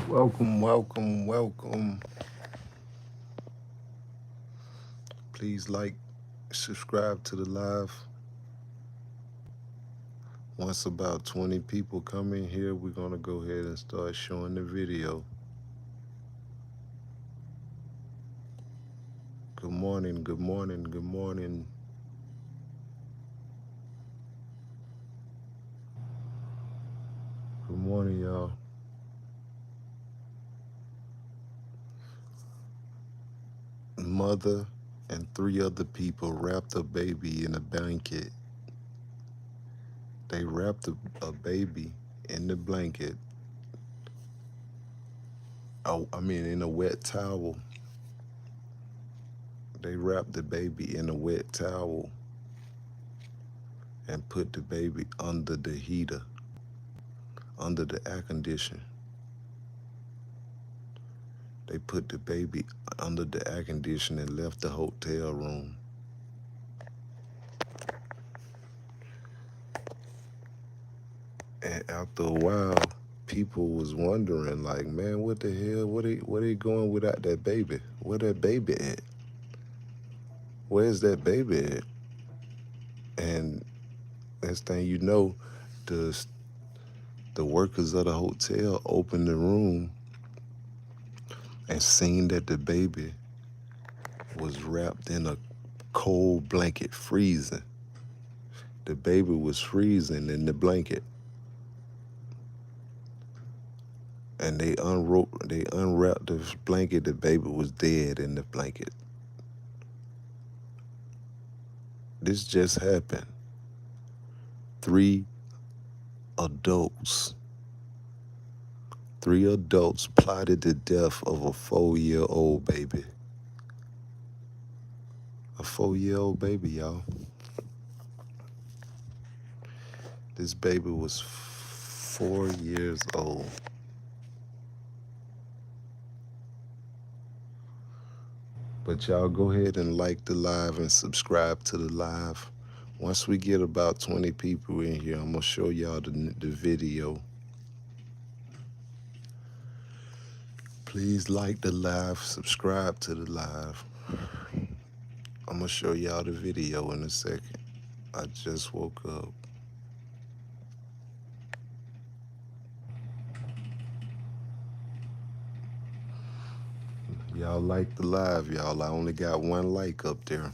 Welcome, welcome, welcome. Please like, subscribe to the live. Once about 20 people come in here, we're going to go ahead and start showing the video. Good morning, good morning, good morning. Good morning, y'all. Mother and 3 other people wrapped a baby in a blanket. They wrapped a baby in the blanket. In a wet towel. They wrapped the baby in a wet towel and put the baby under the heater, under the air conditioner. They put the baby under the air conditioner and left the hotel room. And after a while, people was wondering, like, man, what the hell? What they going without that baby? Where that baby at? Where's that baby at? And next thing you know, the workers of the hotel opened the room and seen that the baby was wrapped in a cold blanket, freezing. The baby was freezing in the blanket. And they unwrapped the blanket. The baby was dead in the blanket. This just happened. 3 adults. 3 adults plotted the death of a 4-year-old baby. A 4-year-old baby, y'all. This baby was 4 years old. But y'all go ahead and like the live and subscribe to the live. Once we get about 20 people in here, I'm going to show y'all the video. Please like the live, subscribe to the live. I'm going to show y'all the video in a second. I just woke up. Y'all like the live, y'all. I only got 1 like up there.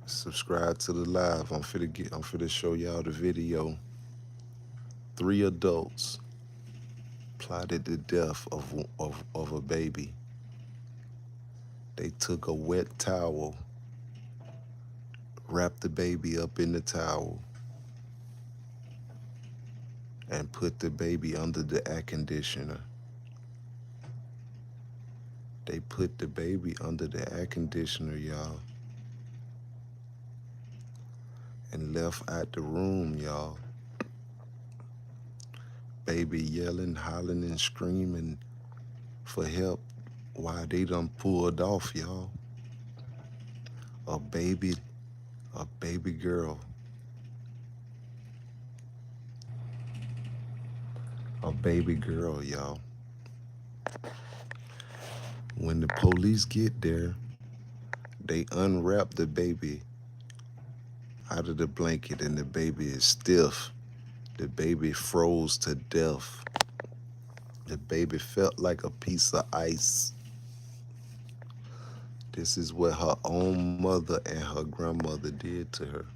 Subscribe to the live. I'm finna show y'all the video. 3 adults plotted the death of a baby. They took a wet towel, wrapped the baby up in the towel, and put the baby under the air conditioner. They put the baby under the air conditioner, y'all, and left out the room, y'all. Baby yelling, hollering, and screaming for help while they done pulled off, y'all. A baby girl. A baby girl, y'all. When the police get there, they unwrap the baby out of the blanket, and the baby is stiff. The baby froze to death. The baby felt like a piece of ice. This is what her own mother and her grandmother did to her.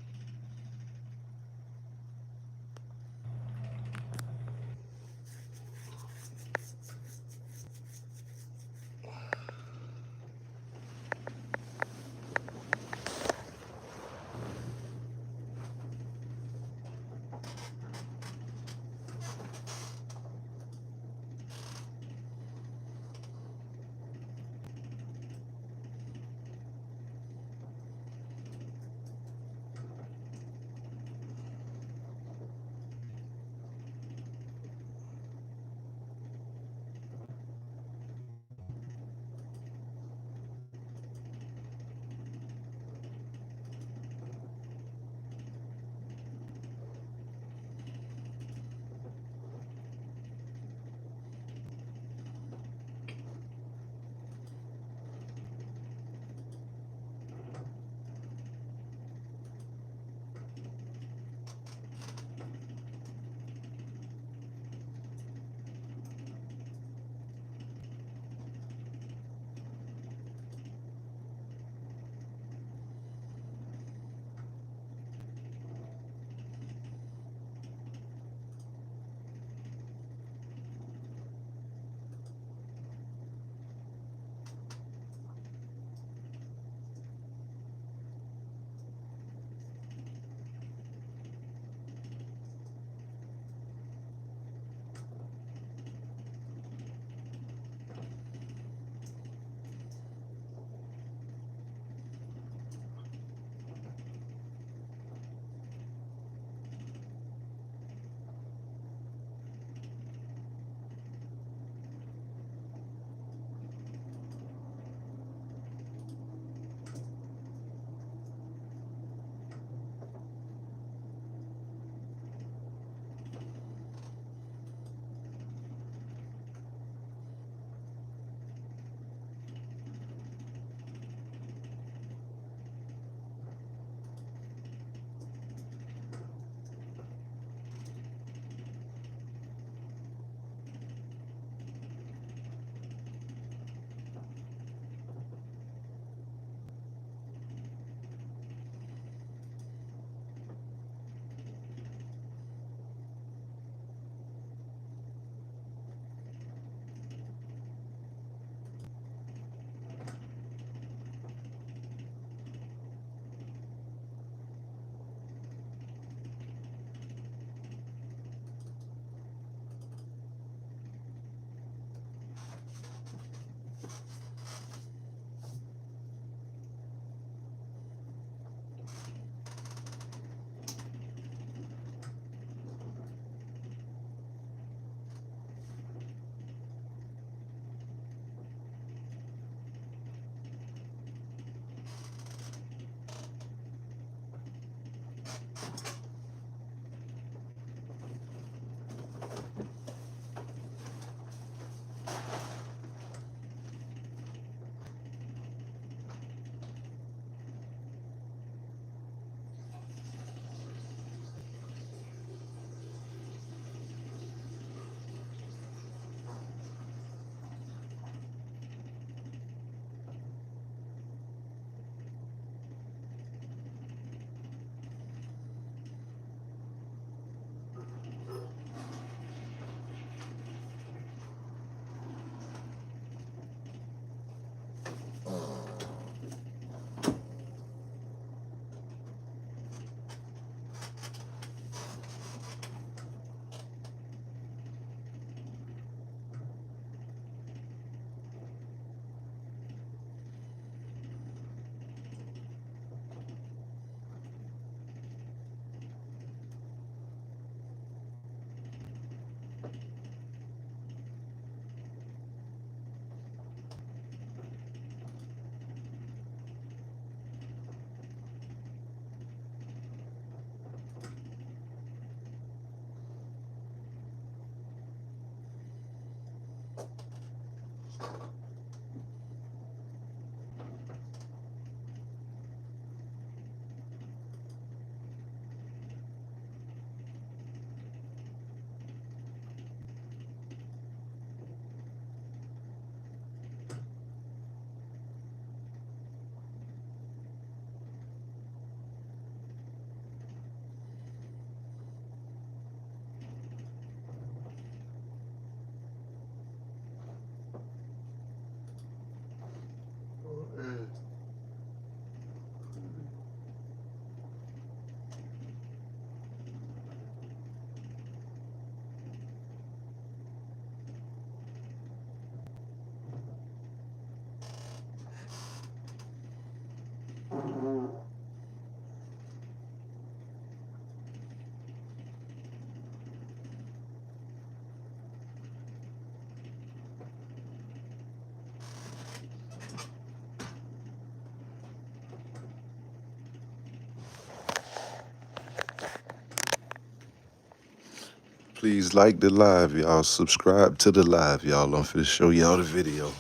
Please like the live, y'all. Subscribe to the live, y'all. I'm finna show y'all the video.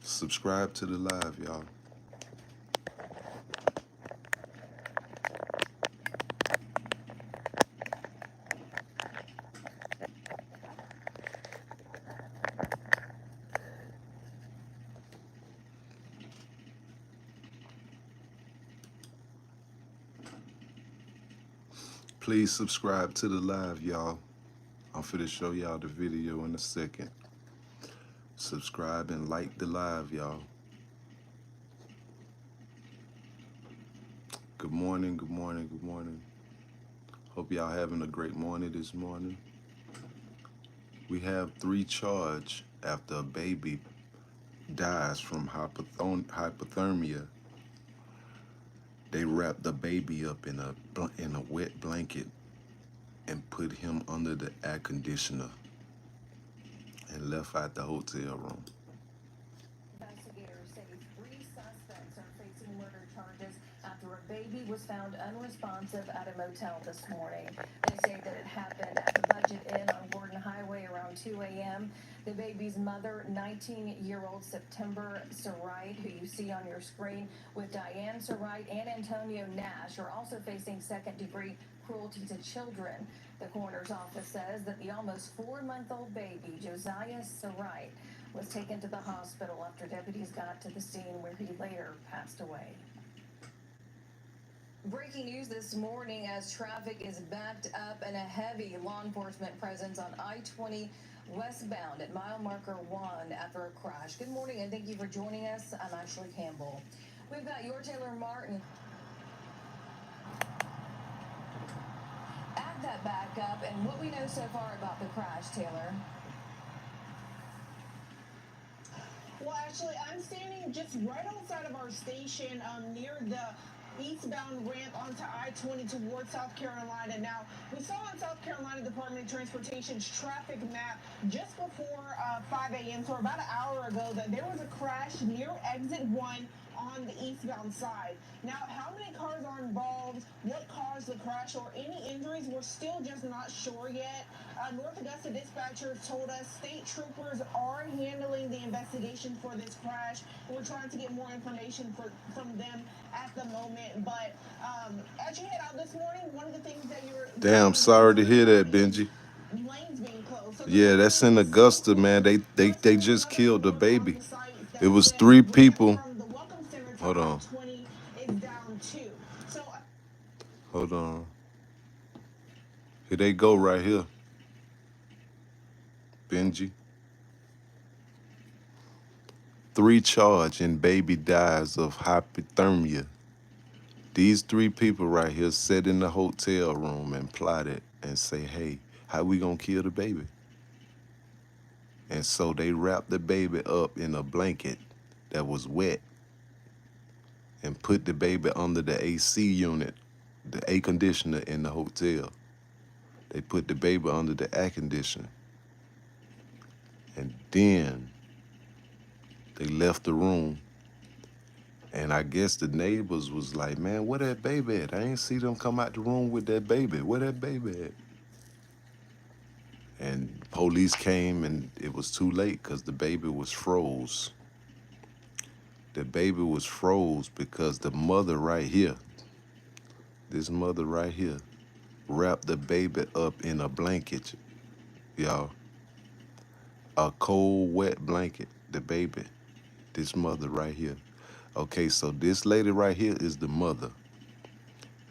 Subscribe to the live, y'all. Please subscribe to the live, y'all. I'm finna show y'all the video in a second. Subscribe and like the live, y'all. Good morning, good morning, good morning. Hope y'all having a great morning this morning. We have 3 charged after a baby dies from hypothermia. They wrapped the baby up in a wet blanket and put him under the air conditioner and left out the hotel room. Investigators say 3 suspects are facing murder charges after a baby was found unresponsive at a motel this morning. They say that it happened at the Budget Inn on Gordon Highway around 2 a.m. The baby's mother, 19-year-old September Sarite, who you see on your screen, with Diane Sarite and Antonio Nash, are also facing second-degree cruelty to children. The coroner's office says that the almost 4-month-old baby, Josiah Sarite, was taken to the hospital after deputies got to the scene where he later passed away. Breaking news this morning as traffic is backed up and a heavy law enforcement presence on I-20 westbound at mile marker 1 after a crash. Good morning and thank you for joining us. I'm Ashley Campbell. We've got your Taylor Martin at that backup and what we know so far about the crash, Taylor. Well, actually, I'm standing just right outside of our station near the eastbound ramp onto I-20 towards South Carolina. Now, we saw on South Carolina Department of Transportation's traffic map just before 5 a.m., so about an hour ago, that there was a crash near exit 1 on the eastbound side. Now, how many cars are involved, what caused the crash, or any injuries, we're still just not sure yet. North Augusta dispatchers told us state troopers are handling the investigation for this crash. We're trying to get more information from them at the moment. But as you head out this morning, one of the things that you're Damn, sorry to hear that, Benji. lanes being closed. So Yeah, that's in Augusta, man. They just killed the baby. It was 3 people. from the Welcome Center to Hold on. I-20 is down 2. So Hold on. Here they go right here. Benji. 3 charged and baby dies of hypothermia. These 3 people right here sit in the hotel room and plotted and say, hey, how we gonna kill the baby? And so they wrapped the baby up in a blanket that was wet and put the baby under the AC unit, the air conditioner in the hotel. They put the baby under the air conditioner. And then they left the room. And I guess the neighbors was like, man, where that baby at? I ain't see them come out the room with that baby. Where that baby at? And police came and it was too late because the baby was froze. The baby was froze because the mother right here, this mother right here, wrapped the baby up in a blanket, y'all. A cold, wet blanket, the baby. This mother right here. Okay, so this lady right here is the mother.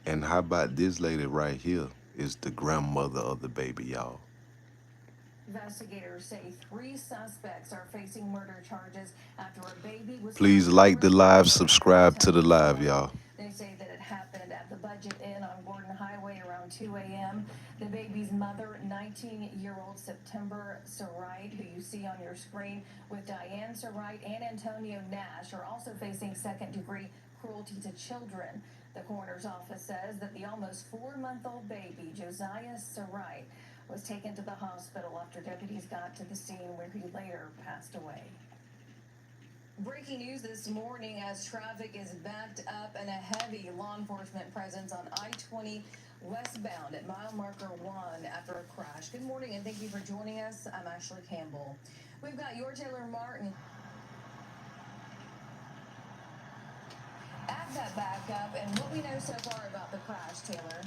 And how about this lady right here is the grandmother of the baby, y'all. Investigators say 3 suspects are facing murder charges after a baby was Please found like the live, unresponsive at a subscribe to motel the this live, morning. y'all. They say that it happened at the Budget Inn on Gordon Highway around 2 a.m. The baby's mother, 19-year-old September Sarite, who you see on your screen, with Diane Sarite and Antonio Nash, are also facing second-degree cruelty to children. The coroner's office says that the almost 4-month-old baby, Josiah Sarite, was taken to the hospital after deputies got to the scene where he later passed away. Breaking news this morning as traffic is backed up and a heavy law enforcement presence on I-20 westbound at mile marker 1 after a crash. Good morning and thank you for joining us. I'm Ashley Campbell. We've got your Taylor Martin at that backup and what we know so far about the crash, Taylor.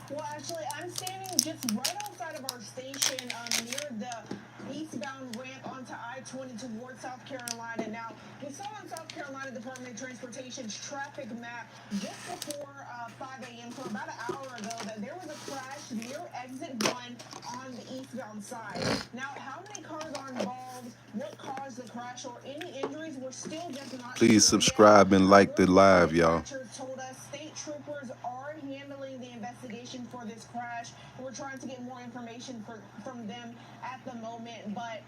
Well, actually, I'm standing just right outside of our station near the eastbound ramp onto I-20 towards South Carolina. Now, we saw on South Carolina Department of Transportation's traffic map just before 5 a.m., so about an hour ago, that there was a crash near exit 1 on the eastbound side. Now, how many cars are involved, what caused the crash, or any injuries, we're still just not Please sure yet. subscribe and like the Local live, y'all. dispatchers told us state troopers are handling the investigation for this crash. We're trying to get more information from them at the moment. But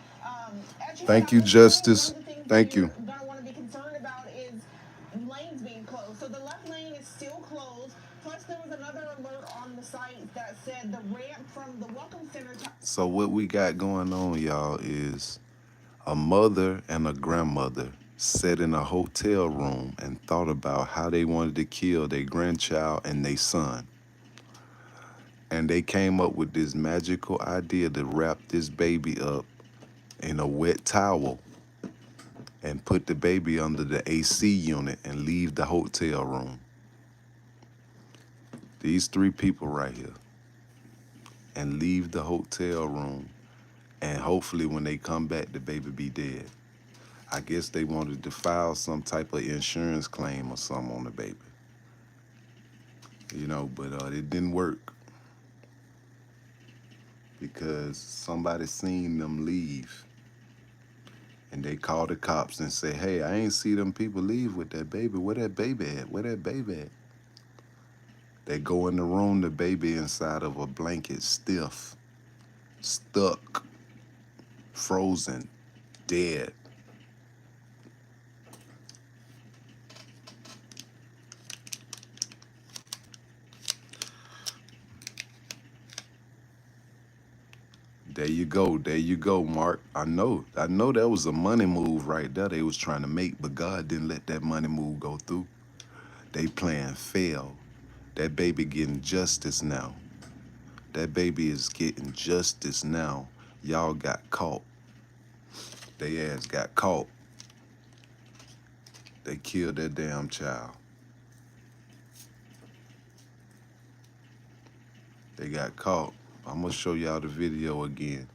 as you head Thank out you, this morning, one Justice. of the things that Thank you're you. going to want to be concerned about is lanes being closed. So the left lane is still closed. Plus, there was another alert on the site that said the ramp from the Welcome Center to So what we got going on, y'all, is a mother and a grandmother sat in a hotel room and thought about how they wanted to kill their grandchild and their son. And they came up with this magical idea to wrap this baby up in a wet towel and put the baby under the AC unit and leave the hotel room. These three people right here. And leave the hotel room. And hopefully when they come back, the baby be dead. I guess they wanted to file some type of insurance claim or something on the baby. But it didn't work because somebody seen them leave. And they called the cops and say, hey, I ain't see them people leave with that baby. Where that baby at? Where that baby at? They go in the room, the baby inside of a blanket, stiff, stuck, frozen, dead. There you go. There you go, Mark. I know that was a money move right there they was trying to make, but God didn't let that money move go through. They plan failed. That baby getting justice now. That baby is getting justice now. Y'all got caught. They ass got caught. They killed that damn child. They got caught. I'm gonna show y'all the video again.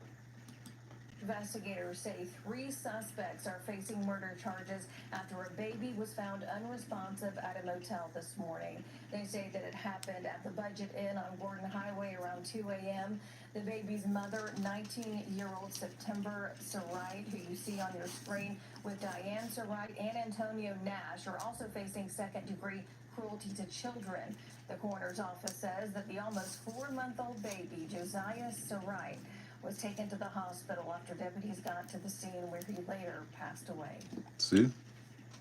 Investigators say 3 suspects are facing murder charges after a baby was found unresponsive at a motel this morning. They say that it happened at the Budget Inn on Gordon Highway around 2 a.m. The baby's mother, 19-year-old September Sarite, who you see on your screen, with Diane Sarite and Antonio Nash, are also facing second-degree cruelty to children. The coroner's office says that the almost 4-month-old baby, Josiah Sarite, was taken to the hospital after deputies got to the scene where he later passed away. See?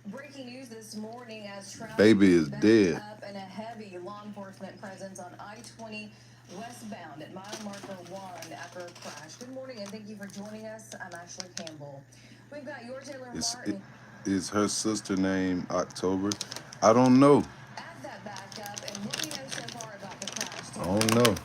Breaking news this morning as traffic Baby is is backed dead. up and a heavy law enforcement presence on I-20 westbound at mile marker 1 after a crash. Good morning and thank you for joining us. I'm Ashley Campbell. We've got your Taylor Martin. Is her sister named October? I don't know. At that backup and what we know so far about the crash, I Taylor. don't know.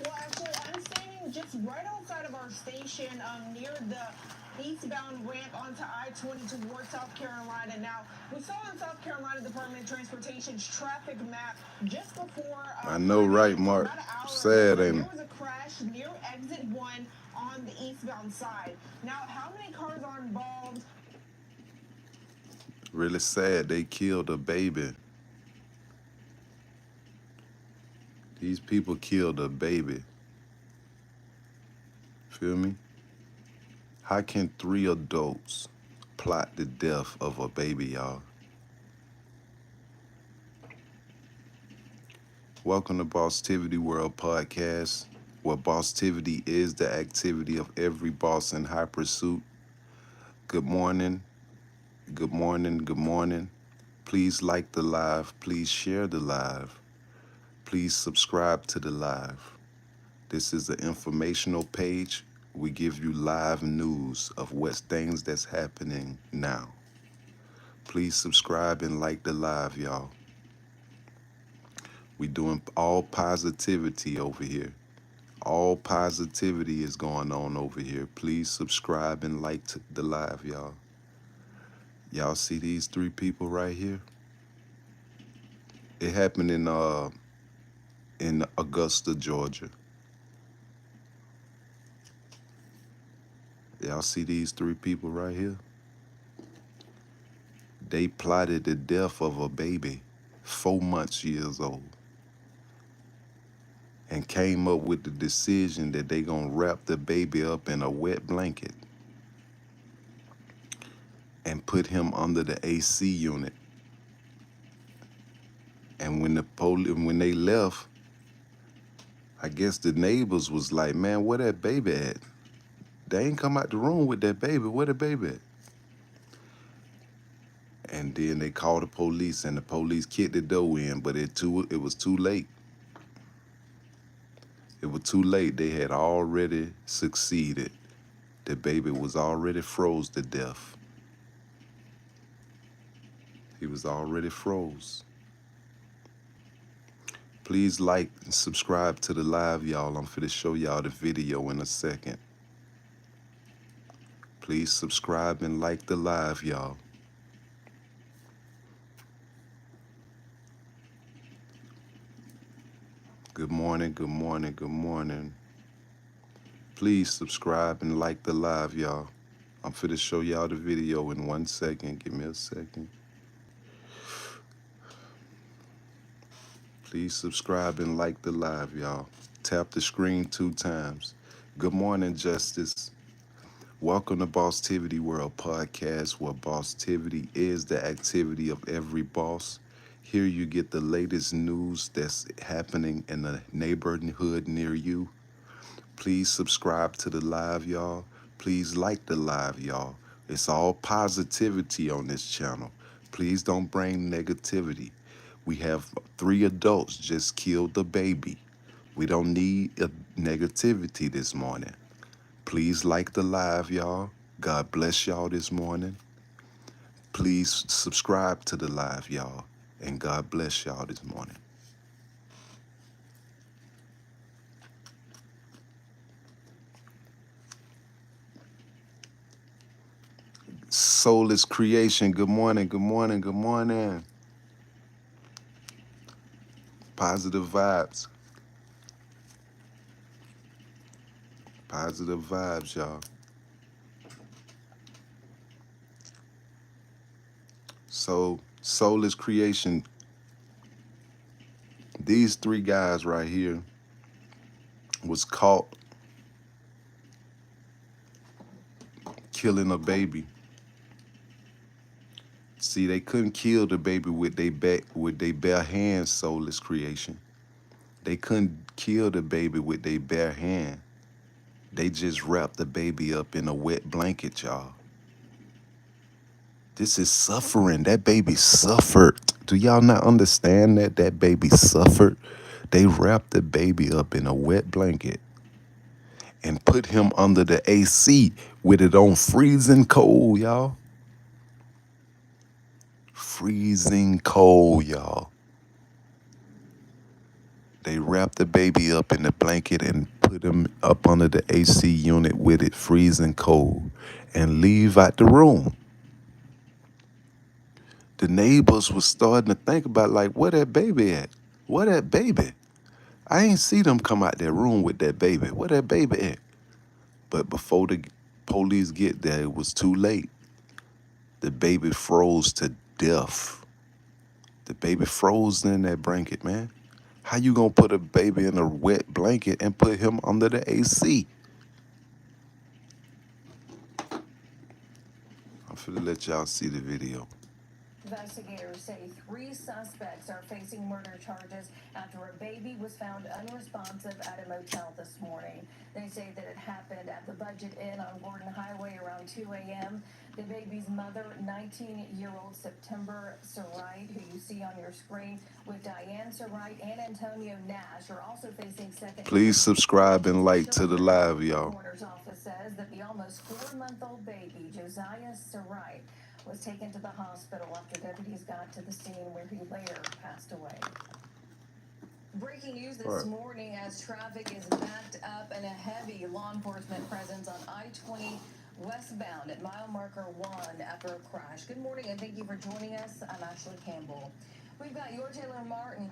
Well, actually, I'm standing just right outside of our station near the eastbound ramp onto I-20 towards South Carolina. Now, we saw on South Carolina Department of Transportation's traffic map just before I know, 5 right, a.m., so Mark? about an hour ago, Sad, that ain't there it? was a crash near exit 1 on the eastbound side. Now, how many cars are involved? Really sad. They killed a baby. These people killed a baby. Feel me? How can 3 adults plot the death of a baby, y'all? Welcome to Bosstiviti World Podcast, where Bosstiviti is the activity of every boss in high pursuit. Good morning, good morning, good morning. Please like the live. Please share the live. Please subscribe to the live. This is an informational page. We give you live news of what's things that's happening now. Please subscribe and like the live, y'all. We doing all positivity over here. All positivity is going on over here. Please subscribe and like the live, y'all. Y'all see these three people right here? It happened in Augusta, Georgia. Y'all see these three people right here? They plotted the death of a baby, 4 months years old, and came up with the decision that they gonna wrap the baby up in a wet blanket and put him under the AC unit. And when they left, I guess the neighbors was like, "Man, where that baby at? They ain't come out the room with that baby. Where the baby at?" And then they called the police, and the police kicked the door in, but it was too late. It was too late. They had already succeeded. The baby was already froze to death. He was already froze. Please like and subscribe to the live, y'all. I'm finna show y'all the video in a second. Please subscribe and like the live, y'all. Good morning, good morning, good morning. Please subscribe and like the live, y'all. I'm finna show y'all the video in 1 second. Give me a second. Please subscribe and like the live, y'all. Tap the screen 2 times. Good morning, Justice. Welcome to Bosstiviti World Podcast, where Bosstiviti is the activity of every boss. Here you get the latest news that's happening in the neighborhood near you. Please subscribe to the live, y'all. Please like the live, y'all. It's all positivity on this channel. Please don't bring negativity. We have 3 adults just killed a baby. We don't need negativity this morning. Please like the live, y'all. God bless y'all this morning. Please subscribe to the live, y'all. And God bless y'all this morning. Soulless creation. Good morning, good morning, good morning. Positive vibes. Positive vibes, y'all. So, soulless creation. These 3 guys right here was caught killing a baby. See, they couldn't kill the baby with their bare hands, soulless creation. They couldn't kill the baby with their bare hand. They just wrapped the baby up in a wet blanket, y'all. This is suffering. That baby suffered. Do y'all not understand that? That baby suffered. They wrapped the baby up in a wet blanket and put him under the AC with it on freezing cold, y'all. Freezing cold, y'all. They wrapped the baby up in the blanket and put him up under the AC unit with it freezing cold and leave out the room. The neighbors was starting to think about, like, where that baby at? Where that baby? I ain't see them come out their room with that baby. Where that baby at? But before the police get there, it was too late. The baby froze to death. The baby froze in that blanket, man. How you gonna put a baby in a wet blanket and put him under the AC? I'm finna let y'all see the video. Investigators say 3 suspects are facing murder charges after a baby was found unresponsive at a motel this morning. They say that it happened at the Budget Inn on Gordon Highway around 2 a.m. The baby's mother, 19-year-old September Sarite, who you see on your screen, with Diane Sarite and Antonio Nash, are also facing second. Please subscribe and like to the live, The y'all. coroner's office says that the almost 4-month-old baby, Josiah Sarite, was taken to the hospital after deputies got to the scene where he later passed away. Breaking news this Right. morning as traffic is backed up and a heavy law enforcement presence on I-20 westbound at mile marker 1 after a crash. Good morning and thank you for joining us. I'm Ashley Campbell. We've got your Taylor Martin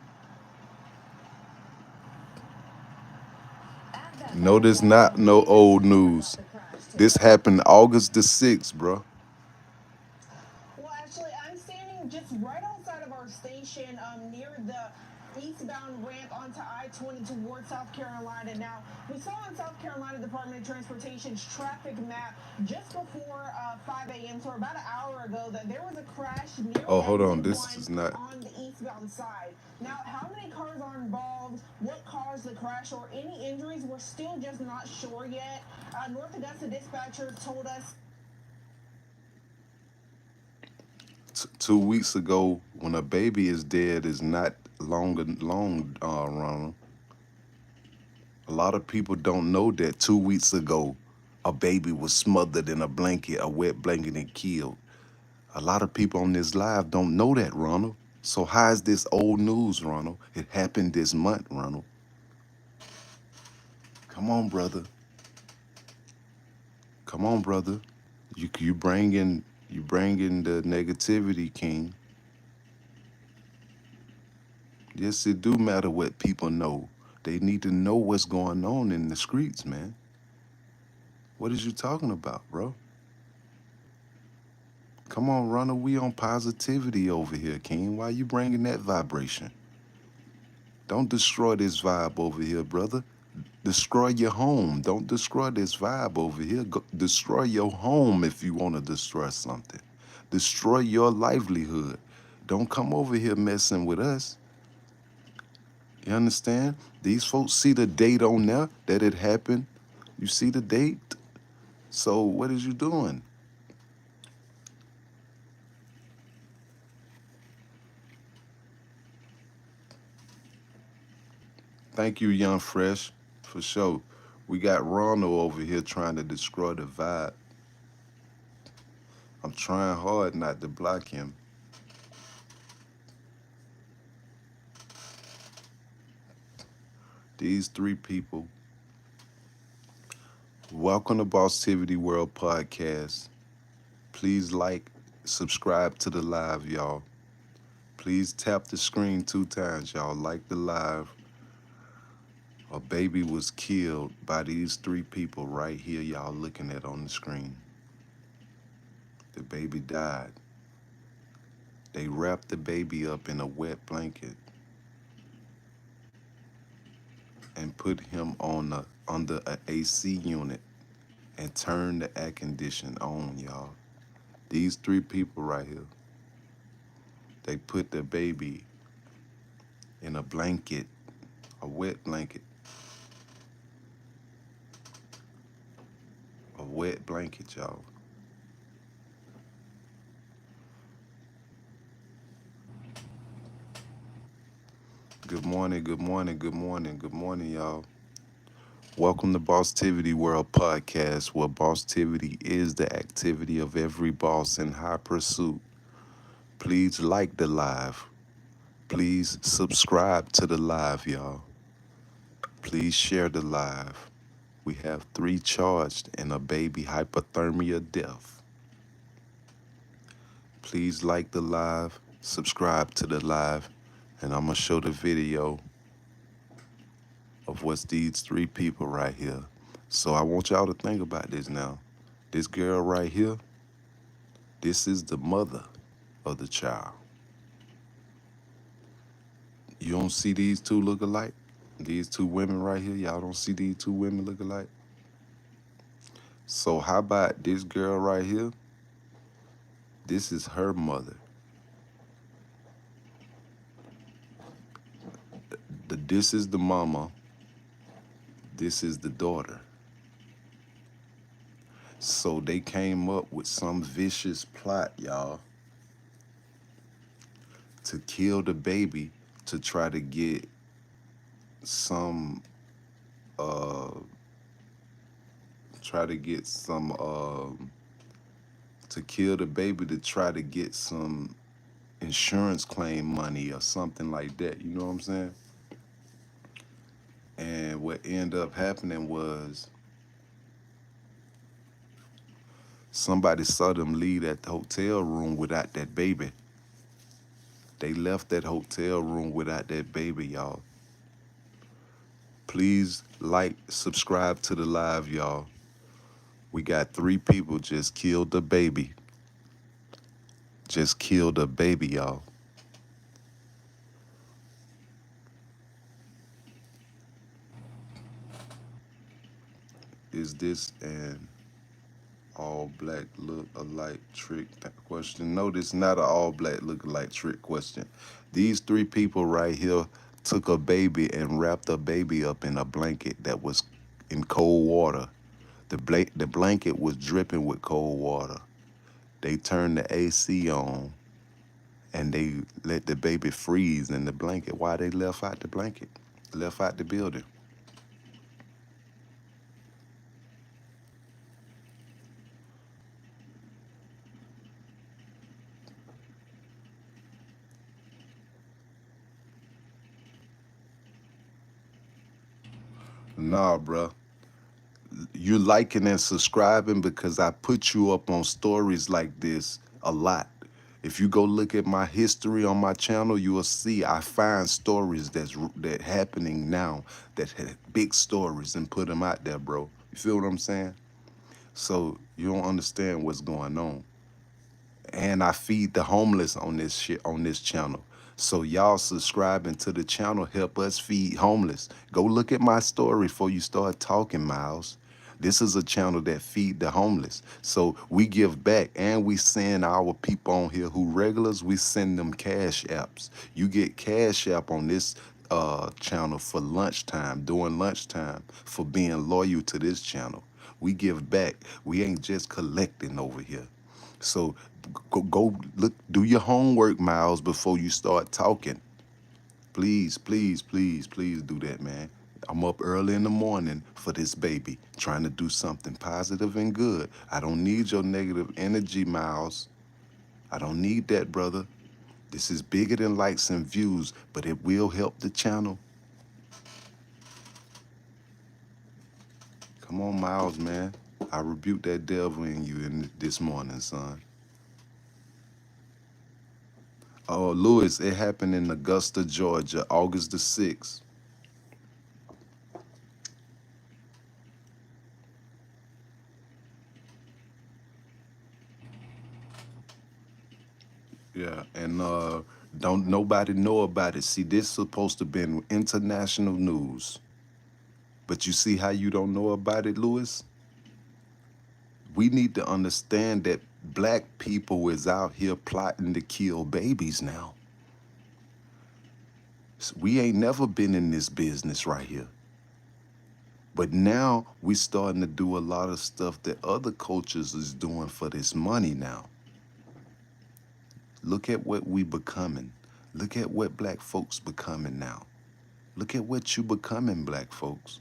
at that No, mile this marker. not no Let's old hear more about news. the crash, This Taylor. happened August the 6th, bro. Well, actually, I'm standing just right outside of our station near the eastbound ramp onto I-20 towards South Carolina. Now, we saw on South Carolina Department of Transportation's traffic map just before 5 a.m., so about an hour ago, that there was a crash near Oh, hold on. exit This 1 is not. on the eastbound side. Now, how many cars are involved, what caused the crash, or any injuries, we're still just not sure yet. North Augusta dispatchers told us 2 weeks ago, when a baby is dead, is not long, Ronald. A lot of people don't know that 2 weeks ago, a baby was smothered in a blanket, a wet blanket, and killed. A lot of people on this live don't know that, Ronald. So how is this old news, Ronald? It happened this month, Ronald. Come on, brother. Come on, brother. You bring in the negativity, King. Yes, it do matter what people know. They need to know what's going on in the streets, man. What is you talking about, bro? Come on, Runner. We on positivity over here, King. Why you bringing that vibration? Don't destroy this vibe over here, brother. Destroy your home. Don't destroy this vibe over here. Destroy your home if you want to destroy something. Destroy your livelihood. Don't come over here messing with us. You understand? These folks see the date on there that it happened. You see the date? So what is you doing? Thank you, Young Fresh, for sure. We got Ronald over here trying to destroy the vibe. I'm trying hard not to block him. These three people. Welcome to Bosstiviti World Podcast. Please like, subscribe to the live, y'all. Please tap the screen 2 times, y'all. Like the live. A baby was killed by these three people right here, y'all looking at on the screen. The baby died. They wrapped the baby up in a wet blanket and put him on under a AC unit and turned the air condition on, y'all. These three people right here, they put the baby in a blanket, a wet blanket, a wet blanket, y'all. Good morning, good morning, good morning, good morning, y'all. Welcome to Bosstivity World Podcast, where Bosstivity is the activity of every boss in high pursuit. Please like the live. Please subscribe to the live, y'all. Please share the live. We have 3 charged and a baby hypothermia death. Please like the live, subscribe to the live, and I'm going to show the video of what's these 3 people right here. So I want y'all to think about this now. This girl right here, this is the mother of the child. You don't see these two look alike? These 2 women right here, y'all don't see these 2 women look alike? So how about this girl right here? This is her mother. This is the mama. This is the daughter. So they came up with some vicious plot, y'all, to kill the baby to try to get some uh try to get some to kill the baby to try to get some insurance claim money or something like that. You know what I'm saying? And what ended up happening was somebody saw them leave that hotel room without that baby. They left that hotel room without that baby, y'all. Please like, subscribe to the live, y'all. We got 3 people just killed the baby. Just killed a baby, y'all. Is this an all black look alike trick question? No, this is not an all black look alike trick question. These 3 people right here took a baby and wrapped a baby up in a blanket that was in cold water. The blanket was dripping with cold water. They turned the AC on and they let the baby freeze in the blanket. Why they left out the blanket? Left out the building. Nah, bruh. You liking and subscribing because I put you up on stories like this a lot. If you go look at my history on my channel, you will see I find stories that happening now that had big stories and put them out there, bro. You feel what I'm saying? So you don't understand what's going on. And I feed the homeless on this shit on this channel. So y'all subscribing to the channel help us feed homeless. Go look at my story before you start talking, Miles. This is a channel that feed the homeless. So we give back and we send our people on here who regulars, we send them cash apps. You get cash app on this channel for lunchtime, during lunchtime, for being loyal to this channel. We give back. We ain't just collecting over here. So go look, do your homework, Miles, before you start talking. Please, please, please, please do that, man. I'm up early in the morning for this baby, trying to do something positive and good. I don't need your negative energy, Miles. I don't need that, brother. This is bigger than likes and views, but it will help the channel. Come on, Miles, man. I rebuke that devil in you this morning, son. Oh, Lewis, it happened in Augusta, Georgia, August the 6th. Yeah, and don't nobody know about it. See, this supposed to been international news, but you see how you don't know about it, Lewis? We need to understand that black people is out here plotting to kill babies now. We ain't never been in this business right here. But now we starting to do a lot of stuff that other cultures is doing for this money now. Look at what we becoming. Look at what black folks becoming now. Look at what you becoming, black folks.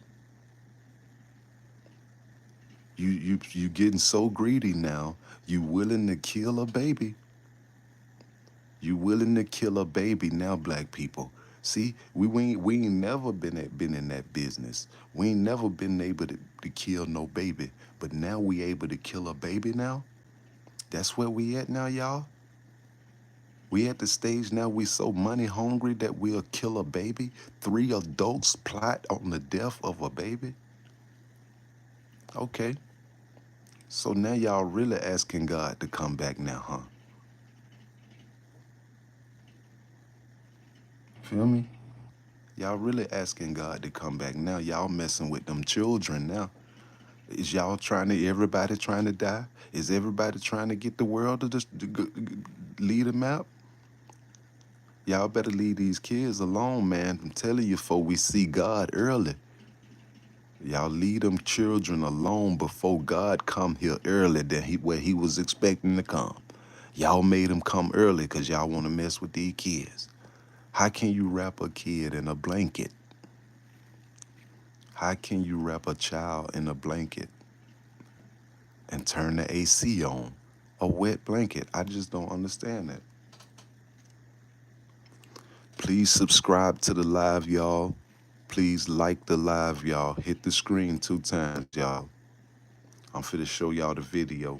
You getting so greedy now. You willing to kill a baby. You willing to kill a baby now, black people. See, we ain't never been in that business. We ain't never been able to kill no baby. But now we able to kill a baby now. That's where we at now, y'all. We at the stage now we so money hungry that we'll kill a baby. 3 adults plot on the death of a baby. Okay. So now y'all really asking God to come back now, huh? Feel me? Y'all really asking God to come back now. Y'all messing with them children now. Is y'all trying to, everybody trying to die? Is everybody trying to get the world to just lead them out? Y'all better leave these kids alone, man. I'm telling you, before we see God early. Y'all leave them children alone before God come here early than where he was expecting to come. Y'all made him come early because y'all want to mess with these kids. How can you wrap a kid in a blanket? How can you wrap a child in a blanket and turn the AC on A wet blanket. I just don't understand that. Please subscribe to the live, y'all. Please like the live, y'all. Hit the screen 2 times, y'all. I'm finna show y'all the video.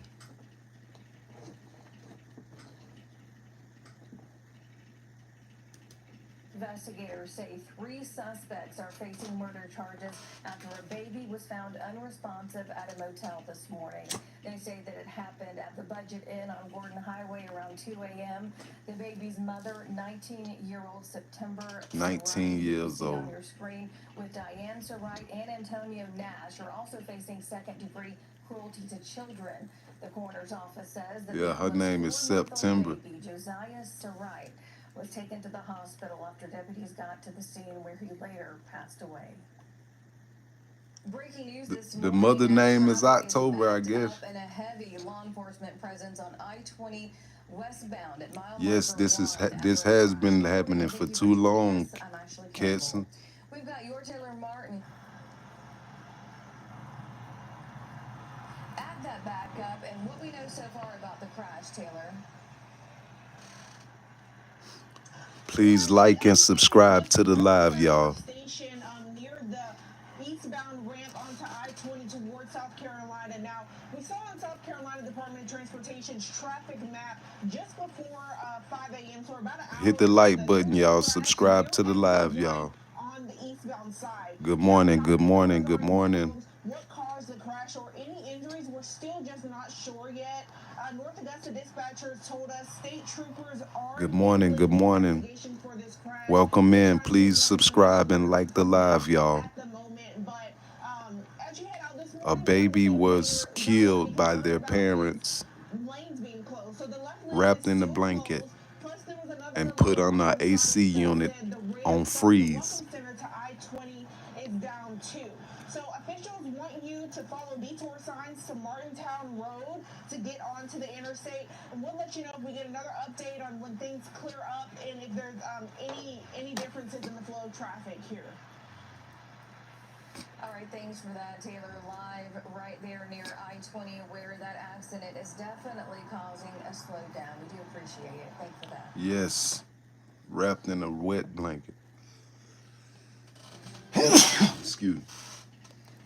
Investigators say three suspects are facing murder charges after a baby was found unresponsive at a motel this morning. They say that it happened at the Budget Inn on Gordon Highway around 2 a.m. The baby's mother, 19-year-old September 19 Sarai, who you years see on old. your screen, with Diane Sarai and Antonio Nash, are also facing second-degree cruelty to children. The coroner's office says the Yeah, her victim's name is 4-month-old September. baby, Josiah Sarai, was taken to the hospital after deputies got to the scene where he later passed away. Breaking news this The morning mother as name is traffic is October, I backed guess. up and a heavy law enforcement presence on I-20 westbound at mile Yes, marker this is 1 this after a has crash. been Good morning happening and for thank you too for joining long, us. I'm Ashley Ketson. Campbell. We've got your Taylor Martin at that backup and what we know so far about the crash, Taylor. Well, Please Ashley, like and I'm standing subscribe just to the right live, outside of our y'all. station near the eastbound ramp onto I-20 towards South Carolina. Now, we saw on South Carolina Department of Transportation's traffic map just before 5 a.m., so we're about an Hit hour the ago, like that there button, was a y'all. crash Subscribe near to the exit live, 1 y'all. on the eastbound side. Good Now, morning, good doctors morning, good are morning. involved. What caused the crash or any injuries, we're still just not sure yet. North Augusta dispatchers told us state troopers are Good morning, handling good the morning. investigation for this crash. Welcome They're in. trying to get Please more subscribe and information like the live, available y'all. at the moment. But as you head out this A morning, one baby thing was that we're going to killed be by concerned their about is parents, lanes being closed. So the left lane is wrapped in a still blanket, closed. Plus, there was another and put alert on our on AC signs that unit said the on ramp from the freeze. Welcome Center to I-20 is down too. So officials want you to follow detour signs to Martintown Road to get onto the interstate. And we'll let you know if we get another update on when things clear up and if there's any differences in the flow of traffic here. All right, thanks for that, Taylor. Live right there near I-20 where that accident is definitely causing a slowdown. We do appreciate it. Thanks for that. Yes, wrapped in a wet blanket. Excuse me.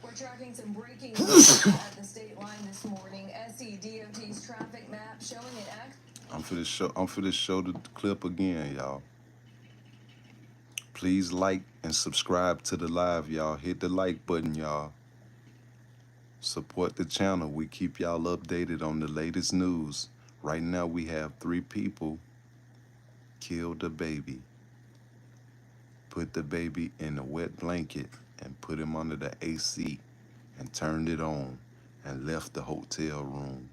We're tracking some breaking news at the state line this morning. SCDOT's traffic map showing an accident. I'm for this show the clip again, y'all. Please like and subscribe to the live, y'all. Hit the like button, y'all. Support the channel. We keep y'all updated on the latest news. Right now we have 3 people killed a baby, put the baby in a wet blanket and put him under the AC and turned it on and left the hotel room.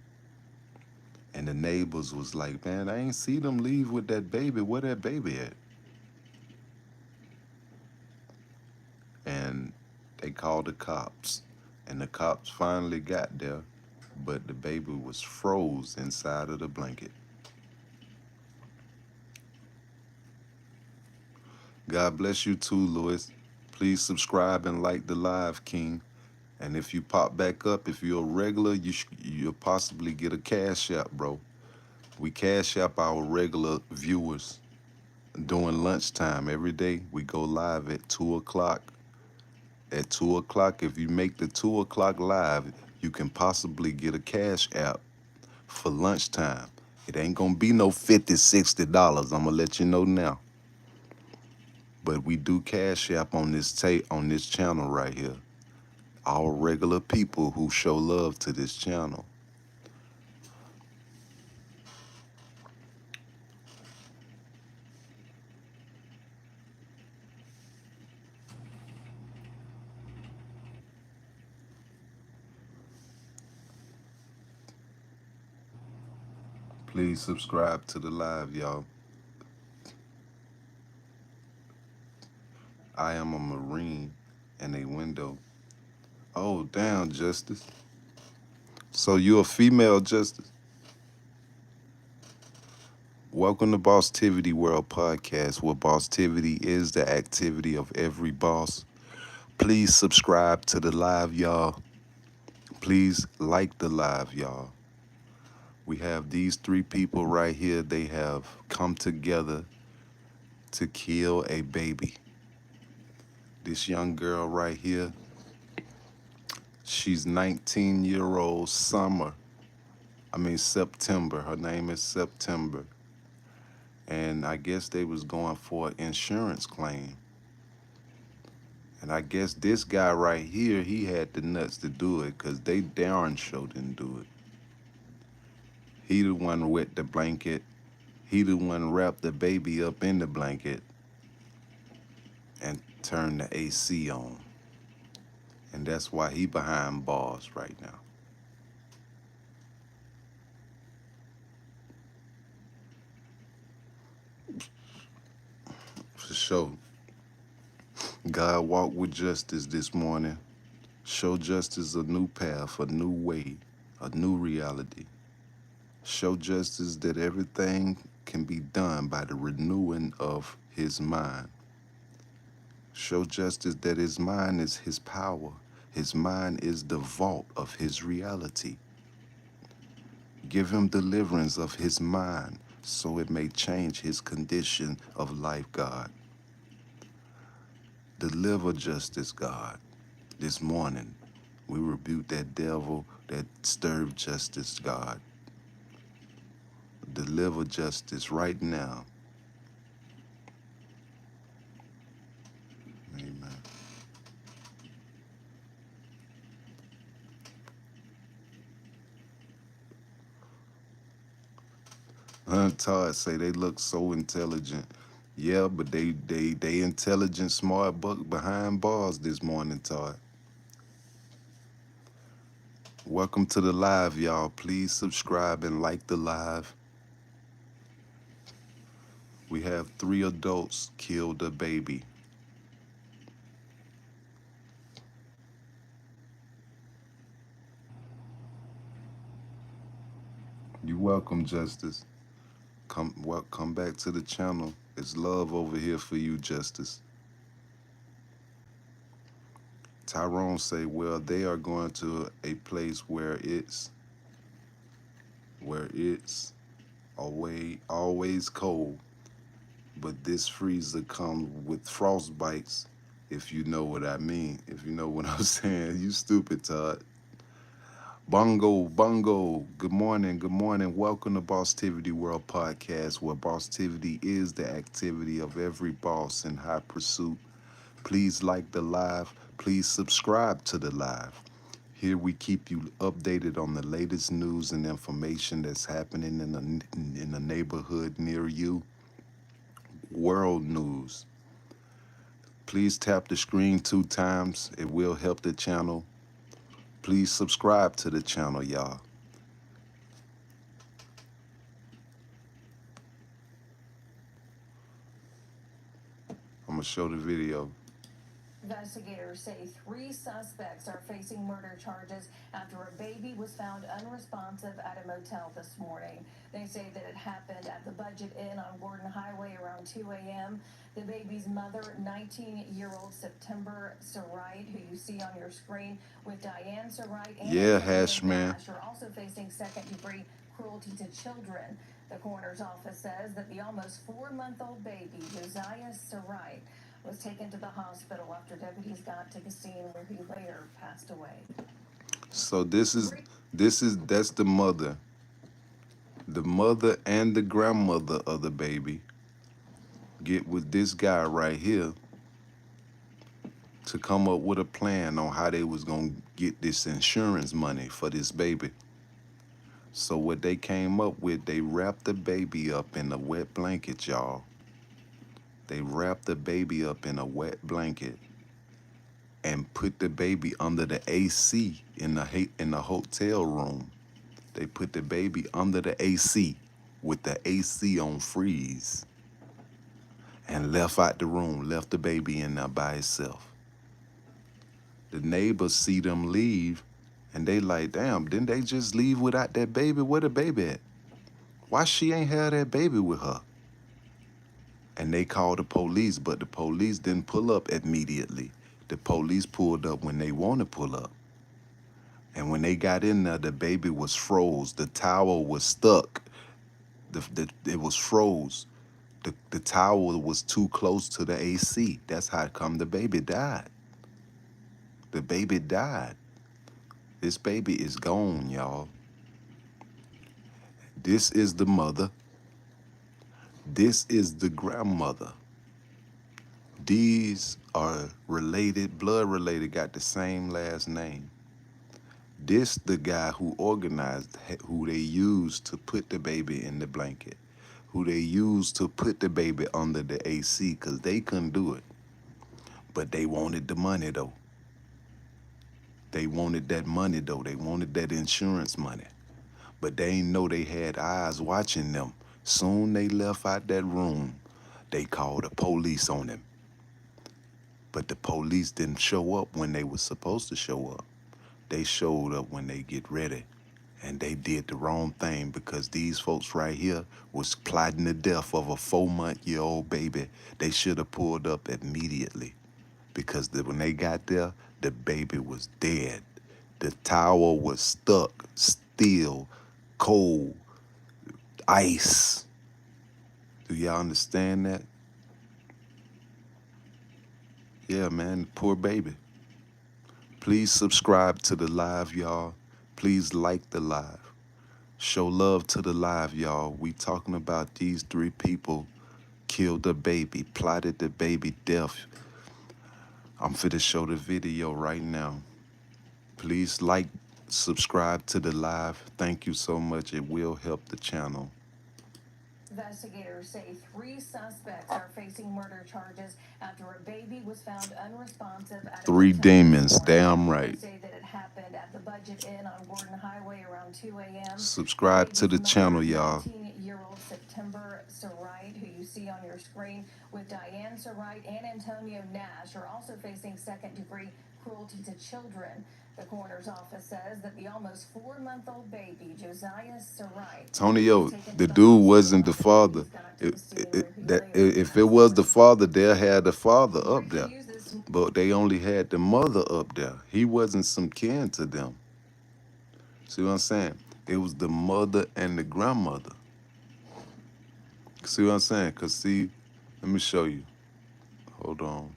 And the neighbors was like, man, I ain't see them leave with that baby. Where that baby at? And they called the cops. And the cops finally got there, but the baby was froze inside of the blanket. God bless you too, Louis. Please subscribe and like the live, King. And if you pop back up, if you're a regular, you'll possibly get a cash app, bro. We cash app our regular viewers during lunchtime every day. We go live at 2 o'clock. At 2 o'clock, if you make the 2 o'clock live, you can possibly get a cash app for lunchtime. It ain't gonna be no $50, $60. I'm gonna let you know now. But we do cash app on this channel right here. Our regular people who show love to this channel. Please subscribe to the live, y'all. I am a Marine and a window. Oh, damn, Justice. So you a female, Justice? Welcome to Bosstiviti World Podcast, where Bosstiviti is the activity of every boss. Please subscribe to the live, y'all. Please like the live, y'all. We have these three people right here. They have come together to kill a baby. This young girl right here, she's 19-year-old Summer. I mean September. Her name is September. And I guess they was going for an insurance claim. And I guess this guy right here, he had the nuts to do it because they darn sure didn't do it. He the one wet the blanket. He the one wrapped the baby up in the blanket and turned the AC on. And that's why he behind bars right now. For sure. God walked with justice this morning. Show justice a new path, a new way, a new reality. Show justice that everything can be done by the renewing of his mind. Show justice that his mind is his power. His mind is the vault of his reality. Give him deliverance of his mind so it may change his condition of life, God. Deliver justice, God. This morning, we rebuke that devil that stirred justice, God. Deliver justice right now. Amen. Todd say they look so intelligent. Yeah, but they intelligent, smart buck behind bars this morning, Todd. Welcome to the live, y'all. Please subscribe and like the live. We have 3 adults killed a baby. You welcome, Justice. Come back to the channel. It's love over here for you, Justice. Tyrone say, well, they are going to a place where it's always cold, but this freezer comes with frost bites. If you know what I mean, if you know what I'm saying, you stupid, Todd. Bongo, bongo. Good morning, good morning. Welcome to Bosstiviti World Podcast, where Bosstiviti is the activity of every boss in high pursuit. Please like the live. Please subscribe to the live. Here we keep you updated on the latest news and information that's happening in the neighborhood near you. World news. Please tap the screen 2 times. It will help the channel. Please subscribe to the channel, y'all. I'm gonna show the video. Investigators say 3 suspects are facing murder charges after a baby was found unresponsive at a motel this morning. They say that it happened at the Budget Inn on Gordon Highway around 2 a.m. The baby's mother, 19-year-old September Sarite, who you see on your screen, with Diane Sarite and Yeah, Hash Hashman. are also facing second-degree cruelty to children. The coroner's office says that the almost 4-month-old baby, Josiah Sarite, was taken to the hospital after deputies got to the scene where he later passed away. So that's the mother. The mother and the grandmother of the baby get with this guy right here to come up with a plan on how they was gonna get this insurance money for this baby. So what they came up with, they wrapped the baby up in a wet blanket, y'all. They wrapped the baby up in a wet blanket and put the baby under the AC in the hotel room. They put the baby under the AC with the AC on freeze and left out the room, left the baby in there by itself. The neighbors see them leave and they like, damn, didn't they just leave without that baby? Where the baby at? Why she ain't had that baby with her? And they called the police, but the police didn't pull up immediately. The police pulled up when they want to pull up. And when they got in there, the baby was froze. The towel was stuck. It was froze. The towel was too close to the AC. That's how come the baby died. The baby died. This baby is gone, y'all. This is the mother. This is the grandmother. These are related, blood related, got the same last name. This the guy who organized, who they used to put the baby in the blanket, who they used to put the baby under the AC because they couldn't do it. But they wanted the money though. They wanted that money though. They wanted that insurance money. But they ain't know they had eyes watching them. Soon they left out that room. They called the police on them. But the police didn't show up when they was supposed to show up. They showed up when they get ready. And they did the wrong thing because these folks right here was plotting the death of a 4-month-old baby. They should have pulled up immediately because when they got there, the baby was dead. The tower was stuck, still, cold, ice. Do y'all understand that? Yeah, man, poor baby. Please subscribe to the live, y'all. Please like the live. Show love to the live, y'all. We talking about these 3 people killed the baby, plotted the baby death. I'm finna show the video right now. Please like, subscribe to the live. Thank you so much. It will help the channel. Investigators say 3 suspects are facing murder charges after a baby was found unresponsive at a 3 demons, motel this morning. damn They right. say that it happened at the Budget Inn on Gordon Highway around 2 a.m. The Subscribe to baby's the mother, channel, y'all. 19-year-old September Sarite, who you see on your screen, with Diane Sarite and Antonio Nash, are also facing second-degree cruelty to children. The coroner's office says that the almost 4-month-old baby, Josiah Sarite, was Tonyo, taken to the the dude hospital wasn't the after father. police got to the scene where he lay in If it the was the hospital. father, they'll have the father We up briefly there. use this. But they only had the mother up there. He wasn't some kin to them. See what I'm saying? It was the mother and the grandmother. See what I'm saying? Cause see, let me show you. Hold on.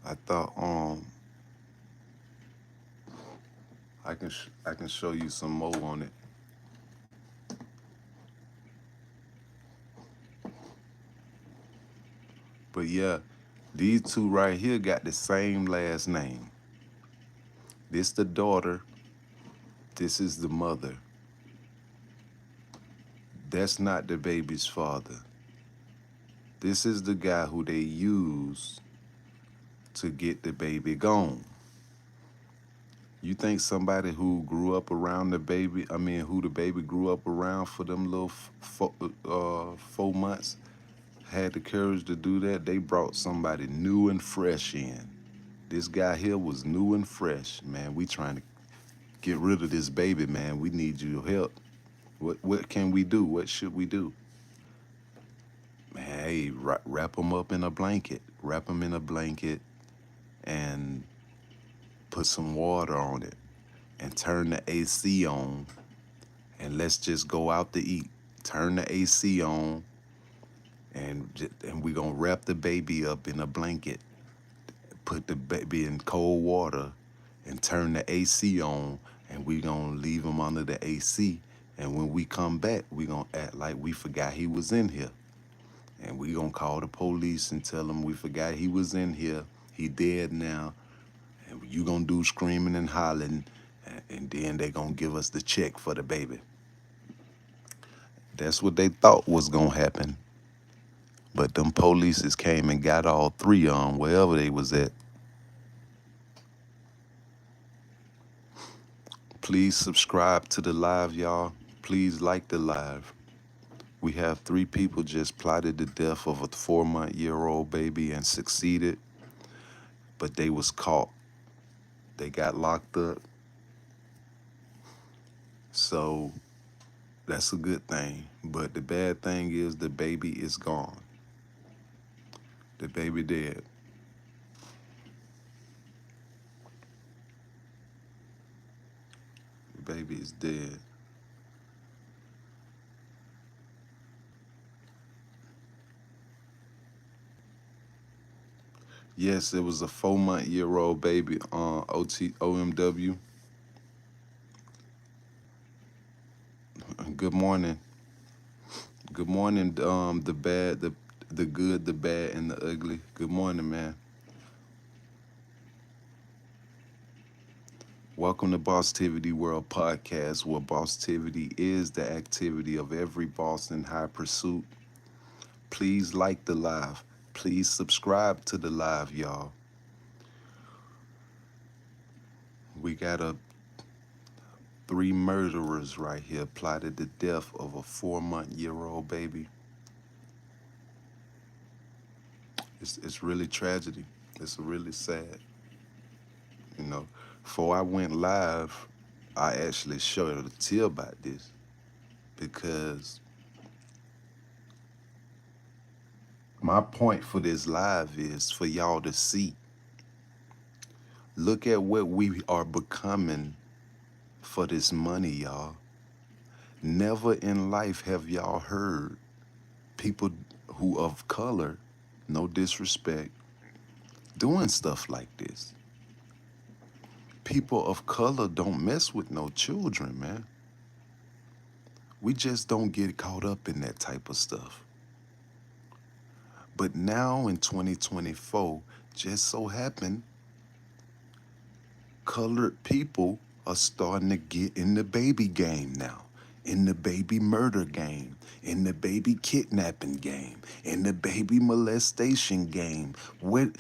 I thought I can show you some more on it. But yeah, these 2 right here got the same last name. This the daughter. This is the mother. That's not the baby's father. This is the guy who they used to get the baby gone. You think somebody who grew up around the baby, who the baby grew up around for them little 4 months, had the courage to do that? They brought somebody new and fresh in. This guy here was new and fresh, man. We trying to get rid of this baby, man. We need your help. What can we do? What should we do? Man, hey, wrap him up in a blanket. Wrap him in a blanket and put some water on it and turn the AC on and let's just go out to eat. Turn the AC on and we gonna wrap the baby up in a blanket. Put the baby in cold water and turn the AC on and we gonna leave him under the AC. And when we come back, we gonna act like we forgot he was in here. And we gonna call the police and tell them we forgot he was in here. He dead now. And you gonna do screaming and hollering, and then they gonna give us the check for the baby. That's what they thought was gonna happen. But them polices came and got all 3 of them wherever they was at. Please subscribe to the live, y'all. Please like the live. We have 3 people just plotted the death of a 4-month-old baby and succeeded, but they was caught. They got locked up. So that's a good thing. But the bad thing is the baby is gone. The baby dead. baby is dead. Yes, it was a 4-month-year-old baby on OMW. Good morning. Good morning, the bad, the good, the bad, and the ugly. Good morning, man. Welcome to Bosstiviti World Podcast, where Bosstiviti is the activity of every boss in high pursuit. Please like the live. Please subscribe to the live, y'all. We got three murderers right here plotted the death of a 4-month-year-old baby. It's really tragedy. It's really sad. You know, before I went live, I actually showed a tear about this because my point for this live is for y'all to see. Look at what we are becoming for this money, y'all. Never in life have y'all heard people who of color, no disrespect, doing stuff like this. People of color don't mess with no children, man. We just don't get caught up in that type of stuff. But now in 2024, just so happened, colored people are starting to get in the baby game now, in the baby murder game, in the baby kidnapping game, in the baby molestation game.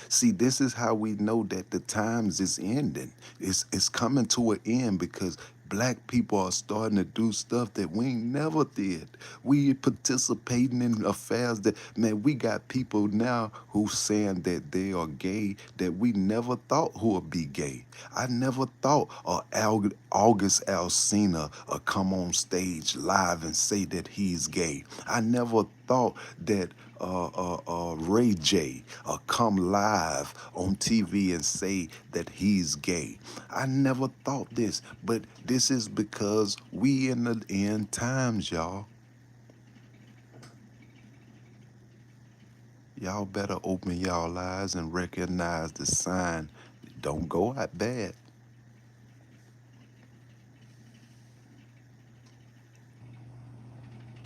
See, this is how we know that the times is ending. It's coming to an end because black people are starting to do stuff that we ain't never did. We participating in affairs that, man, we got people now who saying that they are gay that we never thought who would be gay. I never thought August Alsina come on stage live and say that he's gay. I never thought that Ray J come live on TV and say that he's gay. I never thought this, but this is because we in the end times, y'all. Y'all better open y'all eyes and recognize the sign. Don't go out bad.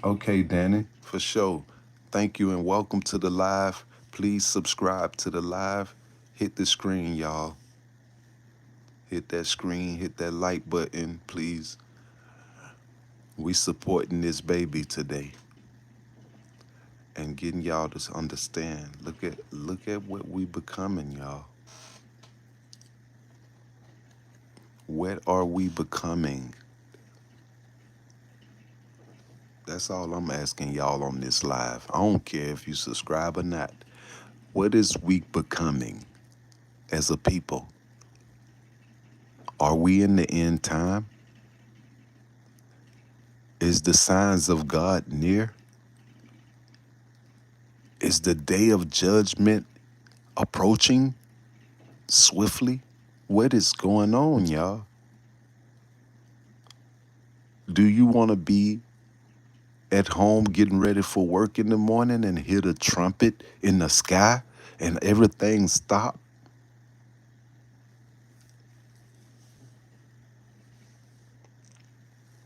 Okay, Danny, for sure. Thank you and welcome to the live. Please subscribe to the live. Hit the screen, y'all. Hit that screen, hit that like button, please. We supporting this baby today and getting y'all to understand. Look at what we becoming, y'all. What are we becoming? That's all I'm asking y'all on this live. I don't care if you subscribe or not. What is we becoming as a people? Are we in the end time? Is the signs of God near? Is the day of judgment approaching swiftly? What is going on, y'all? Do you want to be at home getting ready for work in the morning and hear the trumpet in the sky and everything stop?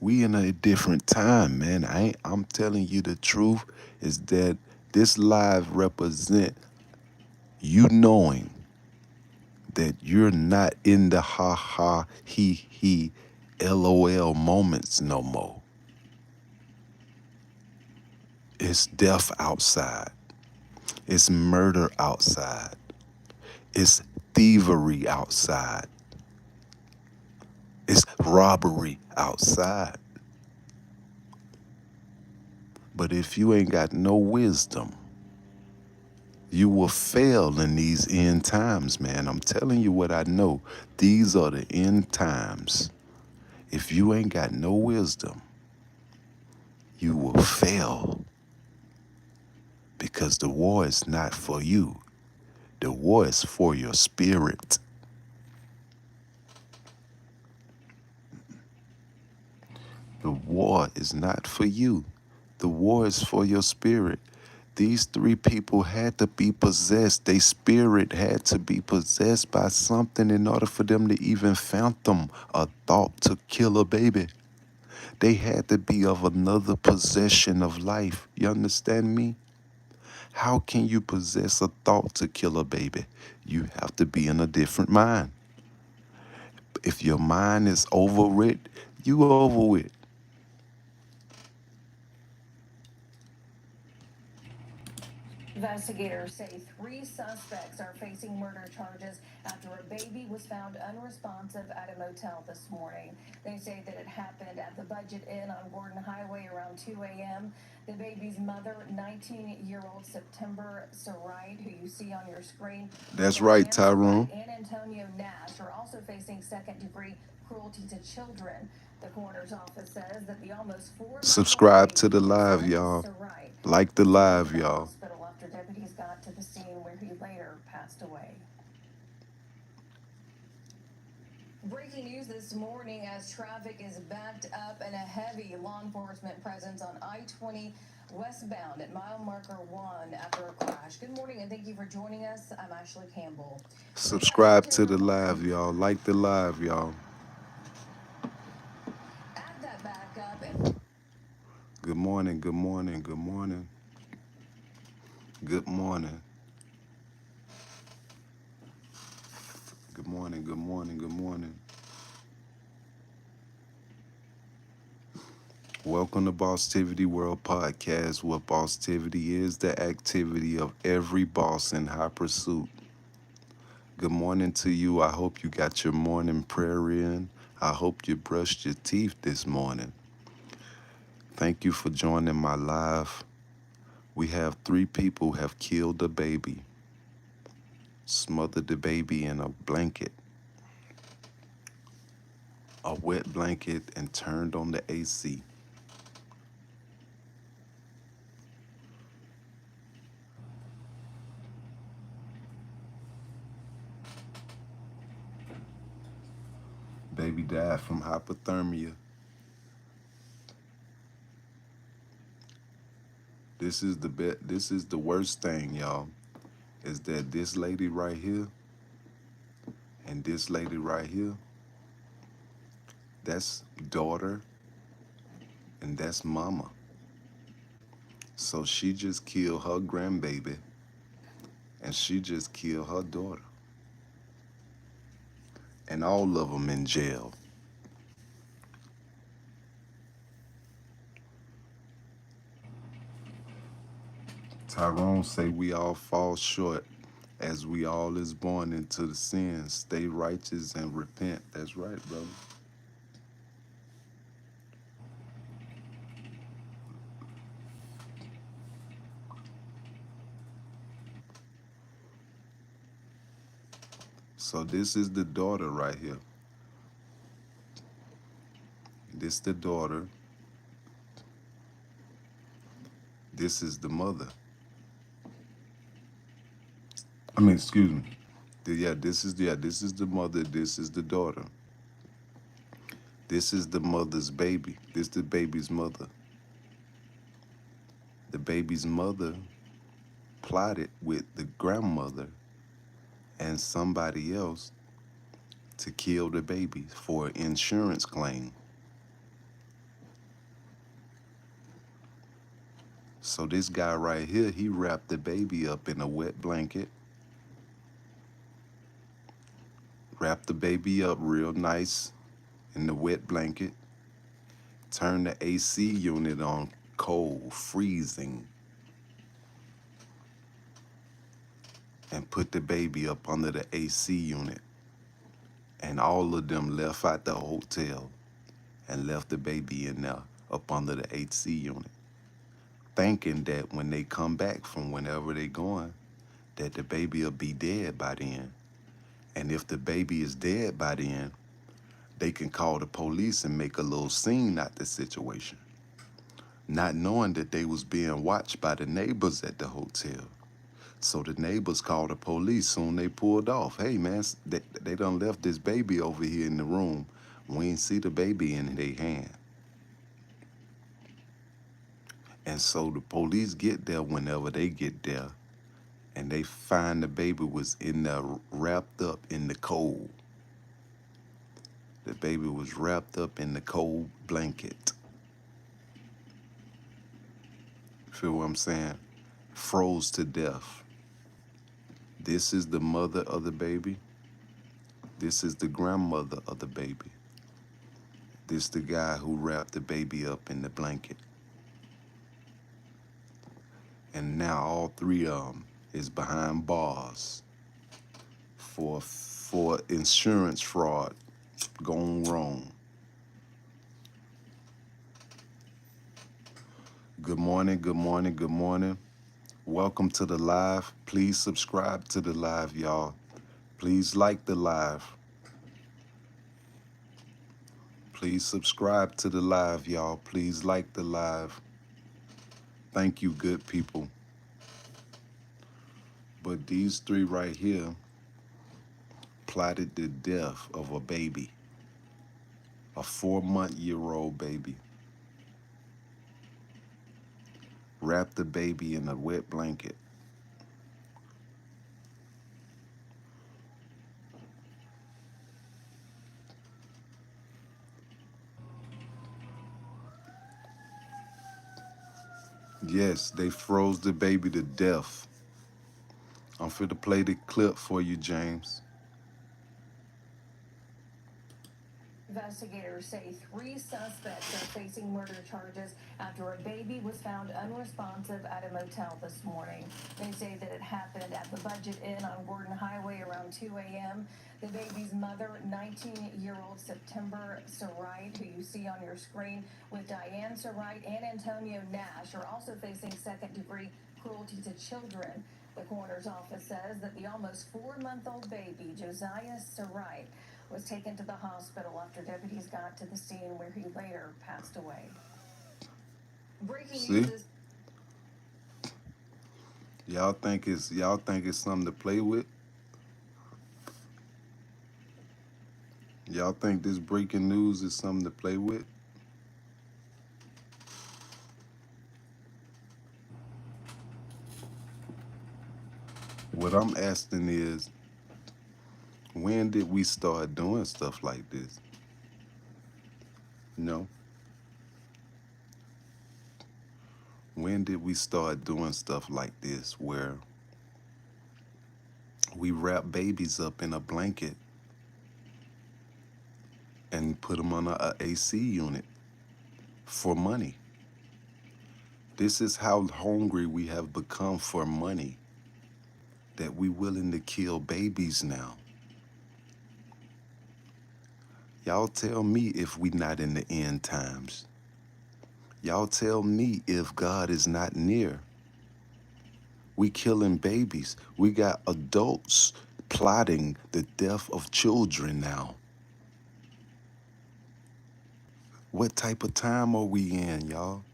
We in a different time, man. I'm telling you the truth is that this live represent you knowing that you're not in the ha ha he LOL moments no more. It's death outside. It's murder outside. It's thievery outside. It's robbery outside. But if you ain't got no wisdom, you will fail in these end times, man. I'm telling you what I know. These are the end times. If you ain't got no wisdom, you will fail because the war is not for you. The war is for your spirit. war is not for you. The war is for your spirit. These three people had to be possessed. Their spirit had to be possessed by something in order for them to even fathom a thought to kill a baby. They had to be of another possession of life. You understand me? How can you possess a thought to kill a baby? You have to be in a different mind. If your mind is over it, you over it. Investigators say three suspects are facing murder charges after a baby was found unresponsive at a motel this morning. They say that it happened at the Budget Inn on Gordon Highway around 2 a.m. The baby's mother, 19-year-old September Sarait, who you see on your screen, That's right, Diane Sarait Tyrone. and Antonio Nash are also facing second-degree cruelty to children. The coroner's office says that the almost 4-month-old Subscribe to baby the is live, with y'all. Sarait. Like the He was taken to live, the y'all. hospital after deputies got to the scene where he later passed away. Breaking news this morning as traffic is backed up and a heavy law enforcement presence on I-20 westbound at mile marker 1 after a crash. Good morning and thank you for joining us. I'm Ashley Campbell. We Subscribe to the live, y'all. Like the live, y'all. add that back up and Good morning, good morning, good morning, good morning, good morning, good morning, good morning. Welcome to Bosstiviti World Podcast, where Bosstiviti is the activity of every boss in high pursuit. Good morning to you. I hope you got your morning prayer in. I hope you brushed your teeth this morning. Thank you for joining my live. We have three people have killed a baby, smothered the baby in a blanket, a wet blanket, and turned on the AC. Baby died from hypothermia. This is the worst thing, y'all. Is that this lady right here and this lady right here, that's daughter and that's mama. So she just killed her grandbaby and she just killed her daughter. And all of them in jail. Tyrone say we all fall short as we all is born into the sin. Stay righteous and repent. That's right, brother. So this is the daughter right here. This the daughter. This is the mother. I mean, excuse me. This is the mother. This is the daughter. This is the mother's baby. This the baby's mother. The baby's mother plotted with the grandmother and somebody else to kill the baby for an insurance claim. So this guy right here, he wrapped the baby up in a wet blanket, wrapped the baby up real nice in the wet blanket, turned the AC unit on cold, freezing, and put the baby up under the AC unit. And all of them left out the hotel and left the baby in there up under the AC unit, thinking that when they come back from whenever they going, that the baby will be dead by then. And if the baby is dead by then, they can call the police and make a little scene out the situation, not knowing that they was being watched by the neighbors at the hotel. So the neighbors called the police soon they pulled off. Hey man, they done left this baby over here in the room. We ain't see the baby in their hand. And so the police get there whenever they get there, and they find the baby was in there wrapped up in the cold. The baby was wrapped up in the cold blanket. Feel what I'm saying? Froze to death. This is the mother of the baby. This is the grandmother of the baby. This the guy who wrapped the baby up in the blanket. And now all three of them is behind bars for insurance fraud gone wrong. Good morning, good morning, good morning. Welcome to the live. Please subscribe to the live, y'all. Please like the live. Please subscribe to the live, y'all. Please like the live. Thank you, good people. But these three right here plotted the death of a baby, a 4-month-old baby. Wrapped the baby in a wet blanket. Yes, they froze the baby to death. I'm finna play the clip for you, James. Investigators say 3 suspects are facing murder charges after a baby was found unresponsive at a motel this morning. They say that it happened at the Budget Inn on Gordon Highway around 2 a.m. The baby's mother, 19-year-old September Sarite, who you see on your screen, with Diane Sarite and Antonio Nash, are also facing second-degree cruelty to children. The coroner's office says that the almost 4-month-old baby, Josiah Sarite, was taken to the hospital after deputies got to the scene where he later passed away. Breaking See? news is Y'all think it's something to play with? Y'all think this breaking news is something to play with? What I'm asking is, when did we start doing stuff like this? You know? When did we start doing stuff like this where we wrap babies up in a blanket and put them on a AC unit for money? This is how hungry we have become for money, that we willing to kill babies now. Y'all tell me if we not in the end times. Y'all tell me if God is not near. We killing babies. We got adults plotting the death of children now. What type of time are we in, y'all?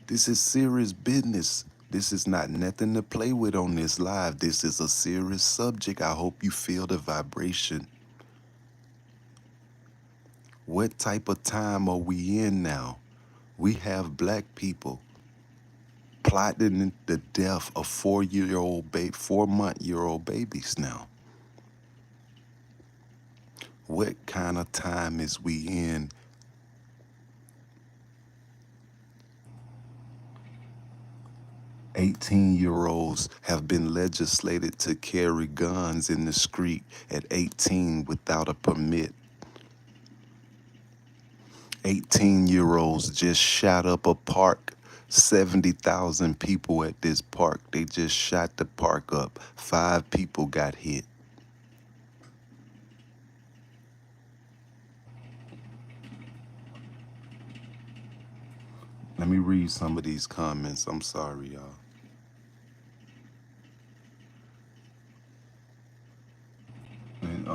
This is serious business. This is not nothing to play with on this live. This is a serious subject. I hope you feel the vibration. What type of time are we in now? We have black people plotting the death of 4-month-old babies now. What kind of time is we in? 18-year-olds have been legislated to carry guns in the street at 18 without a permit. 18-year-olds just shot up a park. 70,000 people at this park. They just shot the park up. 5 people got hit. Let me read some of these comments. I'm sorry, y'all. And,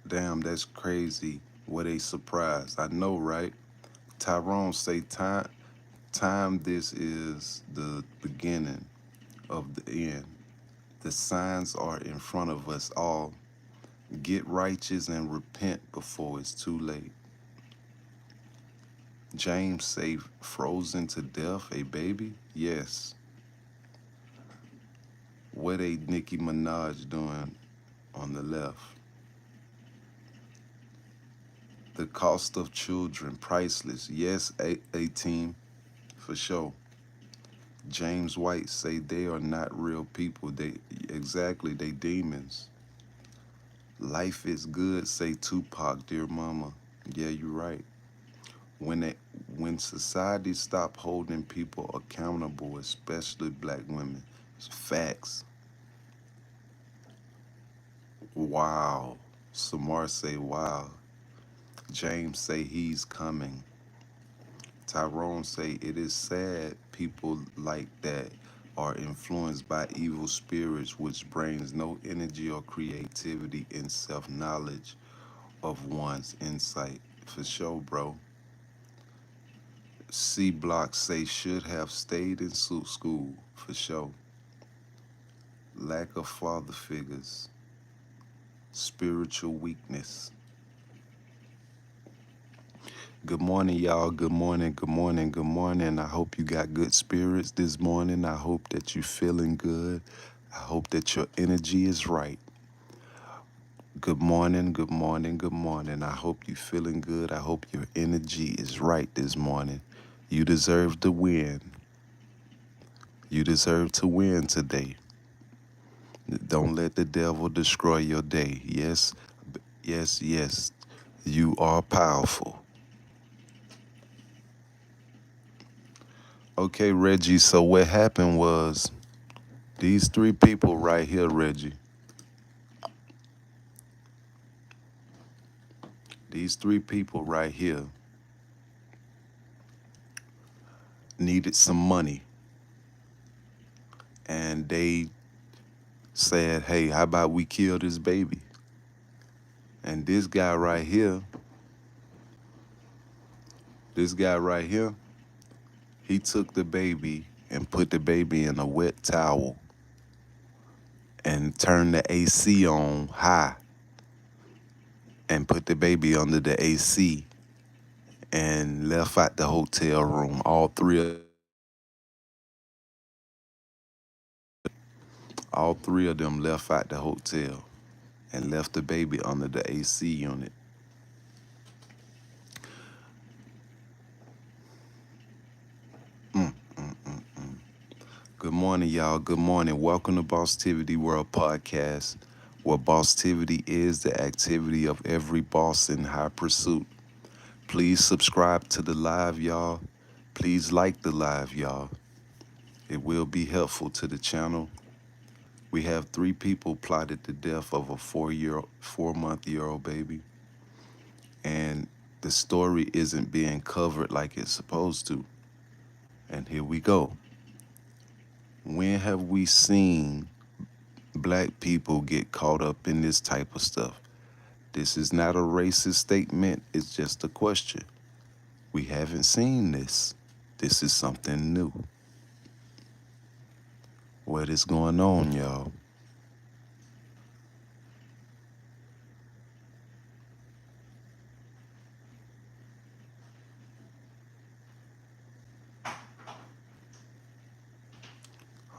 damn, that's crazy. What a surprise. I know, right? Tyrone say time this is the beginning of the end. The signs are in front of us all. Get righteous and repent before it's too late. James say frozen to death, a baby? Yes. What a Nicki Minaj doing on the left? The cost of children, priceless. Yes, a team, for sure. James White say they are not real people. They exactly they demons. Life is good, say Tupac, dear mama. Yeah, you're right. When it when society stop holding people accountable, especially black women, it's facts. Wow. Samar say wow. James say he's coming. Tyrone say it is sad people like that are influenced by evil spirits which brings no energy or creativity in self-knowledge of one's insight. For sure, bro. C Block say should have stayed in school. For sure. Lack of father figures. Spiritual weakness. Good morning, y'all. Good morning. Good morning. Good morning. I hope you got good spirits this morning. I hope that you're feeling good. I hope that your energy is right. Good morning. Good morning. Good morning. I hope you're feeling good. I hope your energy is right this morning. You deserve to win. You deserve to win today. Don't let the devil destroy your day. Yes, yes, yes. You are powerful. Okay, Reggie, so what happened was these three people right here, Reggie, these three people right here needed some money. And they said, hey, how about we kill this baby? And this guy right here, he took the baby and put the baby in a wet towel and turned the AC on high and put the baby under the AC and left out the hotel room. All three of them left out the hotel and left the baby under the AC unit. Good morning, y'all. Good morning. Welcome to Bosstiviti World Podcast, where Bosstiviti is the activity of every boss in high pursuit. Please subscribe to the live, y'all. Please like the live, y'all. It will be helpful to the channel. We have three people plotted the death of a 4-month-year-old baby, and the story isn't being covered like it's supposed to. And here we go. When have we seen black people get caught up in this type of stuff? This is not a racist statement, it's just a question. We haven't seen this. This is something new. What is going on, y'all?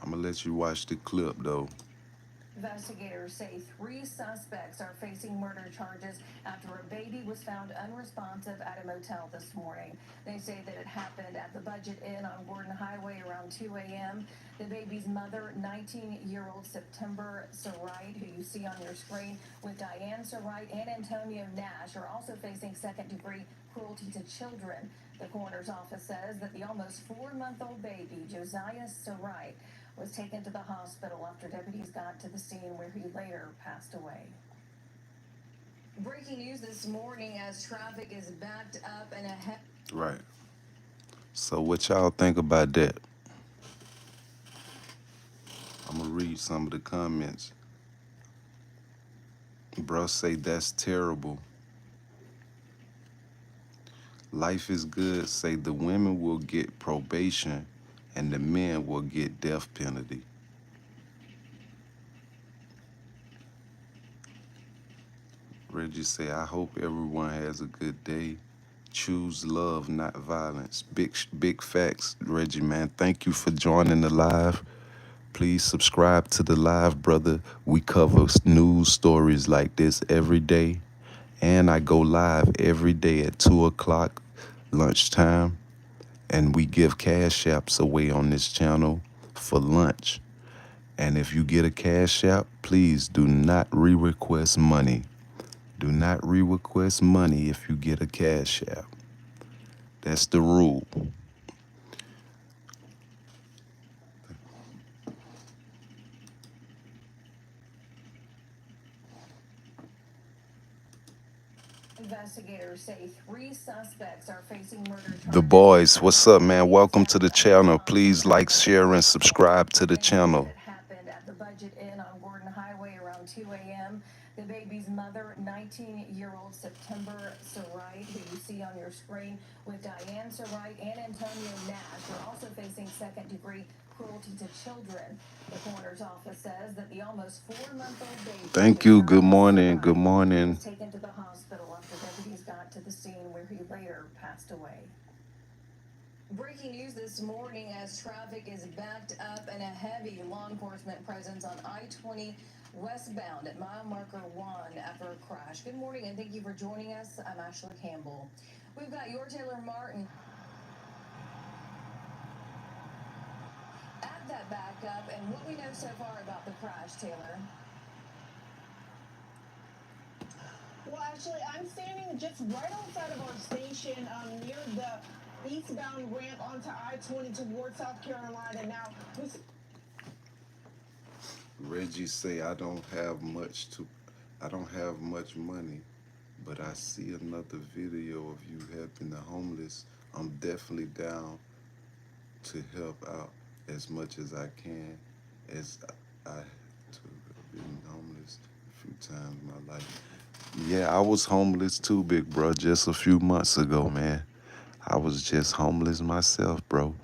I'm gonna let you watch the clip though. Investigators say three suspects are facing murder charges after a baby was found unresponsive at a motel this morning. They say that it happened at the Budget Inn on Gordon Highway around 2 a.m. The baby's mother, 19-year-old September Sarite, who you see on your screen, with Diane Sarite and Antonio Nash, are also facing second-degree cruelty to children. The coroner's office says that the almost 4-month-old baby, Josiah Sarite, was taken to the hospital after deputies got to the scene where he later passed away. Breaking news this morning as traffic is backed up and ahead. Right. So what y'all think about that? I'm gonna read some of the comments. Bro say that's terrible. Life is good say the women will get probation and the men will get death penalty. Reggie say, I hope everyone has a good day. Choose love, not violence. Big facts, Reggie, man. Thank you for joining the live. Please subscribe to the live, brother. We cover news stories like this every day. And I go live every day at 2 o'clock lunchtime. And we give cash apps away on this channel for lunch. And if you get a cash app, please do not re-request money. Do not re-request money if you get a cash app. That's the rule. Investigators say three suspects are facing murder The charges. boys, what's up, man? Welcome to the channel. Please like, share, and subscribe to the They say that channel. it happened at the Budget Inn on Gordon Highway around 2 a.m. The baby's mother, 19-year-old September Sarite, who you see on your screen, with Diane Sarite and Antonio Nash, are also facing second-degree cruelty to children. The coroner's office says that the almost 4-month-old baby, Thank you. Good Travis morning. Good Sarite, morning. was taken to the hospital after deputies got to the scene where he later passed away. Breaking news this morning as traffic is backed up and a heavy law enforcement presence on I-20 westbound at mile marker 1 after a crash. Good morning and thank you for joining us. I'm Ashley Campbell. We've got your Taylor Martin at that backup and what we know so far about the crash, Taylor. Well, actually, I'm standing just right outside of our station near the eastbound ramp onto I-20 towards South Carolina. Now, we Reggie say I don't have much money, but I see another video of you helping the homeless. I'm definitely down to help out as much as I can, as I have been homeless a few times in my life. Yeah, I was homeless too, big bro, just a few months ago, man. I was just homeless myself, bro.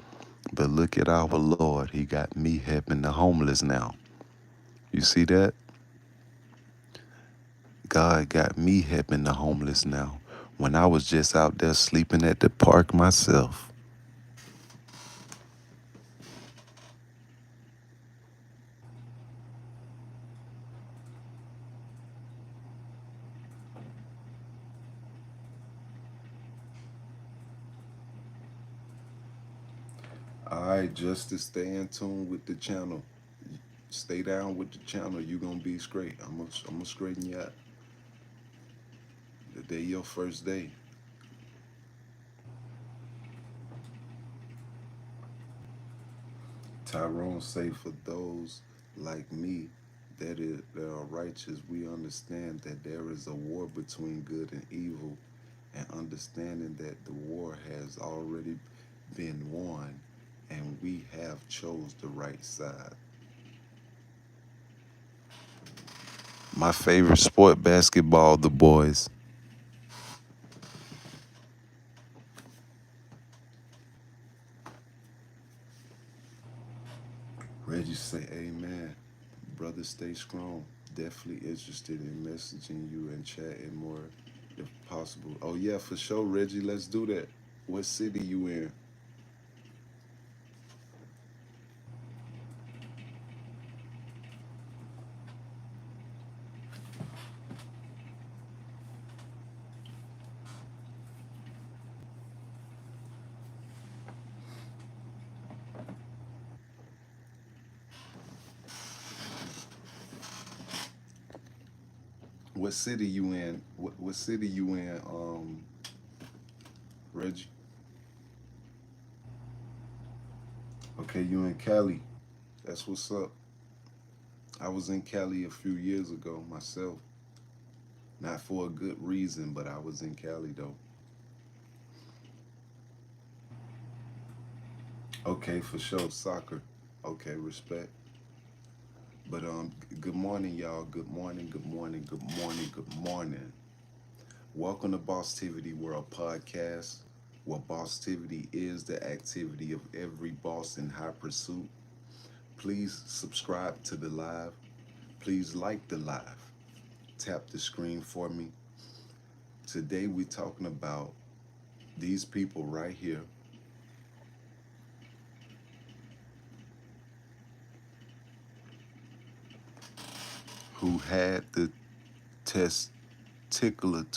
But look at our Lord. He got me helping the homeless now. You see that? God got me helping the homeless now. When I was just out there sleeping at the park myself. All right, just to stay in tune with the channel. Stay down with the channel. You gonna be straight. I'm gonna straighten you out. The day your first day. Tyrone say for those like me that are righteous, we understand that there is a war between good and evil, and understanding that the war has already been won, and we have chose the right side. My favorite sport, basketball, the boys. Reggie say, amen. Brother, stay strong. Definitely interested in messaging you and chatting more if possible. Oh yeah, for sure, Reggie. Let's do that. What city you in? What city you in? What city you in? Reggie. Okay, you in Cali. That's what's up. I was in Cali a few years ago myself. Not for a good reason, but I was in Cali though. Okay, for sure. Soccer. Okay, respect. But good morning, y'all. Good morning. Good morning. Good morning. Good morning. Welcome to Bosstivity World Podcast, where Bosstivity is the activity of every boss in high pursuit. Please subscribe to the live. Please like the live. Tap the screen for me. Today we're talking about These people right here who had the testicular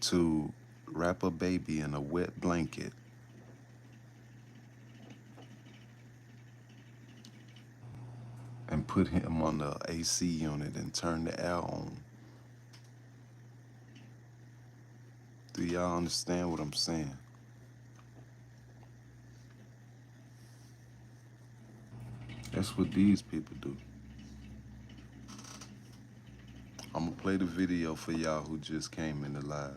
to wrap a baby in a wet blanket and put him on the AC unit and turn the air on. Do y'all understand what I'm saying? That's what these people do. I'm gonna play the video for y'all who just came in the live.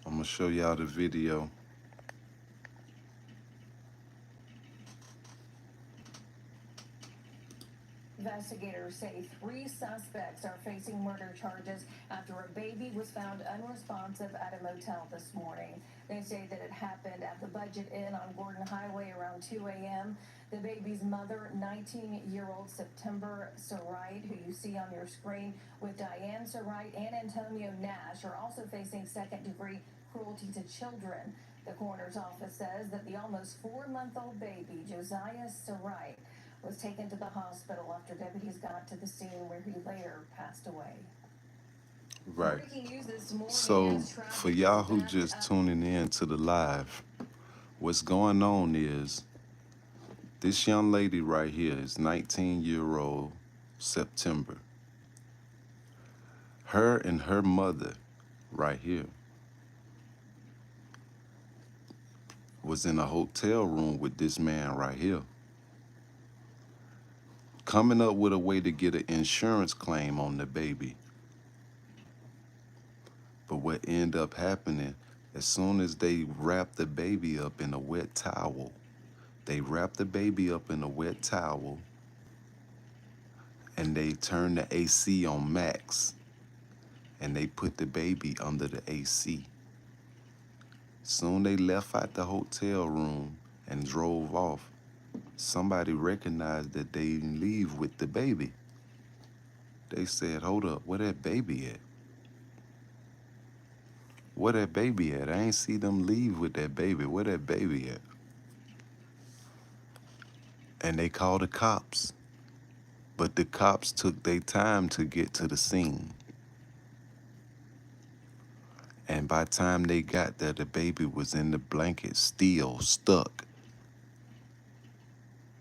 I'm gonna show y'all the video. Investigators say 3 suspects are facing murder charges after a baby was found unresponsive at a motel this morning. They say that it happened at the Budget Inn on Gordon Highway around 2 a.m. The baby's mother, 19-year-old September Sarite, who you see on your screen, with Diane Sarite and Antonio Nash, are also facing second-degree cruelty to children. The coroner's office says that the almost 4-month-old baby, Josiah Sarite, was taken to the hospital after deputies got to the scene where he later passed away. Right. Breaking news this morning So, as for traffic y'all is who backed just up. tuning in to the live, what's going on is this young lady right here is 19-year-old September. Her and her mother right here was in a hotel room with this man right here, coming up with a way to get an insurance claim on the baby. But what ended up happening, as soon as they wrapped the baby up in a wet towel, they wrapped the baby up in a wet towel and they turned the AC on max and they put the baby under the AC. Soon they left out the hotel room and drove off. Somebody recognized that they didn't leave with the baby. They said, hold up, where that baby at? Where that baby at? I ain't see them leave with that baby. Where that baby at? And they called the cops. But the cops took their time to get to the scene. And by the time they got there, the baby was in the blanket, still stuck.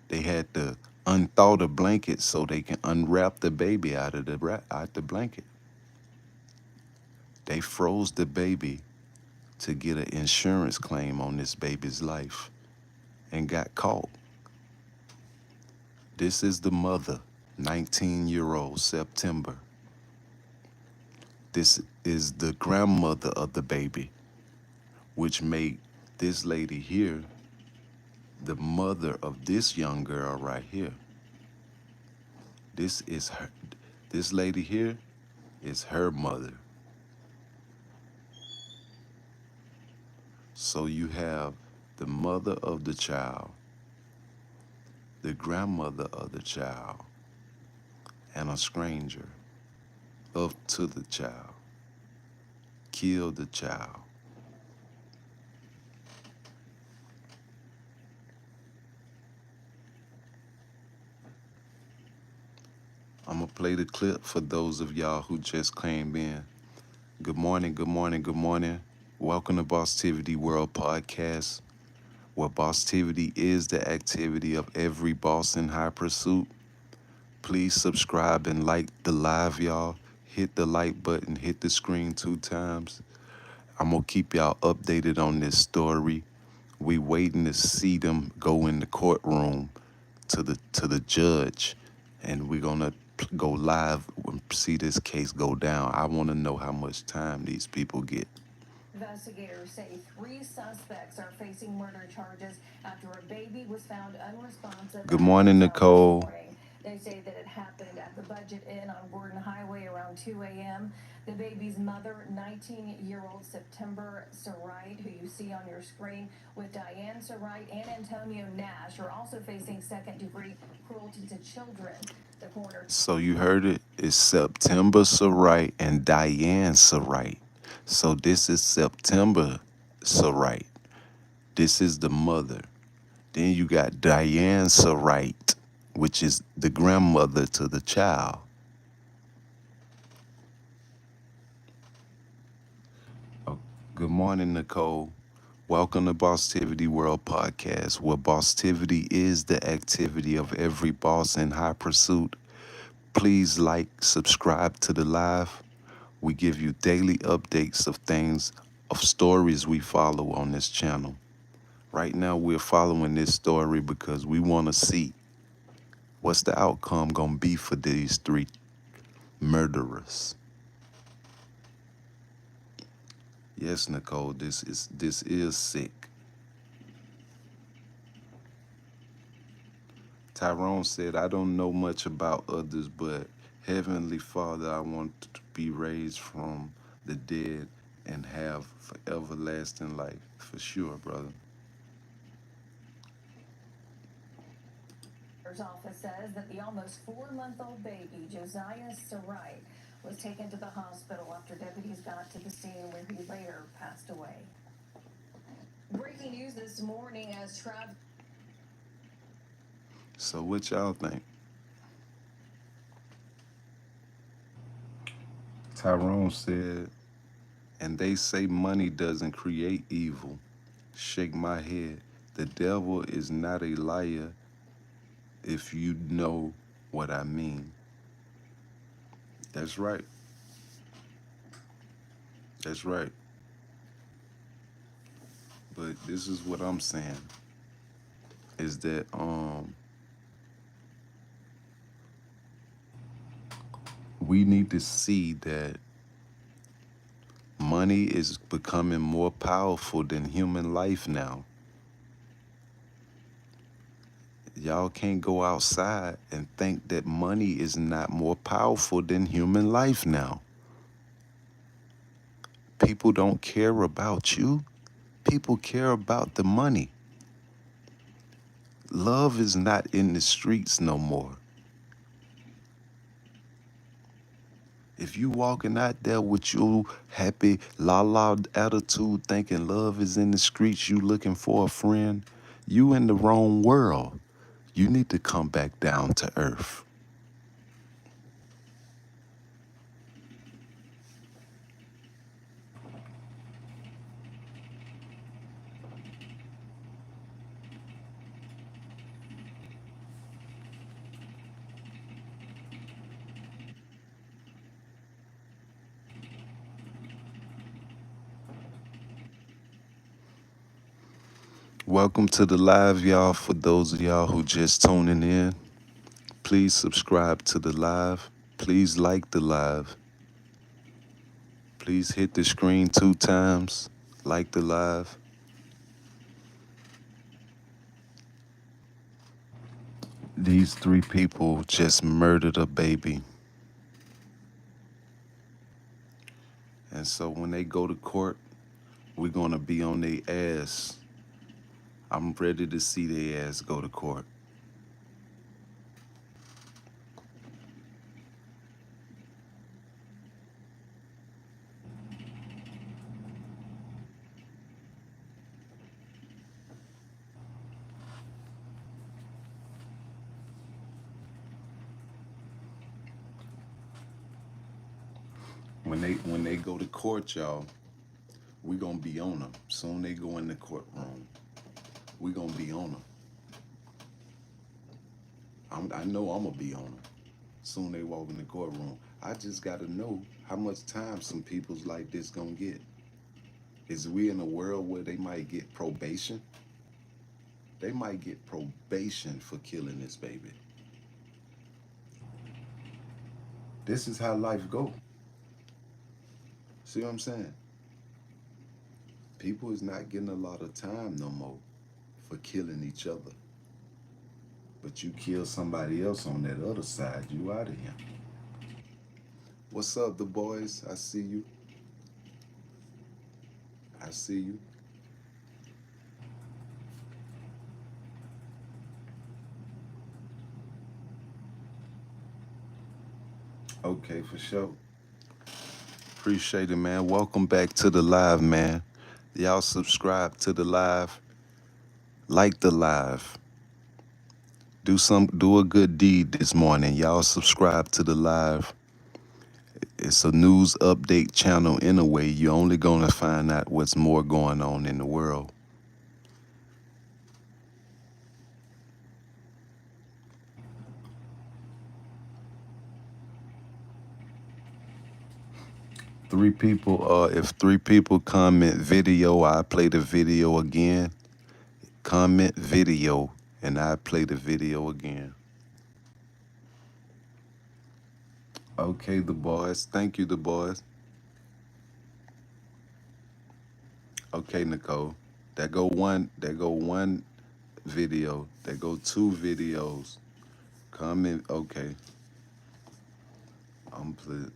They had to unthaw the blanket so they can unwrap the baby out of the blanket. They froze the baby to get an insurance claim on this baby's life and got caught. This is the mother, 19-year-old September. This is the grandmother of the baby, which made this lady here the mother of this young girl right here. This is her. This lady here is her mother. So you have the mother of the child, the grandmother of the child, and a stranger up to the child, killed the child. I'm gonna play the clip for those of y'all who just came in. Good morning, good morning, good morning. Welcome to Bosstiviti World Podcast, where Bosstiviti is the activity of every boss in high pursuit. Please subscribe and like the live, y'all. Hit the like button, hit the screen 2 times. I'm gonna keep y'all updated on this story. We waiting to see them go in the courtroom to the judge, and we're gonna go live and see this case go down. I want to know how much time these people get. Investigators say three suspects are facing murder charges after a baby was found unresponsive Good at a morning, motel this Nicole. morning. They say that it happened at the Budget Inn on Gordon Highway around 2 a.m. The baby's mother, 19-year-old September Sarite, who you see on your screen, with Diane Sarite and Antonio Nash, are also facing second-degree cruelty to children. The coroner. So you heard it. It's September Sarite and Diane Sarite. So this is September Sarite. This is the mother. Then you got Diane Sarite, which is the grandmother to the child. Oh, good morning, Nicole. Welcome to Bosstiviti World Podcast, where Bosstiviti is the activity of every boss in high pursuit. Please like, subscribe to the live. We give you daily updates of things, of stories we follow on this channel. Right now, we're following this story because we want to see what's the outcome going to be for these three murderers. Yes, Nicole, this is sick. Tyrone said, I don't know much about others, but Heavenly Father, I want to be raised from the dead and have for everlasting life. For sure, brother. Office says that the almost 4-month-old baby, Josiah Sarite, was taken to the hospital after deputies got to the scene where he later passed away. Breaking news this morning as travel. So what y'all think? Tyrone said, and they say money doesn't create evil. Shake my head. The devil is not a liar if you know what I mean. That's right. That's right. But this is what I'm saying is that we need to see that money is becoming more powerful than human life now. Y'all can't go outside and think that money is not more powerful than human life now. People don't care about you. People care about the money. Love is not in the streets no more. If you walking out there with your happy la la attitude thinking love is in the streets, you looking for a friend, you in the wrong world. You need to come back down to earth. Welcome to the live, y'all. For those of y'all who just tuning in, please subscribe to the live. Please like the live. Please hit the screen 2 times. Like the live. These three people just murdered a baby. And so when they go to court, we're going to be on their ass. I'm ready to see their ass go to court. When they go to court, y'all, we going to be on them. Soon they go in the courtroom. We going to be on them. I know I'm going to be on them. Soon they walk in the courtroom. I just got to know how much time some people's like this going to get. Is we in a world where they might get probation? They might get probation for killing this baby. This is how life go. See what I'm saying? People is not getting a lot of time no more for killing each other. But you kill somebody else on that other side, you out of here. What's up, the boys? I see you. I see you. Okay, for sure. Appreciate it, man. Welcome back to the live, man. Y'all subscribe to the live, like the live. Do a good deed this morning. Y'all subscribe to the live. It's a news update channel in a way. You're only gonna find out what's more going on in the world. If 3 people comment video, I play the video again. Comment video, and I play the video again. Okay, the boys. Thank you, the boys. Okay, Nicole. That go one video. That go 2 videos. Comment. Okay. I'm pleased.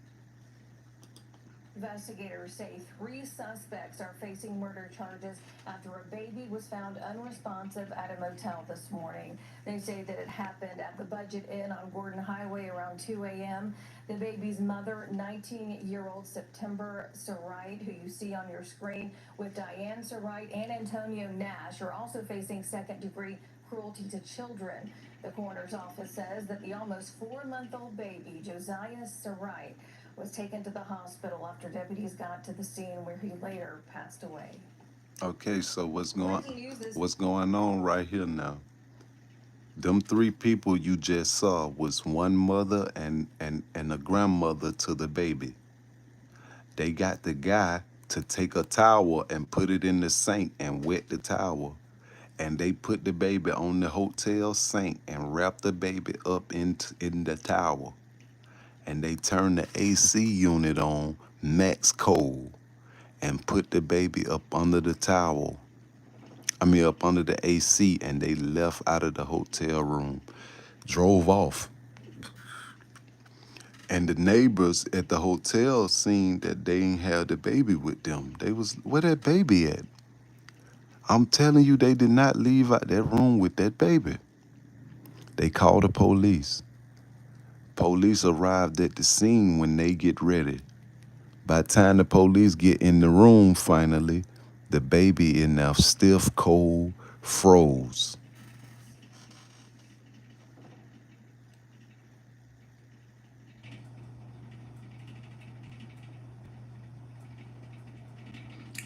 Investigators say 3 suspects are facing murder charges after a baby was found unresponsive at a motel this morning. They say that it happened at the Budget Inn on Gordon Highway around 2 a.m. The baby's mother, 19-year-old September Sarite, who you see on your screen, with Diane Sarite and Antonio Nash, are also facing second-degree cruelty to children. The coroner's office says that the almost 4-month-old baby, Josiah Sarite, was taken to the hospital after deputies got to the scene where he later passed away. Okay, so Breaking news this what's going on right here now? Them 3 people you just saw was one mother and a grandmother to the baby. They got the guy to take a towel and put it in the sink and wet the towel. And they put the baby on the hotel sink and wrapped the baby up in the towel. And they turned the AC unit on max cold and put the baby up under the towel. I mean, up under the AC, and they left out of the hotel room, drove off. And the neighbors at the hotel seen that they ain't had the baby with them. They was, where that baby at? I'm telling you, they did not leave out that room with that baby. They called the police. Police arrived at the scene when they get ready. By the time the police get in the room finally, the baby in there stiff cold, froze.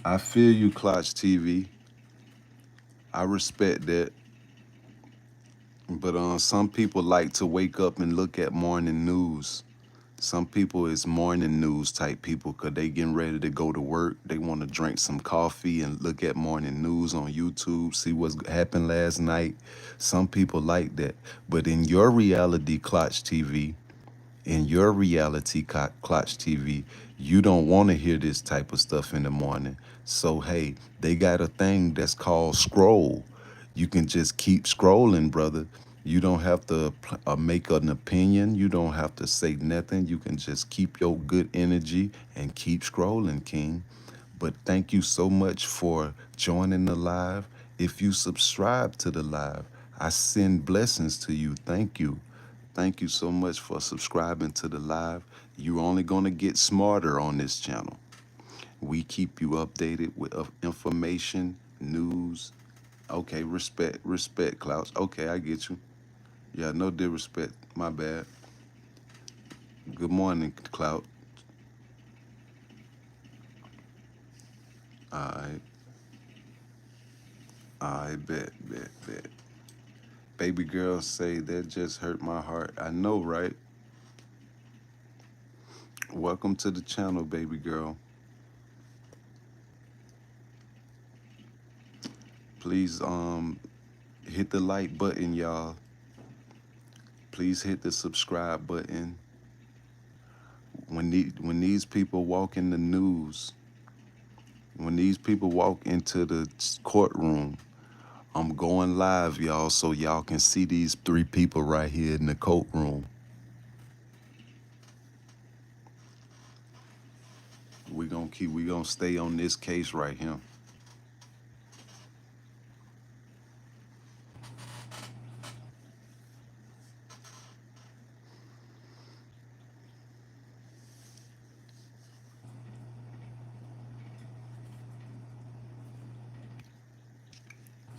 I feel you, Clutch TV. I respect that. But some people like to wake up and look at morning news. Some people is morning news type people because they getting ready to go to work. They want to drink some coffee and look at morning news on YouTube, see what's happened last night. Some people like that. But in your reality, Clutch TV, in your reality, Clutch TV, you don't want to hear this type of stuff in the morning. So, hey, they got a thing that's called scroll. You can just keep scrolling, brother. You don't have to make an opinion. You don't have to say nothing. You can just keep your good energy and keep scrolling, King. But thank you so much for joining the live. If you subscribe to the live, I send blessings to you. Thank you. Thank you so much for subscribing to the live. You're only going to get smarter on this channel. We keep you updated with information, news. Okay, respect, Klaus. Okay, I get you. Yeah, no disrespect. My bad. Good morning, Clout. I I bet. Baby girl say that just hurt my heart. I know, right? Welcome to the channel, baby girl. Please hit the like button, y'all. Please hit the subscribe button. When these people walk in the news, when these people walk into the courtroom, I'm going live, y'all, so y'all can see these three people right here in the courtroom. We gonna stay on this case right here.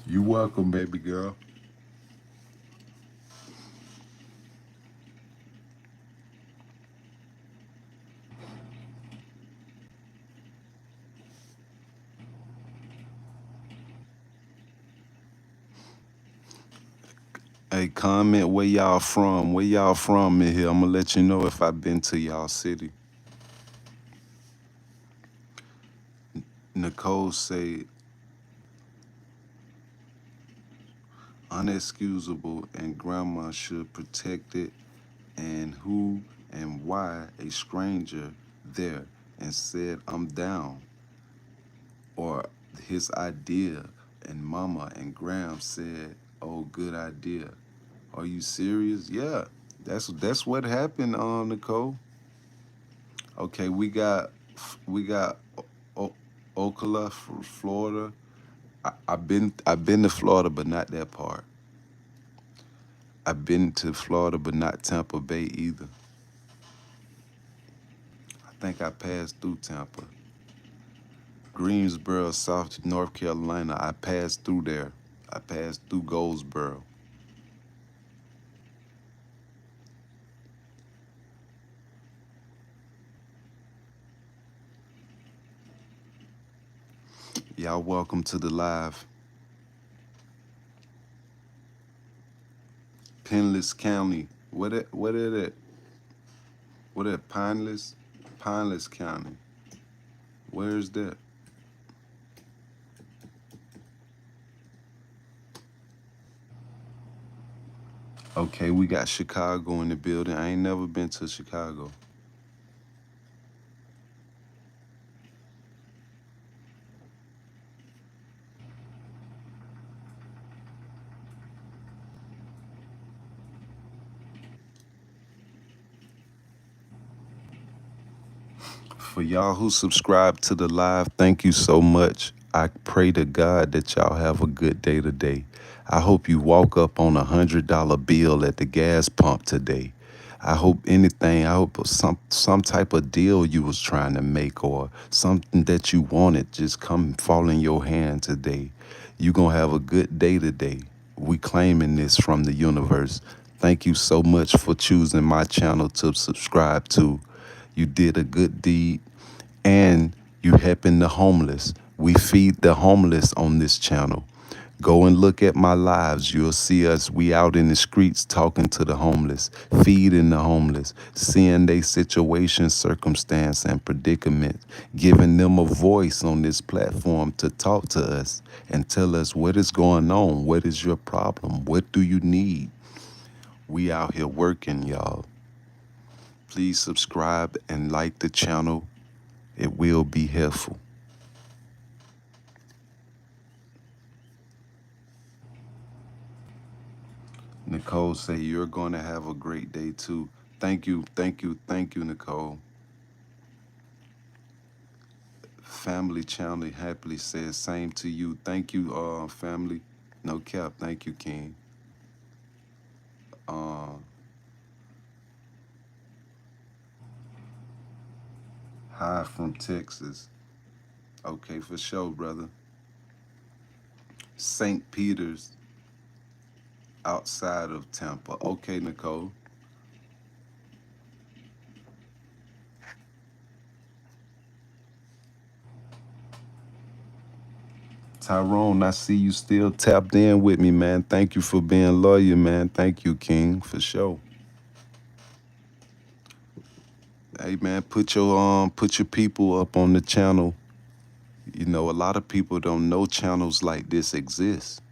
You welcome, baby girl. Hey, comment where y'all from. Where y'all from in here? I'm gonna let you know if I've been to y'all city. Nicole say unexcusable and grandma should protect it, and who and why a stranger there and said I'm down, or his idea, and mama and Graham said, oh, good idea. Are you serious? Yeah, that's what happened, Nicole. Okay, we got o- Ocala, Florida. I've been to Florida, but not that part. I've been to Florida, but not Tampa Bay either. I think I passed through Tampa. Greensboro, South North Carolina. I passed through there. I passed through Goldsboro. Y'all welcome to the live. Pinellas County. What it? What at Pinellas? Pinellas County. Where is that? Okay, we got Chicago in the building. I ain't never been to Chicago. For y'all who subscribe to the live, thank you so much. I pray to God that y'all have a good day today. I hope you walk up on $100 bill at the gas pump today. I hope some type of deal you was trying to make or something that you wanted just come fall in your hand today. You gonna have a good day today. We claiming this from the universe. Thank you so much for choosing my channel to subscribe to. You did a good deed and you helping the homeless. We feed the homeless on this channel. Go and look at my lives. You'll see us. We out in the streets talking to the homeless, feeding the homeless, seeing their situation, circumstance, and predicament, giving them a voice on this platform to talk to us and tell us what is going on, what is your problem, what do you need. We out here working, y'all. Please subscribe and like the channel. It will be helpful. Nicole say you're going to have a great day too. Thank you, thank you, thank you, Nicole. Family Channel happily says same to you. Thank you, family. No cap. Thank you, King. Uh, Hi from Texas. Okay, for sure, brother. St. Peter's outside of Tampa. Okay, Nicole. Tyrone, I see you still tapped in with me, man. Thank you for being loyal, man. Thank you, King, for sure. Hey, man, put your people up on the channel. You know, a lot of people don't know channels like this exist,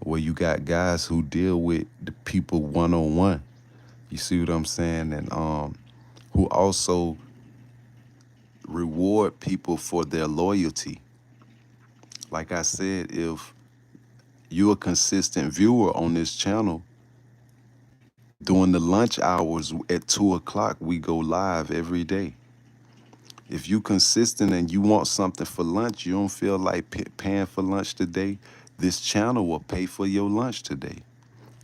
where you got guys who deal with the people one on one. You see what I'm saying? And who also reward people for their loyalty. Like I said, if you're a consistent viewer on this channel, during the lunch hours at 2 o'clock, we go live every day. If you consistent and you want something for lunch, you don't feel like paying for lunch today, this channel will pay for your lunch today.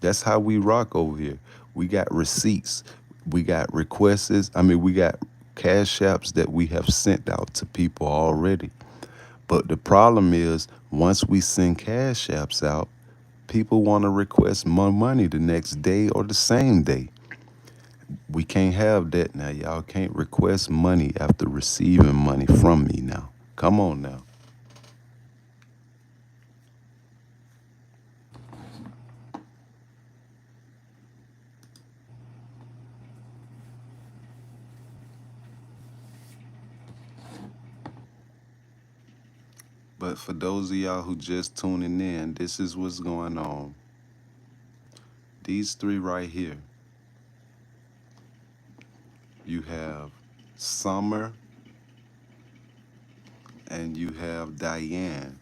That's how we rock over here. We got receipts. We got requests. We got cash apps that we have sent out to people already. But the problem is, once we send cash apps out, people want to request more money the next day or the same day. We can't have that now. Y'all can't request money after receiving money from me now. Come on now. But for those of y'all who just tuning in, this is what's going on. These three right here, you have Summer and you have Diane.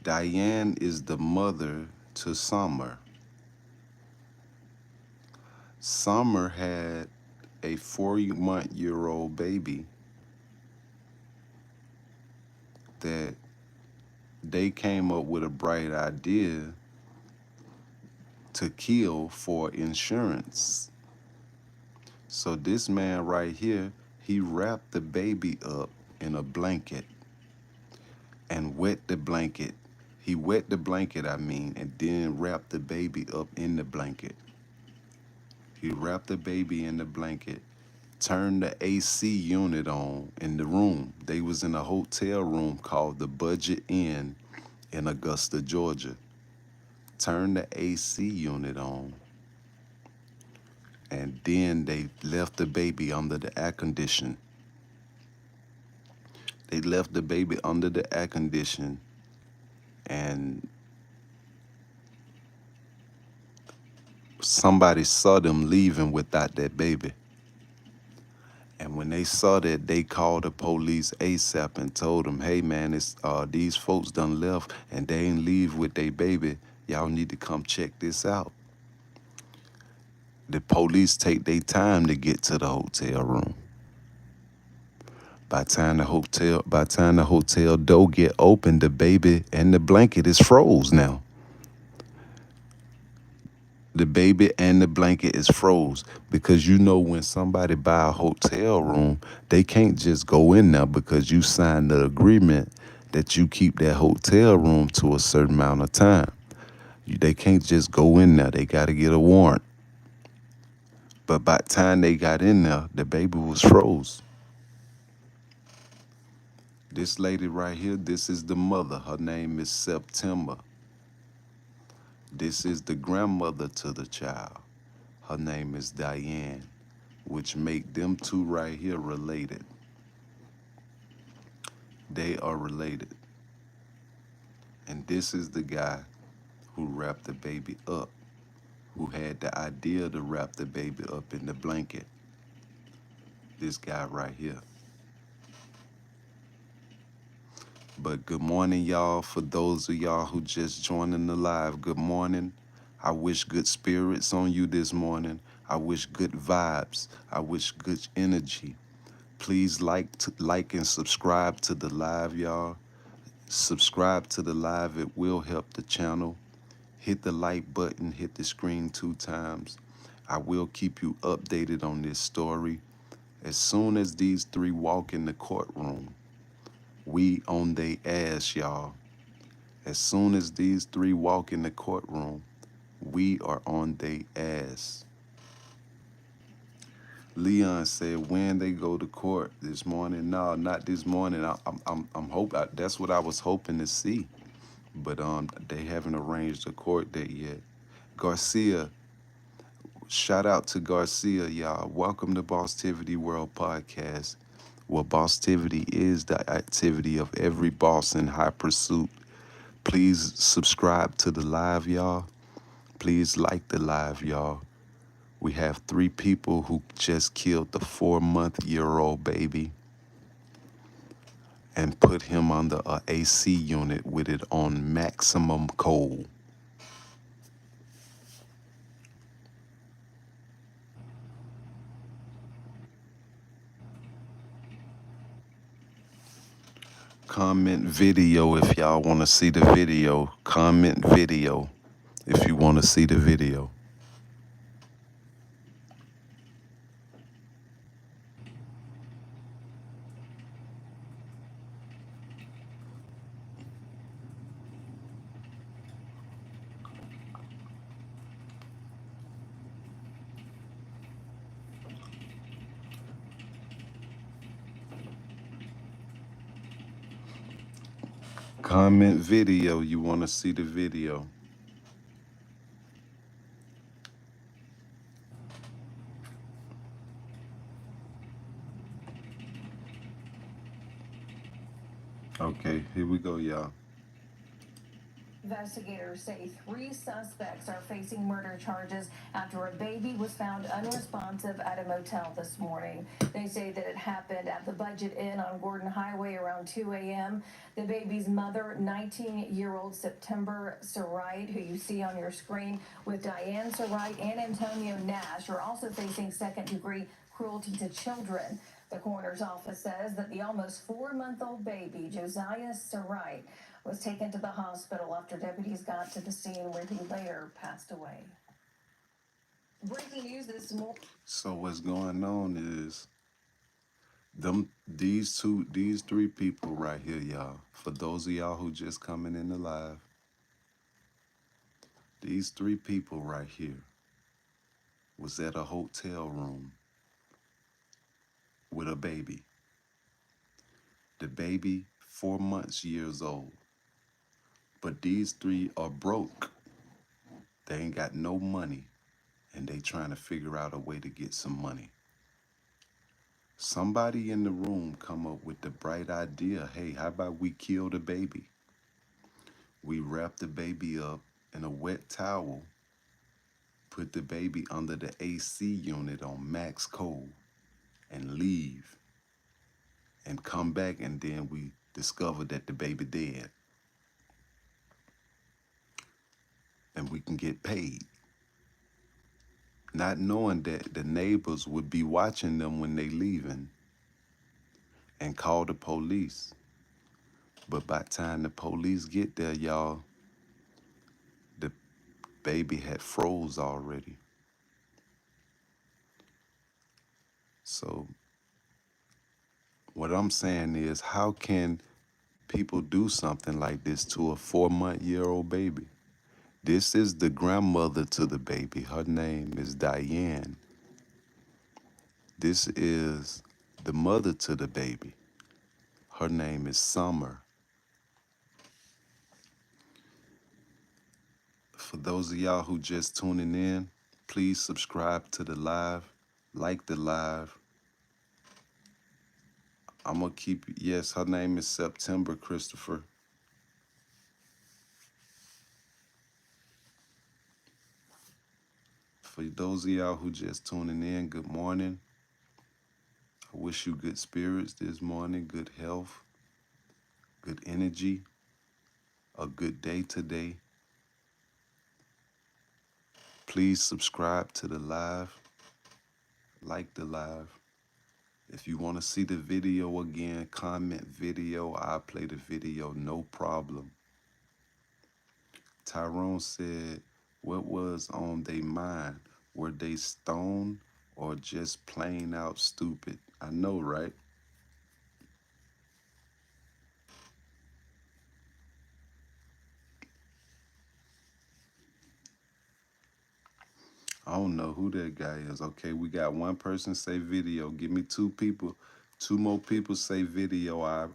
Diane is the mother to Summer. Summer had a 4-month-old baby that they came up with a bright idea to kill for insurance. So this man right here, he wrapped the baby up in a blanket and wet the blanket. He wet the blanket, and then wrapped the baby up in the blanket. He wrapped the baby in the blanket, turned the AC unit on in the room. They was in a hotel room called the Budget Inn in Augusta, Georgia. Turned the AC unit on, and then they left the baby under the air condition. They left the baby under the air condition, and somebody saw them leaving without that baby. And when they saw that, they called the police ASAP and told them, "Hey man, it's these folks done left and they ain't leave with their baby. Y'all need to come check this out." The police take their time to get to the hotel room. By the time the hotel door get open, the baby and the blanket is froze now. The baby and the blanket is froze because when somebody buy a hotel room, they can't just go in there because you signed the agreement that you keep that hotel room to a certain amount of time. They can't just go in there. They got to get a warrant. But by the time they got in there, the baby was froze. This lady right here, this is the mother. Her name is September. This is the grandmother to the child. Her name is Diane, which make them two right here related. They are related. And this is the guy who wrapped the baby up, who had the idea to wrap the baby up in the blanket. This guy right here. But good morning, y'all. For those of y'all who just joining the live, good morning. I wish good spirits on you this morning. I wish good vibes. I wish good energy. Please like and subscribe to the live, y'all. Subscribe to the live. It will help the channel. Hit the like button. Hit the screen 2 times. I will keep you updated on this story. As soon as these 3 walk in the courtroom, we on they ass, y'all. As soon as these 3 walk in the courtroom, we are on they ass. Leon said when they go to court this morning. No, not this morning. I'm hope that's what I was hoping to see, but they haven't arranged a court date yet. Garcia, shout out to Garcia, y'all. Welcome to Bosstiviti World Podcast, where Bosstiviti is the activity of every boss in high pursuit. Please subscribe to the live, y'all. Please like the live, y'all. We have three people who just killed the 4-month-year-old baby and put him under a AC unit with it on maximum cold. Comment video if y'all want to see the video. Comment video if you want to see the video. Comment video, you want to see the video. Okay, here we go, y'all. Investigators say three suspects are facing murder charges after a baby was found unresponsive at a motel this morning. They say that it happened at the Budget Inn on Gordon Highway around 2 a.m. The baby's mother, 19-year-old September Sarite, who you see on your screen, with Diane Sarite and Antonio Nash, are also facing second-degree cruelty to children. The coroner's office says that the almost 4-month-old baby, Josiah Sarite, was taken to the hospital after deputies got to the scene where he later passed away. Breaking news this morning. So what's going on is these three people right here, y'all. For those of y'all who just coming in the live, these three people right here was at a hotel room with a baby. The baby 4 months old. But these three are broke. They ain't got no money, and they trying to figure out a way to get some money. Somebody in the room come up with the bright idea, hey, how about we kill the baby? We wrap the baby up in a wet towel, put the baby under the AC unit on max cold, and leave, and come back, and then we discover that the baby dead, and we can get paid. Not knowing that the neighbors would be watching them when they leaving and call the police. But by the time the police get there, y'all, the baby had froze already. So what I'm saying is, how can people do something like this to a 4-month-old baby? This is the grandmother to the baby. Her name is Diane. This is the mother to the baby. Her name is Summer. For those of y'all who just tuning in, please subscribe to the live, like the live. I'm gonna keep, yes, her name is September Christopher. For those of y'all who just tuning in, good morning. I wish you good spirits this morning, good health, good energy, a good day today. Please subscribe to the live, like the live. If you want to see the video again, comment video. I'll play the video, no problem. Tyrone said, what was on their mind? Were they stoned or just plain out stupid? I know, right? I don't know who that guy is. Okay, we got one person say video. Give me two people, two more people say video. I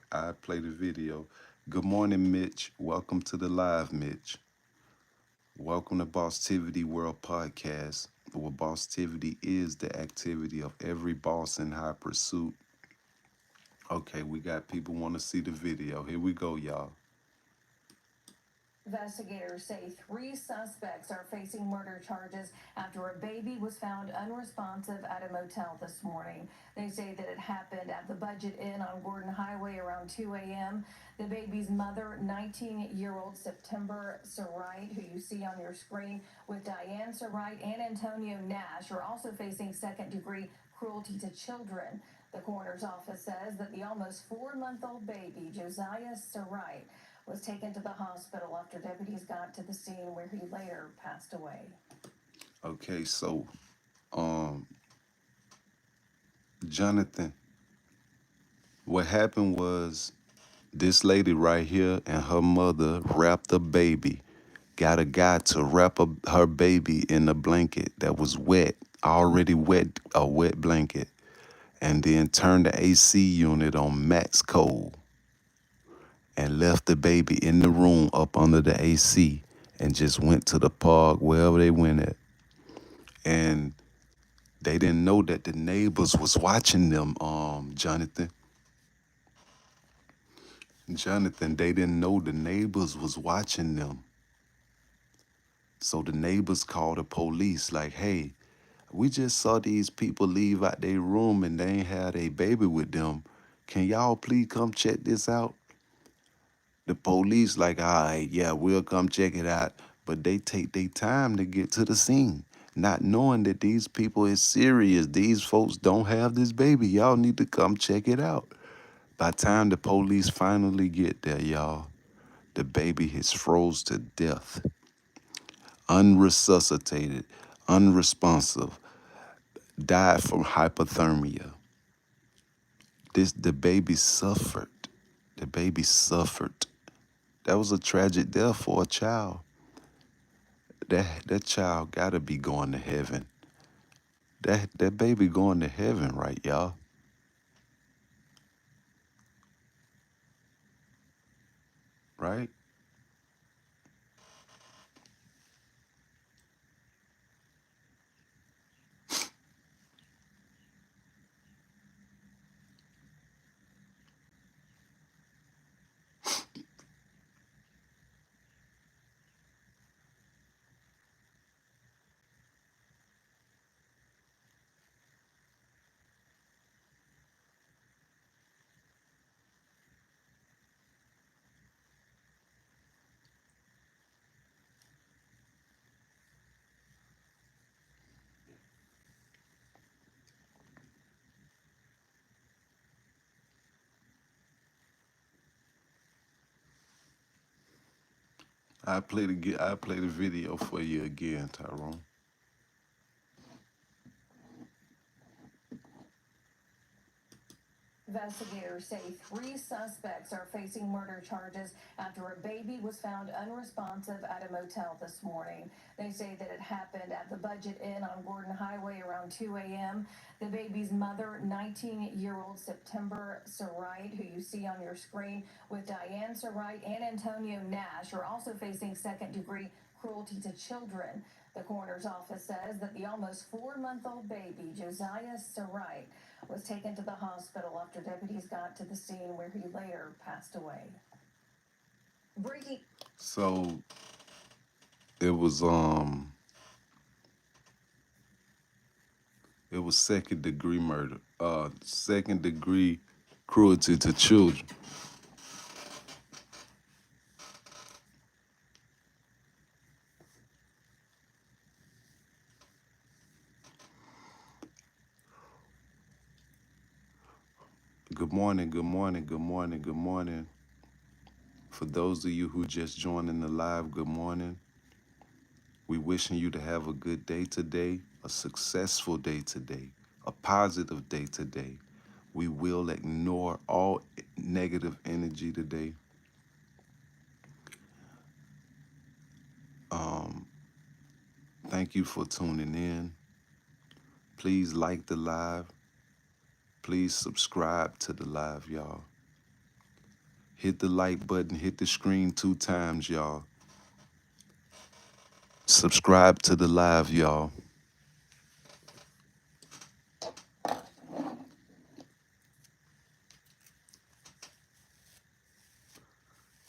play the video. Good morning, Mitch. Welcome to the live, Mitch. Welcome to Bosstiviti World Podcast, where Bosstiviti is the activity of every boss in high pursuit. Okay, we got people want to see the video. Here we go, y'all. Investigators say 3 suspects are facing murder charges after a baby was found unresponsive at a motel this morning. They say that it happened at the Budget Inn on Gordon Highway around 2 a.m. The baby's mother, 19-year-old September Sarite, who you see on your screen, with Diane Sarite and Antonio Nash, are also facing second-degree cruelty to children. The coroner's office says that the almost 4-month-old baby, Josiah Sarite, was taken to the hospital after deputies got to the scene where he later passed away. Okay, so um, Jonathan, what happened was this lady right here and her mother wrapped a baby, got a guy to wrap her baby in a blanket that was wet, already wet, a wet blanket, and then turned the AC unit on max cold and left the baby in the room up under the AC and just went to the park, wherever they went at. And they didn't know that the neighbors was watching them, Jonathan. Jonathan, they didn't know the neighbors was watching them. So the neighbors called the police like, hey, we just saw these people leave out their room and they ain't had a baby with them. Can y'all please come check this out? The police like, all right, yeah, we'll come check it out. But they take their time to get to the scene, not knowing that these people is serious. These folks don't have this baby. Y'all need to come check it out. By the time the police finally get there, y'all, the baby is froze to death, unresuscitated, unresponsive, died from hypothermia. The baby suffered. The baby suffered. That was a tragic death for a child. That child gotta be going to heaven. That baby going to heaven, right, y'all? Right? I play the video for you again, Tyrone. Investigators say 3 suspects are facing murder charges after a baby was found unresponsive at a motel this morning. They say that it happened at the Budget Inn on Gordon Highway around 2 a.m. The baby's mother, 19-year-old September Sarite, who you see on your screen, with Diane Sarite and Antonio Nash, are also facing second-degree cruelty to children. The coroner's office says that the almost 4-month-old baby, Josiah Sarite, was taken to the hospital after deputies got to the scene where he later passed away. Breaking. So it was um it was second degree murder. Second degree cruelty to children. Good morning, good morning, good morning, good morning. For those of you who just joined in the live, good morning. We wishing you to have a good day today, a successful day today, a positive day today. We will ignore all negative energy today. Um, Thank you for tuning in. Please like the live. Please subscribe to the live, y'all. Hit the like button, hit the screen 2 times, y'all. Subscribe to the live, y'all.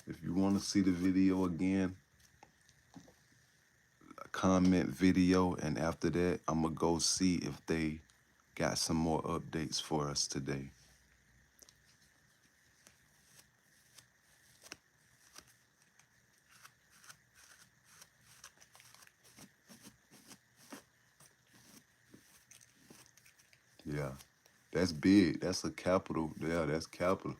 If you want to see the video again, comment video, and after that, I'm gonna go see if they got some more updates for us today. Yeah, that's big. That's a capital. Yeah, that's capital.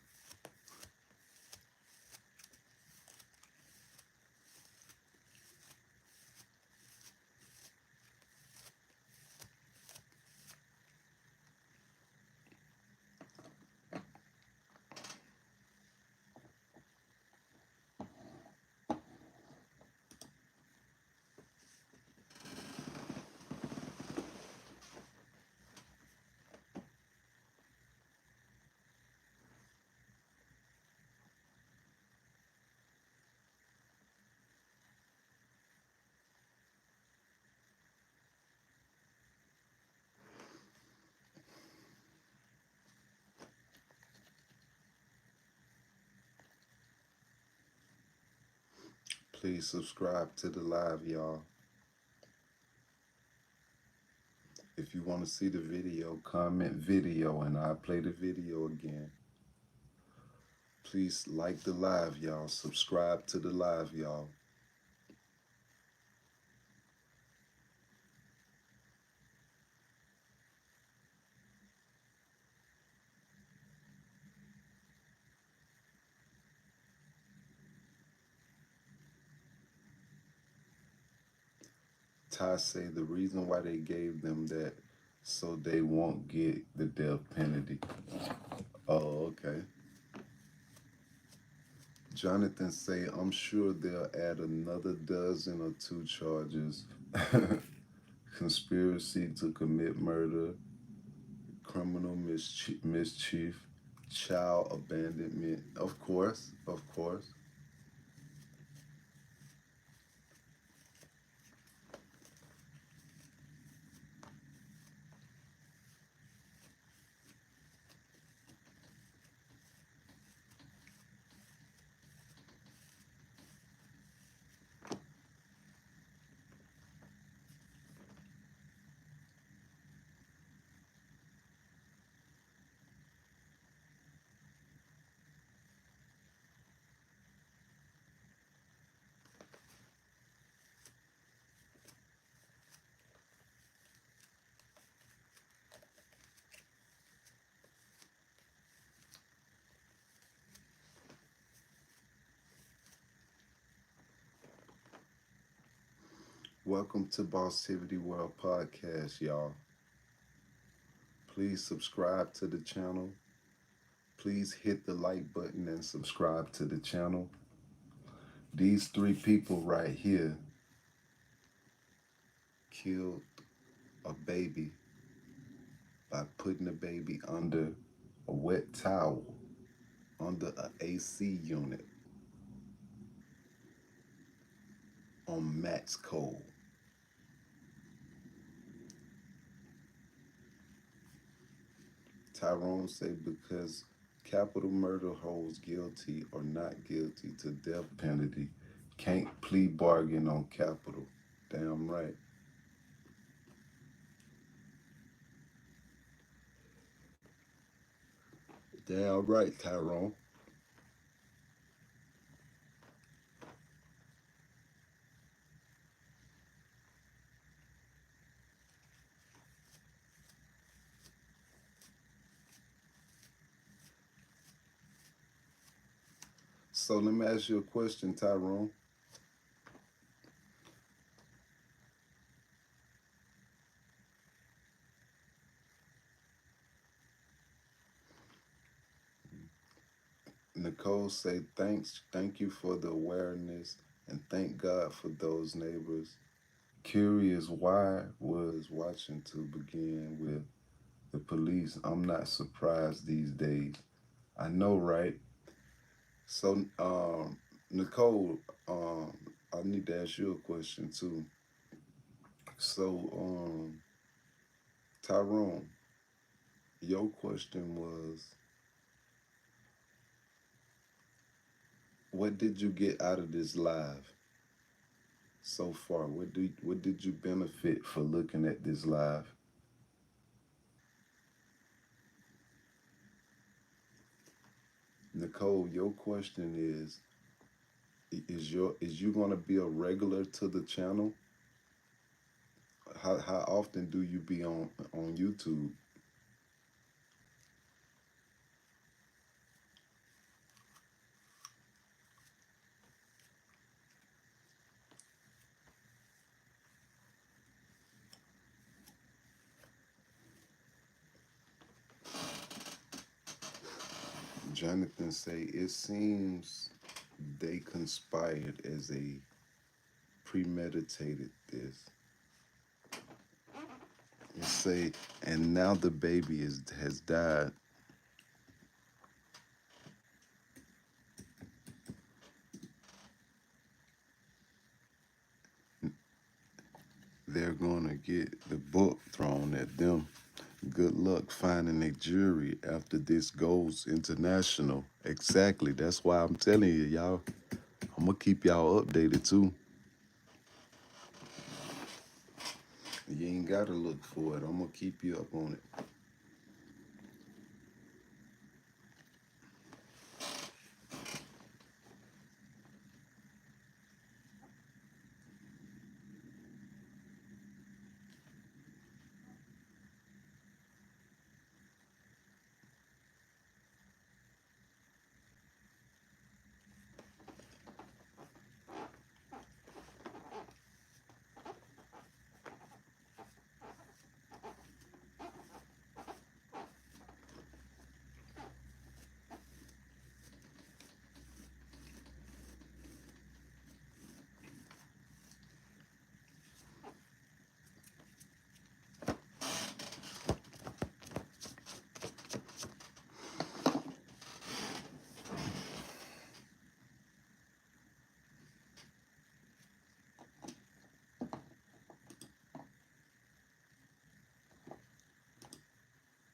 Please subscribe to the live, y'all. If you want to see the video, comment video, and I'll play the video again. Please like the live, y'all. Subscribe to the live, y'all. Ty say the reason why they gave them that so they won't get the death penalty. Oh, okay. Jonathan say, I'm sure they'll add another dozen or two charges. Conspiracy to commit murder, criminal mischief, child abandonment. Of course, of course. Welcome to Bosstiviti World Podcast, y'all. Please subscribe to the channel. Please hit the like button and subscribe to the channel. These three people right here killed a baby by putting the baby under a wet towel, under an AC unit on max cold. Tyrone say because capital murder holds guilty or not guilty to death penalty, can't plea bargain on capital. Damn right. Damn right, Tyrone. So let me ask you a question, Tyrone. Nicole say thank you for the awareness and thank God for those neighbors. Curious why was watching to begin with the police. I'm not surprised these days. I know, right? So, Nicole, I need to ask you a question too. So, Tyrone, your question was, what did you get out of this live? So far, what did you benefit for looking at this live? Nicole, your question is you gonna be a regular to the channel? How often do you be on YouTube? Jonathan say it seems they conspired as a premeditated this. It say, and now the baby has died. They're gonna get the book thrown at them. Good luck finding a jury after this goes international. Exactly. That's why I'm telling you, y'all. I'm gonna keep y'all updated too. You ain't gotta look for it. I'm gonna keep you up on it.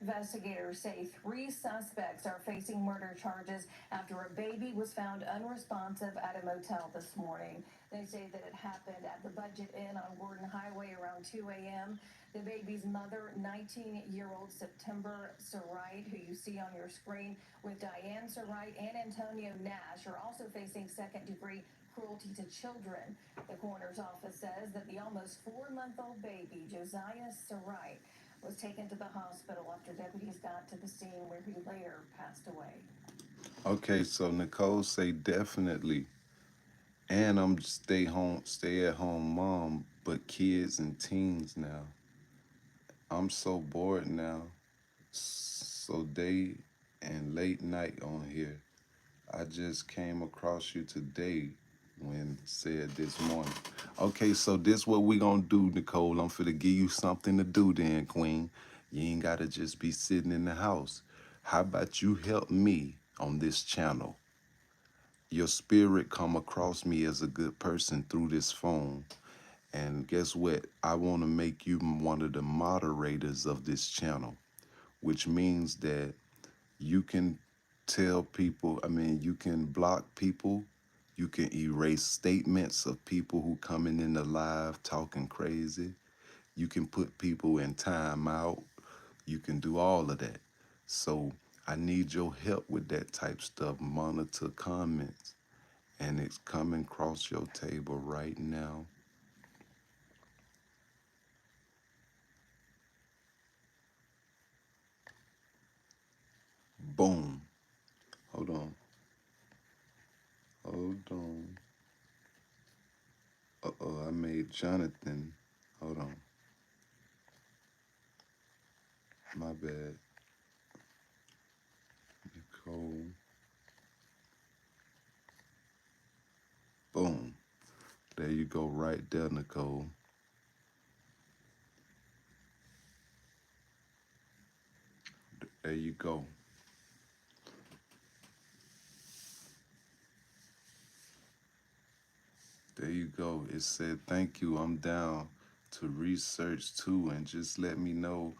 Investigators say three suspects are facing murder charges after a baby was found unresponsive at a motel this morning. They say that it happened at the Budget Inn on Gordon Highway around 2 a.m. The baby's mother, 19-year-old September Sarite, who you see on your screen, with Diane Sarite and Antonio Nash, are also facing second-degree cruelty to children. The coroner's office says that the almost 4-month-old baby, Josiah Sarite, was taken to the hospital after deputies got to the scene where he later passed away. Okay, so Nicole say definitely. And I'm stay at home mom, but kids and teens now. I'm so bored now. So day and late night on here. I just came across you today when said this morning. Okay, so this what we gonna do, Nicole. I'm finna give you something to do then, Queen. You ain't gotta just be sitting in the house. How about you help me on this channel? Your spirit come across me as a good person through this phone. And guess what? I want to make you one of the moderators of this channel, which means that you can tell people, you can block people, you can erase statements of people who coming in the live talking crazy, you can put people in timeout, you can do all of that. So I need your help with that type stuff. Monitor comments, and it's coming across your table right now. Boom. Hold on. Hold on. Uh-oh, I made Jonathan. Hold on. My bad. Nicole. Boom. There you go, right there, Nicole. There you go. There you go. It said, thank you. I'm down to research too, and just let me know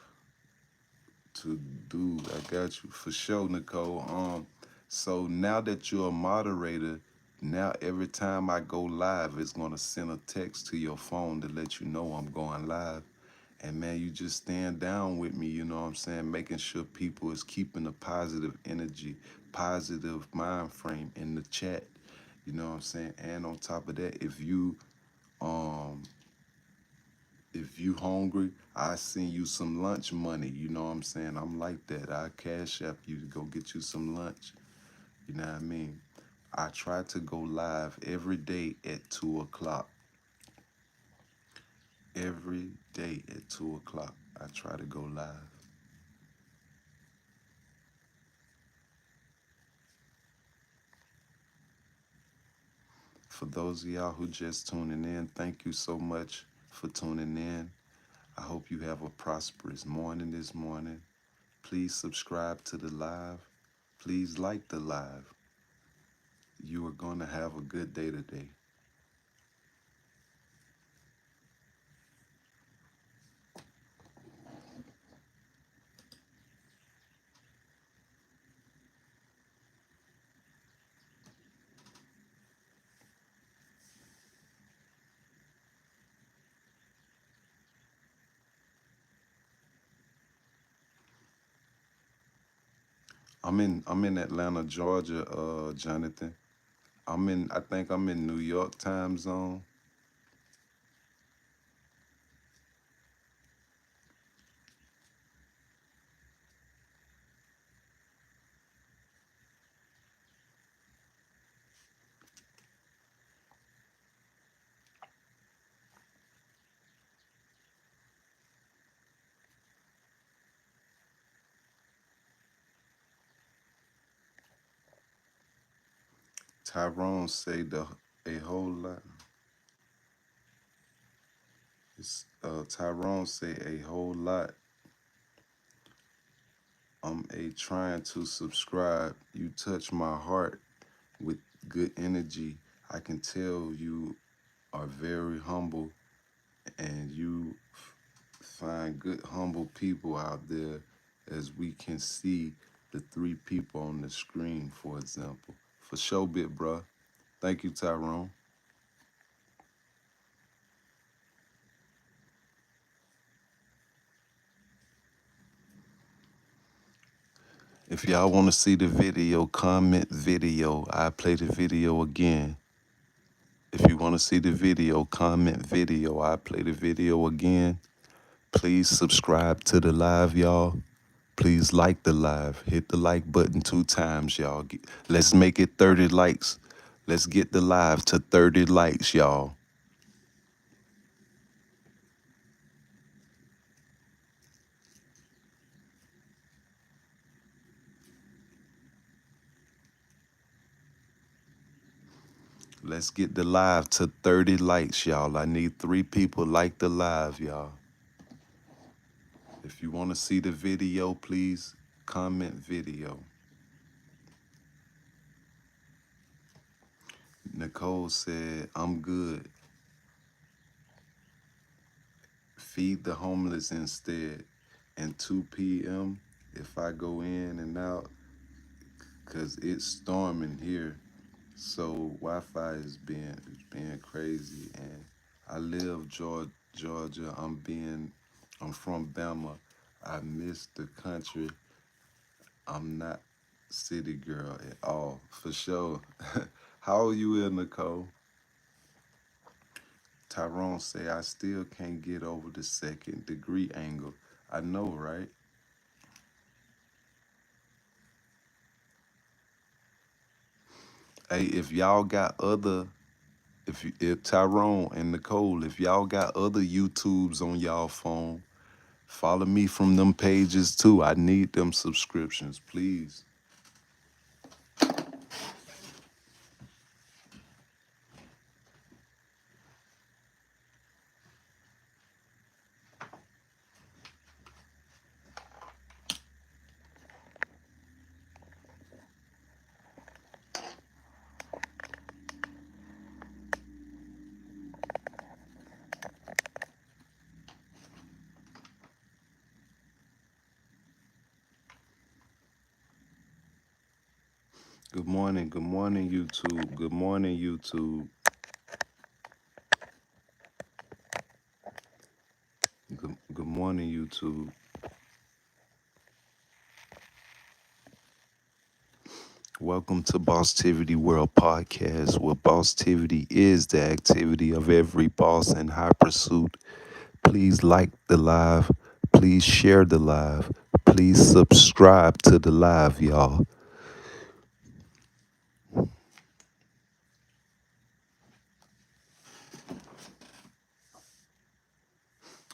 to do. I got you for sure, Nicole. So now that you're a moderator, Now every time I go live, it's gonna send a text to your phone to let you know I'm going live. And man, you just stand down with me, you know what I'm saying? Making sure people is keeping a positive energy, positive mind frame in the chat. You know what I'm saying? And on top of that, um if you hungry, I send you some lunch money. You know what I'm saying? I'm like that. I cash app you to go get you some lunch. You know what I mean? I try to go live every day at 2 o'clock. Every day at 2 o'clock, I try to go live. For those of y'all who just tuning in, thank you so much for tuning in. I hope you have a prosperous morning this morning. Please subscribe to the live. Please like the live. You are going to have a good day today. I'm in Atlanta, Georgia, Jonathan. I think I'm in New York time zone. Tyrone say a whole lot. Tyrone say a whole lot. I'm a trying to subscribe. You touch my heart with good energy. I can tell you are very humble and you find good humble people out there, as we can see the three people on the screen, for example. For sure, bit bruh. Thank you, Tyrone. If y'all want to see the video, comment video. I play the video again. If you want to see the video, comment video. I play the video again. Please subscribe to the live, y'all. Please like the live. Hit the like button 2 times, y'all. Let's make it 30 likes. Let's get the live to 30 likes, y'all. Let's get the live to 30 likes, y'all. I need 3 people like the live, y'all. If you want to see the video, please comment video. Nicole said, I'm good. Feed the homeless instead. And 2 p.m., if I go in and out, because it's storming here. So Wi-Fi is being crazy. And I live Georgia. I'm from Bama. I miss the country. I'm not city girl at all, for sure. How are you in, Nicole? Tyrone say, I still can't get over the second degree angle. I know, right? Hey, if y'all got other, if Tyrone and Nicole, if y'all got other YouTubes on y'all phone, follow me from them pages too. I need them subscriptions, please. Good morning, YouTube. Good morning, YouTube. Good morning, YouTube. Welcome to Bosstivity World Podcast, where Bosstivity is the activity of every boss in high pursuit. Please like the live. Please share the live. Please subscribe to the live, y'all.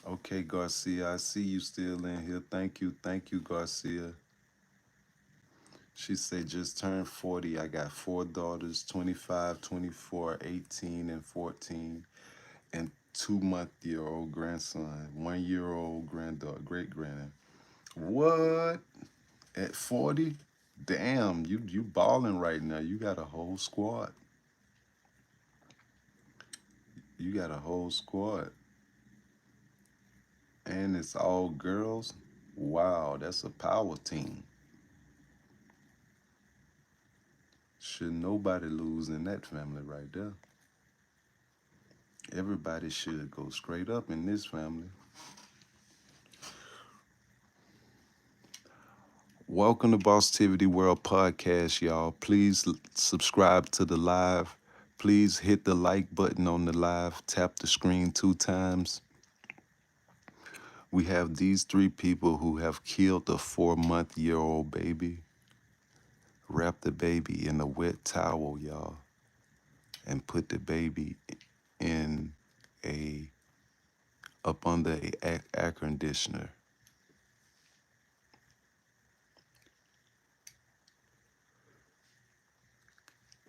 Okay, Garcia, I see you still in here. Thank you, Garcia. She said just turned 40. I got four daughters, 25, 24, 18, and 14, and 2-month-year old grandson, 1 year old granddaughter, great grand. What? At 40? Damn, you balling right now. You got a whole squad. You got a whole squad. And it's all girls. Wow, that's a power team. Should nobody lose in that family right there. Everybody should go straight up in this family. Welcome to Bosstivity World Podcast, y'all. Please subscribe to the live. Please hit the like button on the live. Tap the screen 2 times. We have these three people who have killed a 4-month-year old baby. Wrap the baby in a wet towel, y'all, and put the baby in a up under a air conditioner.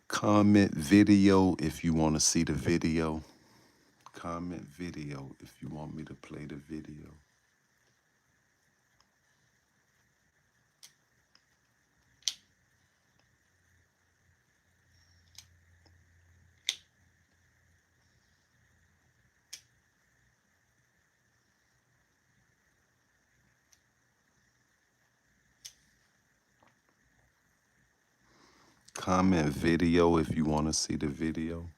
Comment video if you want to see the video. Comment video if you want me to play the video. Comment video if you want to see the video.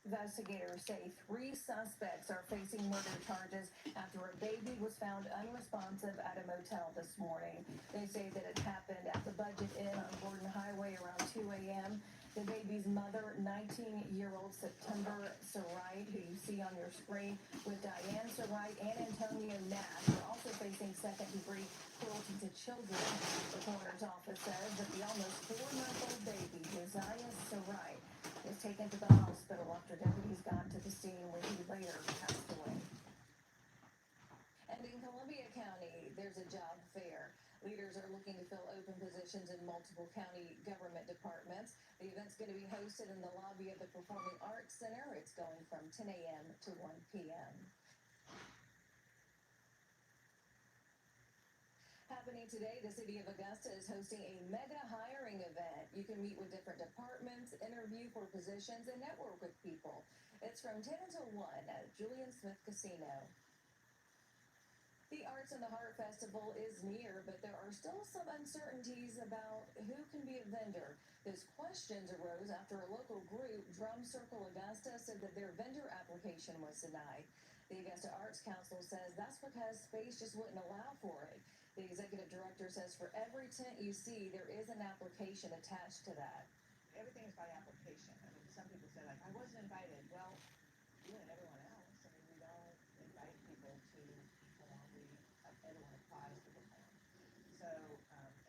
Investigators say three suspects are facing murder charges after a baby was found unresponsive at a motel this morning. They say that it happened at the Budget Inn on Gordon Highway around 2 a.m. The baby's mother, 19-year-old September Sarite, who you see on your screen, with Diane Sarite and Antonio Nash, are also facing second-degree cruelty to children. The coroner's office says that the almost 4-month-old baby, Josiah Sarite, was taken to the hospital after deputies got to the scene where he later passed away. And in Columbia County, there's a job fair. Leaders are looking to fill open positions in multiple county government departments. The event's going to be hosted in the lobby of the Performing Arts Center. It's going from 10 a.m. to 1 p.m. Happening today, the city of Augusta is hosting a mega hiring event. You can meet with different departments, interview for positions, and network with people. It's from 10 until 1 at Julian Smith Casino. The Arts and the Heart Festival is near, but there are still some uncertainties about who can be a vendor. Those questions arose after a local group, Drum Circle Augusta, said that their vendor application was denied. The Augusta Arts Council says that's because space just wouldn't allow for it. The executive director says for every tent you see, there is an application attached to that. Everything is by application. I mean, some people say, like, I wasn't invited. Well, you and everyone else. I mean, we don't invite people to perform. Everyone applies to perform. So,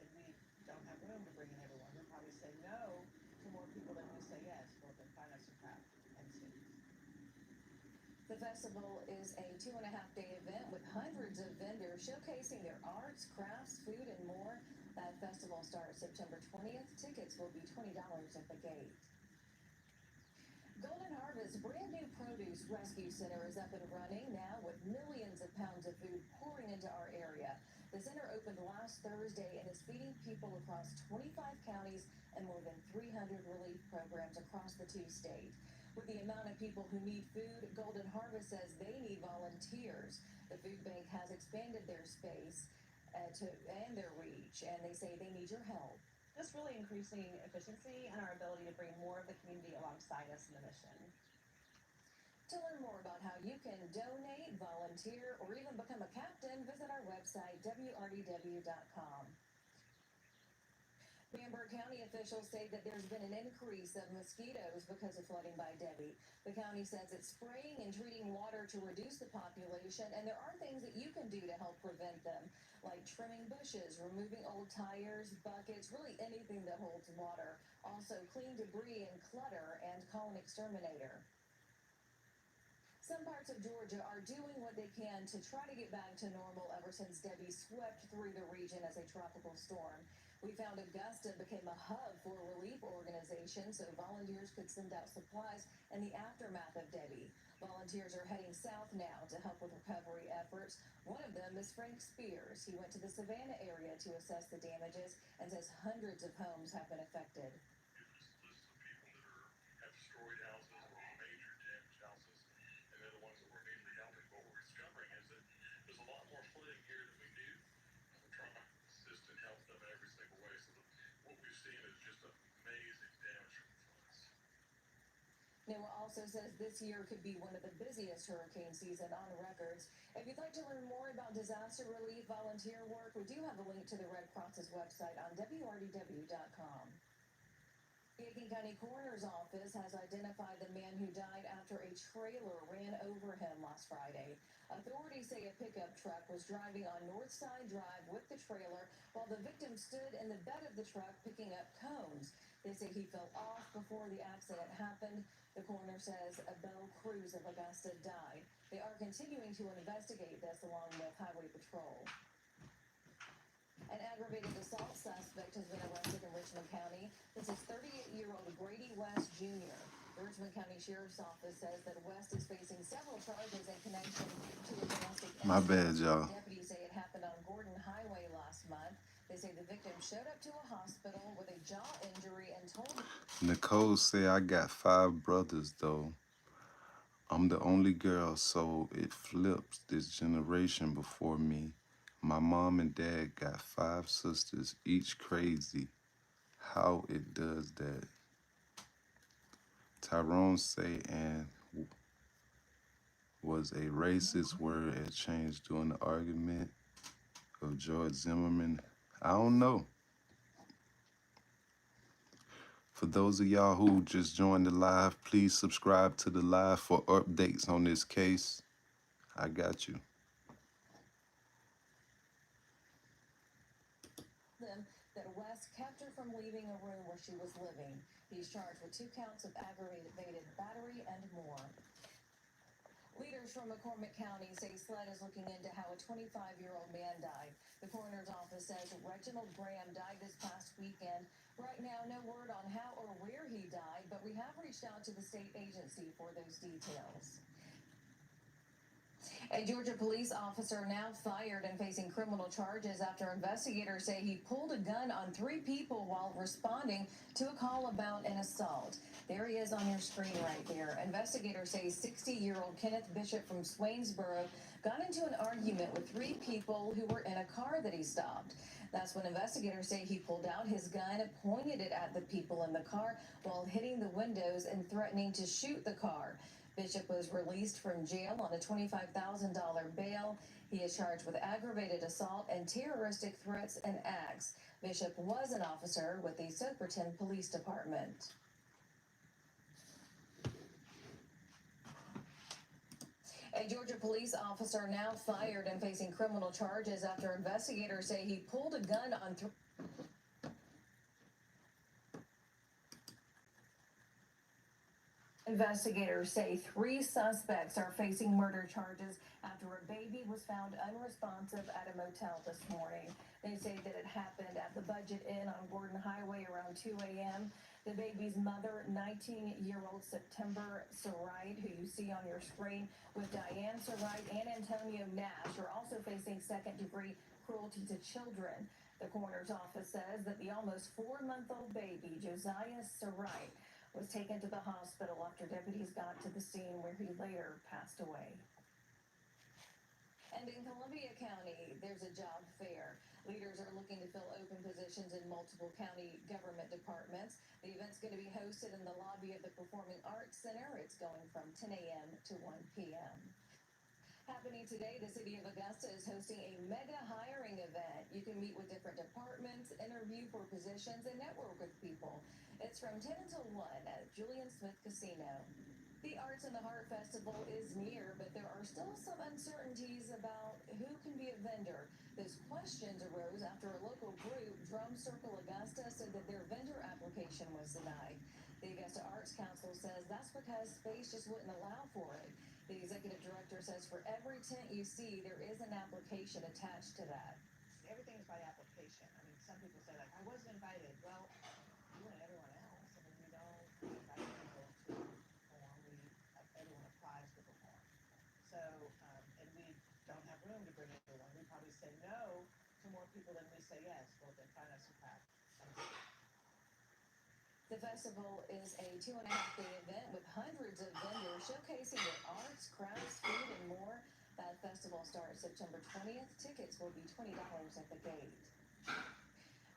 and we don't have room to bring in everyone. We'll probably say no to more people than we say yes, both in finance and craft and students. The festival is a 2.5-day event with hundreds of vendors showcasing their arts, crafts, food, and more. That festival starts September 20th. Tickets will be $20 at the gate. Golden Harvest brand new produce rescue center is up and running now with millions of pounds of food pouring into our area. The center opened last Thursday and is feeding people across 25 counties and more than 300 relief programs across the 2 states. With the amount of people who need food, Golden Harvest says they need volunteers. The food bank has expanded their space and their reach, and they say they need your help. Just really increasing efficiency and our ability to bring more of the community alongside us in the mission. To learn more about how you can donate, volunteer, or even become a captain, visit our website, wrdw.com. Bamberg County officials say that there's been an increase of mosquitoes because of flooding by Debbie. The county says it's spraying and treating water to reduce the population, and there are things that you can do to help prevent them, like trimming bushes, removing old tires, buckets, really anything that holds water. Also, clean debris and clutter, and call an exterminator. Some parts of Georgia are doing what they can to try to get back to normal ever since Debbie swept through the region as a tropical storm. We found Augusta became a hub for relief organizations so volunteers could send out supplies in the aftermath of Debbie. Volunteers are heading south now to help with recovery efforts. One of them is Frank Spears. He went to the Savannah area to assess the damages and says hundreds of homes have been affected. NOAA also says this year could be one of the busiest hurricane season on records. If you'd like to learn more about disaster relief volunteer work, we do have a link to the Red Cross's website on wrdw.com. The Aiken County Coroner's Office has identified the man who died after a trailer ran over him last Friday. Authorities say a pickup truck was driving on Northside Drive with the trailer while the victim stood in the bed of the truck picking up cones. They say he fell off before the accident happened. The coroner says Belle Cruz of Augusta died. They are continuing to investigate this along with Highway Patrol. An aggravated assault suspect has been arrested in Richmond County. This is 38-year-old Grady West Jr. The Richmond County Sheriff's Office says that West is facing several charges in connection to a domestic My incident. bad, y'all. Deputies say it happened on Gordon Highway last month. They say the victim showed up to a hospital with a jaw injury and told Nicole say I got 5 brothers though. I'm the only girl, so it flips this generation before me. My mom and dad got 5 sisters, each crazy. How it does that. Tyrone say and was a racist word it changed during the argument of George Zimmerman. I don't know. For those of y'all who just joined the live, please subscribe to the live for updates on this case. I got you. them that West kept her from leaving a room where she was living. He's charged with 2 counts of aggravated battery and more. Leaders from McCormick County say SLED is looking into how a 25-year-old man died. The coroner's office says Reginald Graham died this past weekend. Right now, no word on how or where he died, but we have reached out to the state agency for those details. A Georgia police officer now fired and facing criminal charges after investigators say he pulled a gun on 3 people while responding to a call about an assault. There he is on your screen right there. Investigators say 60-year-old Kenneth Bishop from Swainsboro got into an argument with 3 people who were in a car that he stopped. That's when investigators say he pulled out his gun, pointed it at the people in the car while hitting the windows and threatening to shoot the car. Bishop was released from jail on a $25,000 bail. He is charged with aggravated assault and terroristic threats and acts. Bishop was an officer with the Soperton Police Department. A Georgia police officer now fired and facing criminal charges after investigators say he pulled a gun on Investigators say 3 suspects are facing murder charges after a baby was found unresponsive at a motel this morning. They say that it happened at the Budget Inn on Gordon Highway around 2 a.m. The baby's mother, 19-year-old September Sarite, who you see on your screen, with Diane Sarite and Antonio Nash, are also facing second-degree cruelty to children. The coroner's office says that the almost 4-month-old baby, Josiah Sarite, was taken to the hospital after deputies got to the scene where he later passed away. And in Columbia County, there's a job fair. Leaders are looking to fill open positions in multiple county government departments. The event's going to be hosted in the lobby of the Performing Arts Center. It's going from 10 a.m. to 1 p.m. Happening today, the city of Augusta is hosting a mega hiring event. You can meet with different departments, interview for positions, and network with people. It's from 10 until 1 at Julian Smith Casino. The Arts in the Heart Festival is near, but there are still some uncertainties about who can be a vendor. Those questions arose after a local group, Drum Circle Augusta, said that their vendor application was denied. The Augusta Arts Council says that's because space just wouldn't allow for it. The executive director says for every tent you see, there is an application attached to that. Everything is by application. I mean, some people say, like, I wasn't invited. Well, you and everyone else. I mean, we don't invite people to perform. Everyone applies to perform. So, and we don't have room to bring everyone. We probably say no to more people than we say yes. Well, then find us a pack. The festival is a 2.5-day event with hundreds of vendors showcasing their arts, crafts, food, and more. That festival starts September 20th. Tickets will be $20 at the gate.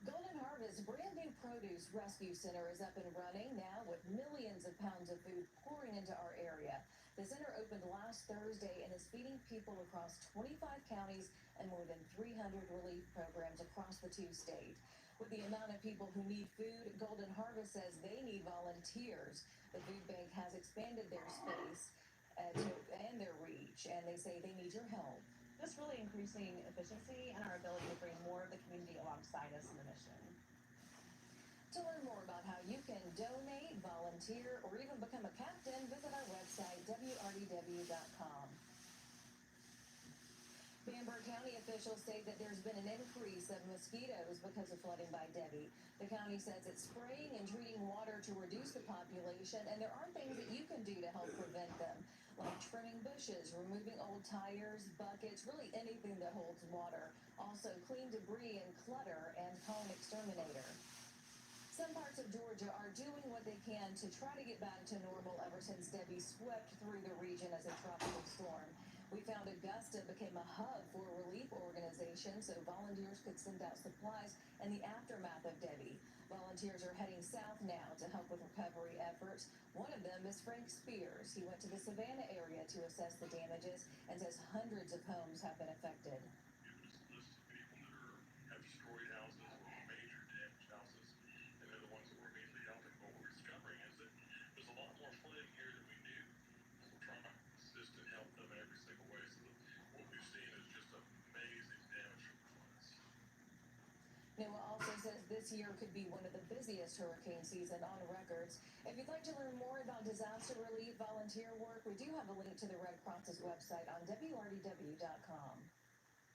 Golden Harvest brand new produce rescue center is up and running now with millions of pounds of food pouring into our area. The center opened last Thursday and is feeding people across 25 counties and more than 300 relief programs across the two states. With the amount of people who need food, Golden Harvest says they need volunteers. The food bank has expanded their space and their reach, and they say they need your help. Just really increasing efficiency and our ability to bring more of the community alongside us in the mission. To learn more about how you can donate, volunteer, or even become a captain, visit our website, wrdw.com. Bamberg County officials say that there's been an increase of mosquitoes because of flooding by Debbie. The county says it's spraying and treating water to reduce the population, and there are things that you can do to help prevent them, like trimming bushes, removing old tires, buckets, really anything that holds water. Also, clean debris and clutter, and call an exterminator. Some parts of Georgia are doing what they can to try to get back to normal ever since Debbie swept through the region as a tropical storm. We found Augusta became a hub for relief organizations so volunteers could send out supplies in the aftermath of Debbie. Volunteers are heading south now to help with recovery efforts. One of them is Frank Spears. He went to the Savannah area to assess the damages and says hundreds of homes have been affected. NOAA also says this year could be one of the busiest hurricane season on records. If you'd like to learn more about disaster relief volunteer work, we do have a link to the Red Cross's website on wrdw.com.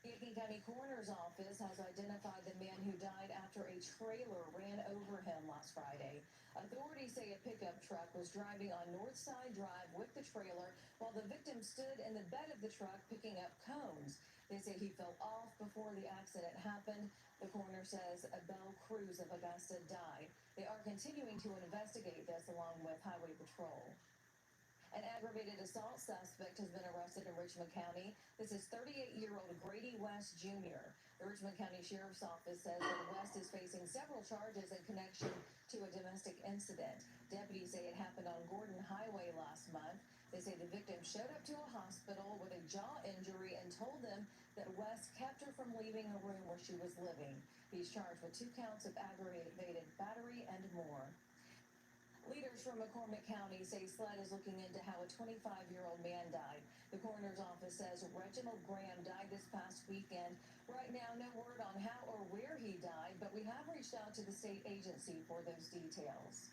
The Aiken County Coroner's Office has identified the man who died after a trailer ran over him last Friday. Authorities say a pickup truck was driving on Northside Drive with the trailer while the victim stood in the bed of the truck picking up cones. They say he fell off before the accident happened. The coroner says Belle Cruz of Augusta died. They are continuing to investigate this along with Highway Patrol. An aggravated assault suspect has been arrested in Richmond County. This is 38-year-old Grady West Jr. The Richmond County Sheriff's Office says that West is facing several charges in connection to a domestic incident. Deputies say it happened on Gordon Highway last month. They say the victim showed up to a hospital with a jaw injury and told them that West kept her from leaving a room where she was living. He's charged with 2 counts of aggravated battery and more. Leaders from McCormick County say SLED is looking into how a 25-year-old man died. The coroner's office says Reginald Graham died this past weekend. Right now, no word on how or where he died, but we have reached out to the state agency for those details.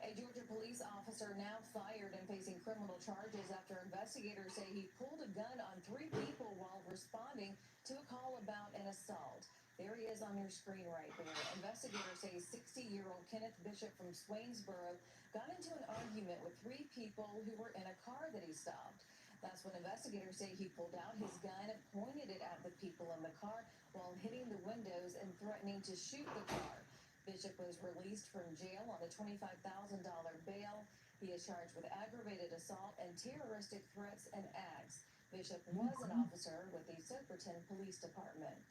A Georgia police officer now fired and facing criminal charges after investigators say he pulled a gun on 3 people while responding to a call about an assault. There he is on your screen right there. Investigators say 60-year-old Kenneth Bishop from Swainsboro got into an argument with 3 people who were in a car that he stopped. That's when investigators say he pulled out his gun, pointed it at the people in the car while hitting the windows and threatening to shoot the car. Bishop was released from jail on a $25,000 bail. He is charged with aggravated assault and terroristic threats and acts. Bishop was an officer with the Soperton Police Department.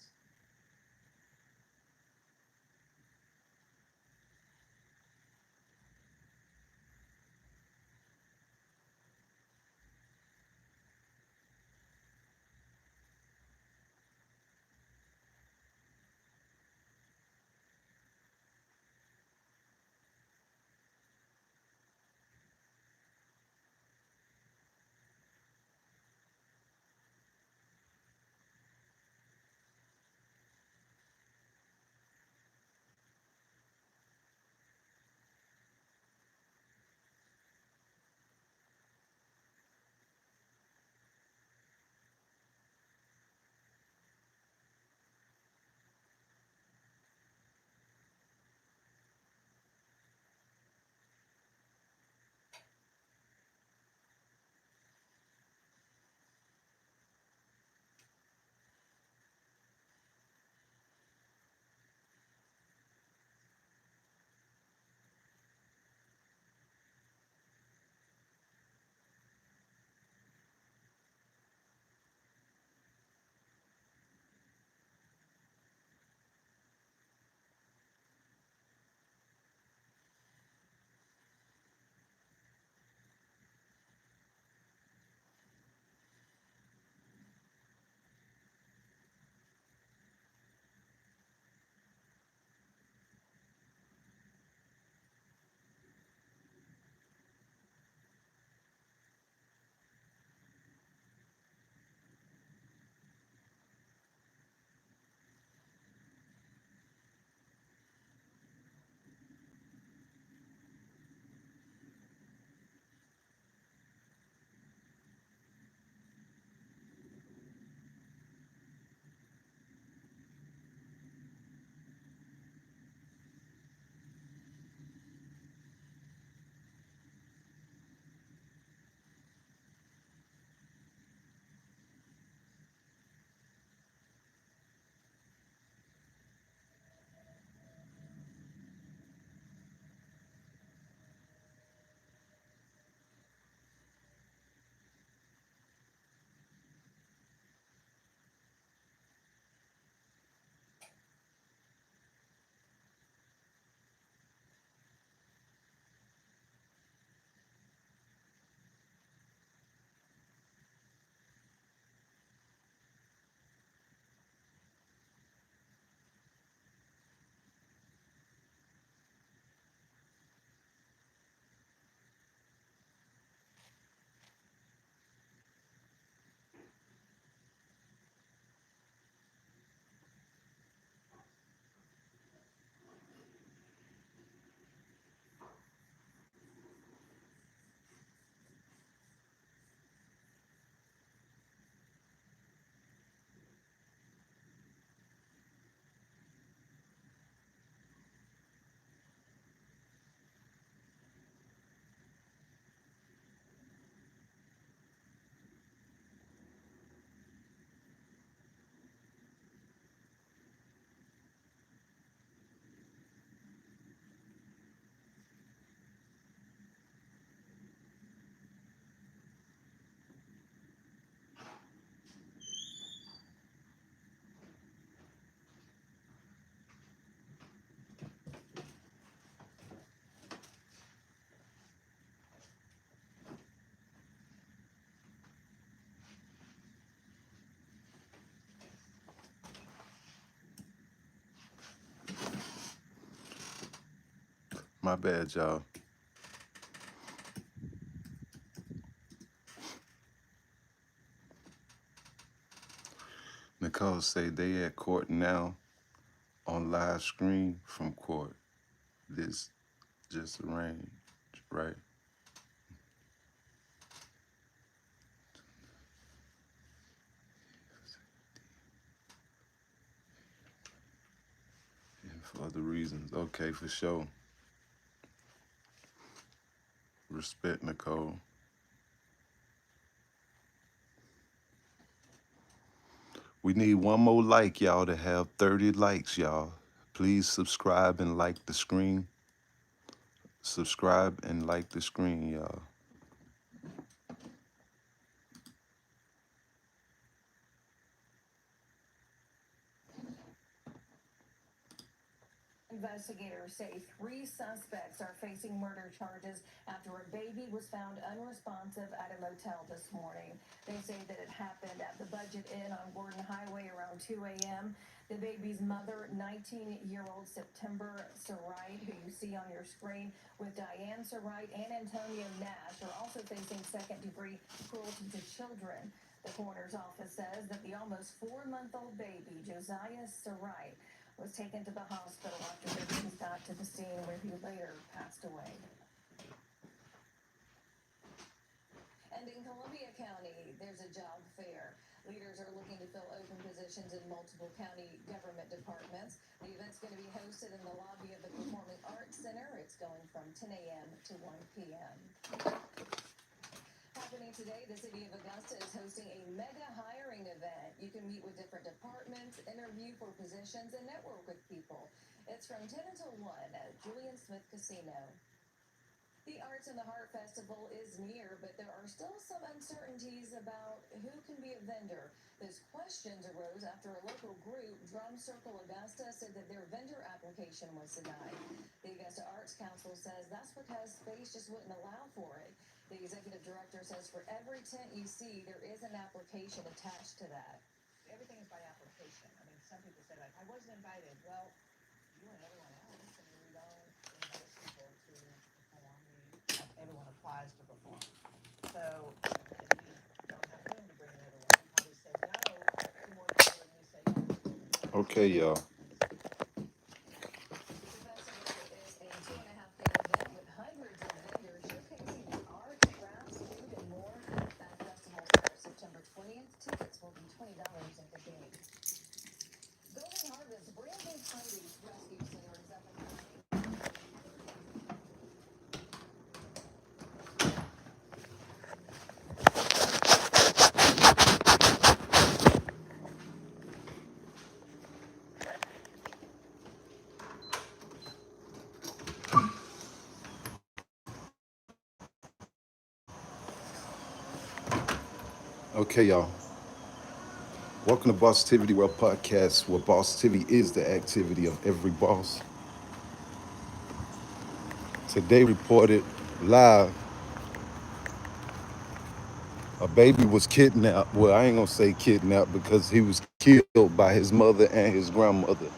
My bad, y'all. Nicole say they at court now on live screen from court. This just arranged, right? And for other reasons. Okay, for sure. Respect, Nicole. We need one more like, y'all, to have 30 likes, y'all. Please subscribe and like the screen. Subscribe and like the screen, y'all. Investigators say three suspects are facing murder charges after a baby was found unresponsive at a motel this morning. They say that it happened at the Budget Inn on Gordon Highway around 2 a.m. The baby's mother, 19-year-old September Sarite, who you see on your screen, with Diane Sarite and Antonio Nash, are also facing second-degree cruelty to children. The coroner's office says that the almost 4-month-old baby, Josiah Sarite, was taken to the hospital after victims got to the scene where he later passed away. And in Columbia County, there's a job fair. Leaders are looking to fill open positions in multiple county government departments. The event's going to be hosted in the lobby of the Performing Arts Center. It's going from 10 a.m. to 1 p.m. Happening today, the city of Augusta is hosting a mega hiring event. You can meet with different departments, interview for positions, and network with people. It's from 10 until 1 at Julian Smith Casino. The Arts in the Heart Festival is near, but there are still some uncertainties about who can be a vendor. Those questions arose after a local group, Drum Circle Augusta, said that their vendor application was denied. The Augusta Arts Council says that's because space just wouldn't allow for it. The executive director says for every tent you see, there is an application attached to that. Everything is by application. I mean, some people say like, I wasn't invited. Well, you and everyone else. I mean, we don't invite people to perform. Everyone applies to perform. So if we don't have room to bring in everyone, we probably say no to more people than we say yes. Okay, y'all. The festival is a 2.5-day event with hundreds of vendors showcasing the arts, crafts, food, and more. That festival starts September 20th. Tickets will be $20 at the gate. Golden Harvest Brand New Produce Rescue Center is up and running. Okay, y'all. Welcome to Bosstiviti World Podcast, where Bosstivity is the activity of every boss. Today reported live, a baby was kidnapped. Well, I ain't gonna say kidnapped because he was killed by his mother and his grandmother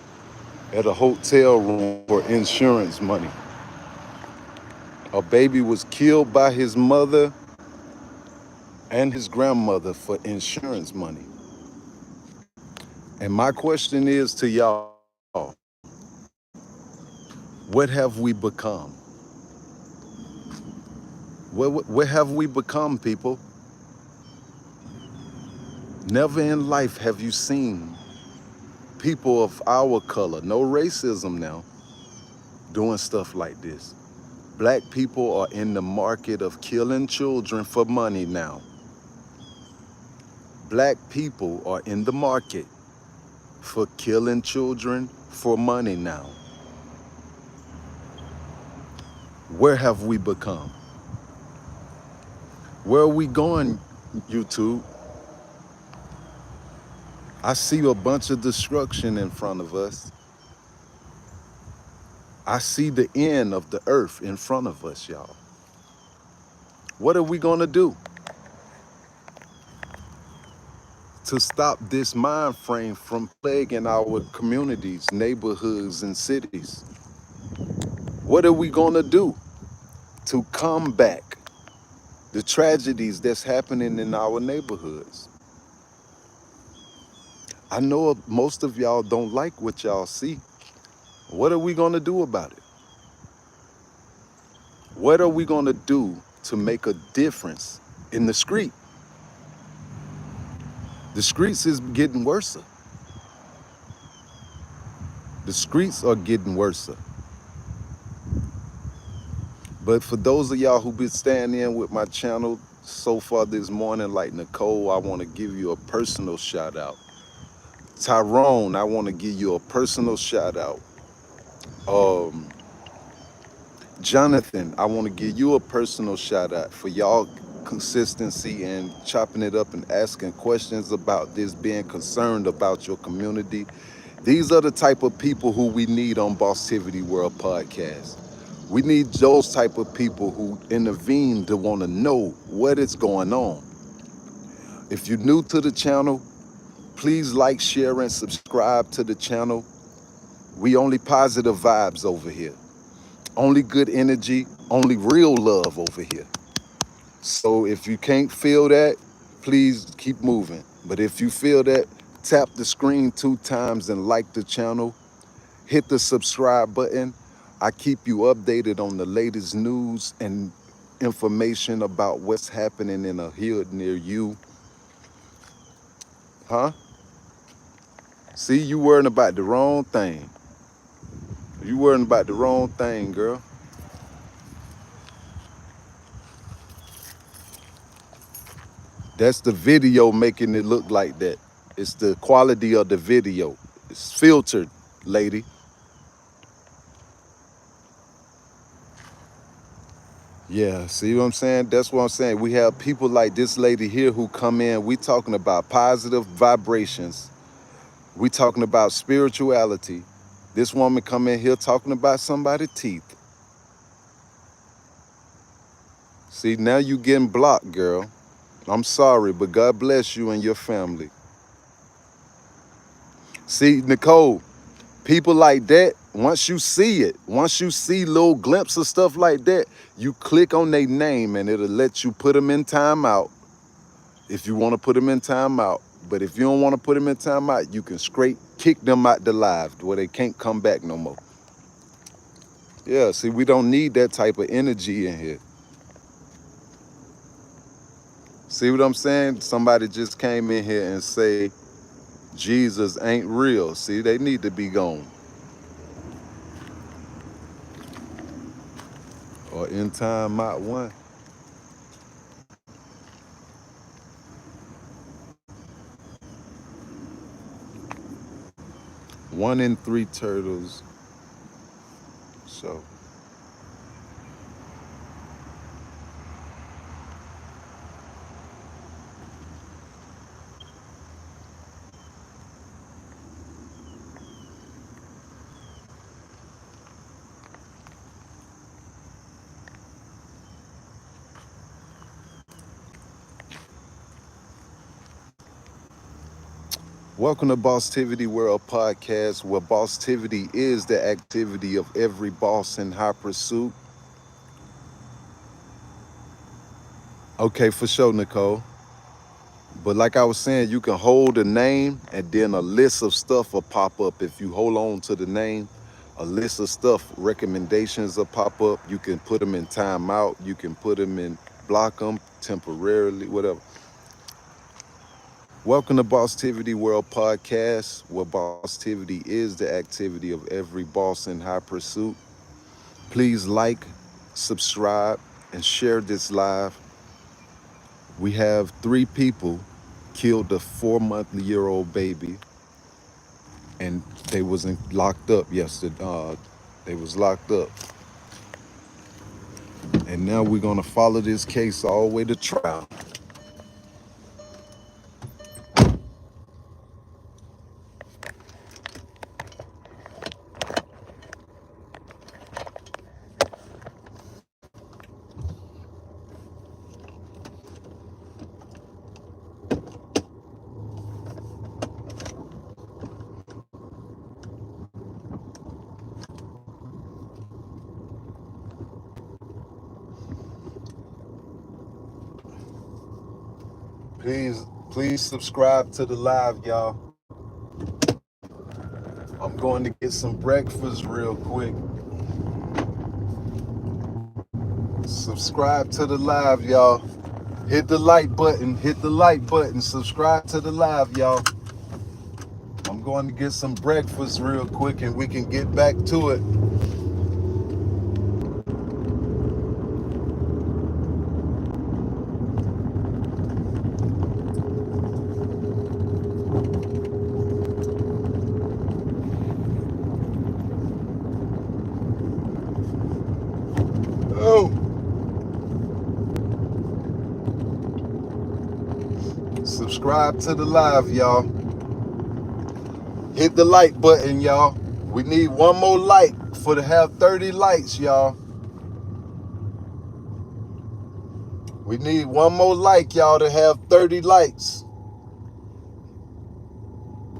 at a hotel room for insurance money. A baby was killed by his mother and his grandmother for insurance money. And my question is to y'all, what have we become? What have we become, people? Never in life have you seen people of our color, no racism now, doing stuff like this. Black people are in the market of killing children for money now. Black people are in the market for killing children for money now. Where have we become? Where are we going, YouTube? I see a bunch of destruction in front of us. I see the end of the earth in front of us, y'all. What are we gonna do to stop this mind frame from plaguing our communities, neighborhoods, and cities? What are we gonna do to combat the tragedies that's happening in our neighborhoods? I know most of y'all don't like what y'all see. What are we gonna do about it? What are we gonna do to make a difference in the street? The streets is getting worse. The streets are getting worse. But for those of y'all who been staying in with my channel so far this morning, like Nicole, I want to give you a personal shout out. Tyrone, I want to give you a personal shout out. Um, Jonathan, I want to give you a personal shout out for y'all consistency and chopping it up and asking questions about this, being concerned about your community. These are the type of people who we need on Bosstivity World podcast. We need those type of people who intervene to want to know what is going on. If you're new to the channel, please like, share, and subscribe to the channel. We only positive vibes over here. Only good energy, only real love over here. So if you can't feel that, please keep moving. But if you feel that, tap the screen 2 times and like the channel. Hit the subscribe button. I keep you updated on the latest news and information about what's happening in a hood near you. Huh? See, you worrying about the wrong thing. You worrying about the wrong thing, girl. That's the video making it look like that. It's the quality of the video. It's filtered, lady. Yeah, see what I'm saying? That's what I'm saying. We have people like this lady here who come in. We talking about positive vibrations. We talking about spirituality. This woman come in here talking about somebody's teeth. See, now you getting blocked, girl. I'm sorry, but God bless you and your family. See, Nicole, people like that, once you see it, once you see little glimpses of stuff like that, you click on their name and it'll let you put them in timeout if you want to put them in timeout. But if you don't want to put them in timeout, you can straight kick them out the live where they can't come back no more. Yeah, see, we don't need that type of energy in here. See what I'm saying? Somebody just came in here and say Jesus ain't real. See, they need to be gone. Or in timeout one. One in three turtles. So welcome to Bosstivity World Podcast, where Bosstivity is the activity of every boss in high pursuit. Okay, for sure, Nicole. But like I was saying, you can hold a name and then a list of stuff will pop up. If you hold on to the name, a list of stuff, recommendations will pop up. You can put them in timeout. You can put them in, block them temporarily, whatever. Welcome to Bosstivity World Podcast, where Bosstivity is the activity of every boss in high pursuit. Please like, subscribe, and share this live. We have 3 people killed a 4-month-year-old baby, and they wasn't locked up yesterday. They was locked up, and now we're gonna follow this case all the way to trial. Please subscribe to the live, y'all. I'm going to get some breakfast real quick. Subscribe to the live, y'all. Hit the like button. Hit the like button. Subscribe to the live, y'all. I'm going to get some breakfast real quick and we can get back to it. subscribe to the live, y'all. Hit the like button, y'all. We need one more like for to have 30 likes, y'all. We need one more like, y'all, to have 30 likes.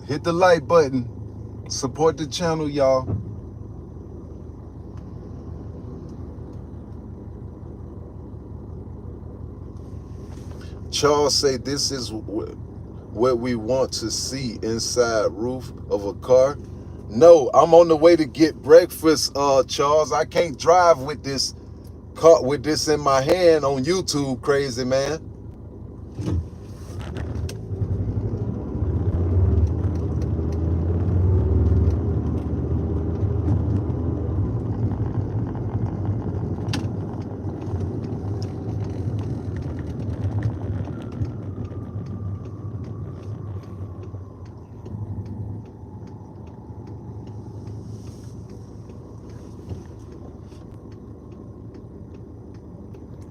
Hit the like button. Support the channel, y'all. Charles say this is what we want to see inside roof of a car. No, I'm on the way to get breakfast, Charles. I can't drive with this car with this in my hand on YouTube, crazy man.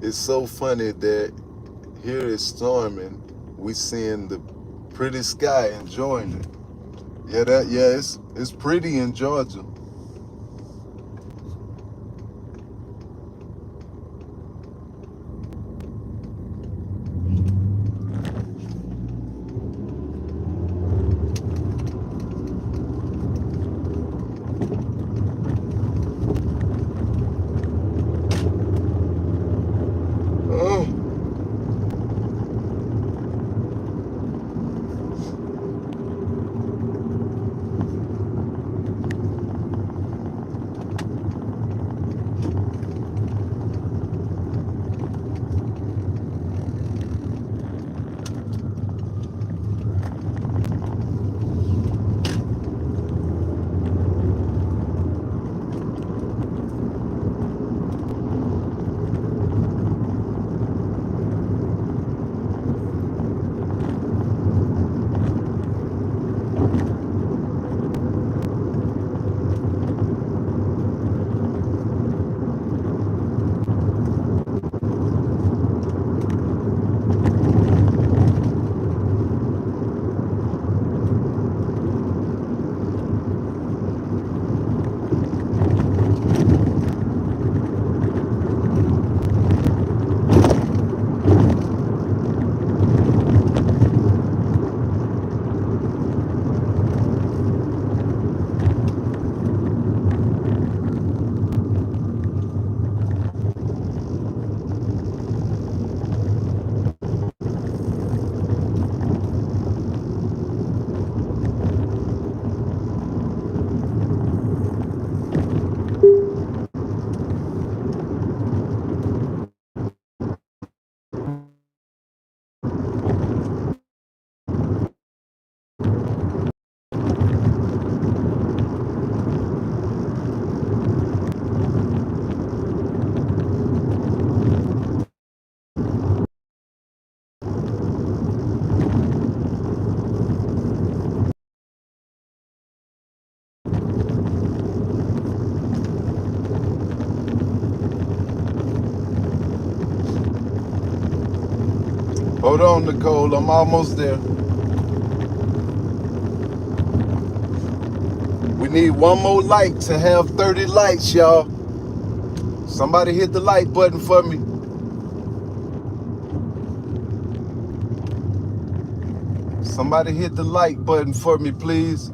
It's so funny that here it's storming. We seeing the pretty sky, enjoying it. It's pretty in Georgia. Oh, hold on, Nicole. I'm almost there. We need one more like to have 30 likes, y'all. Somebody hit the like button for me. Somebody hit the like button for me, please.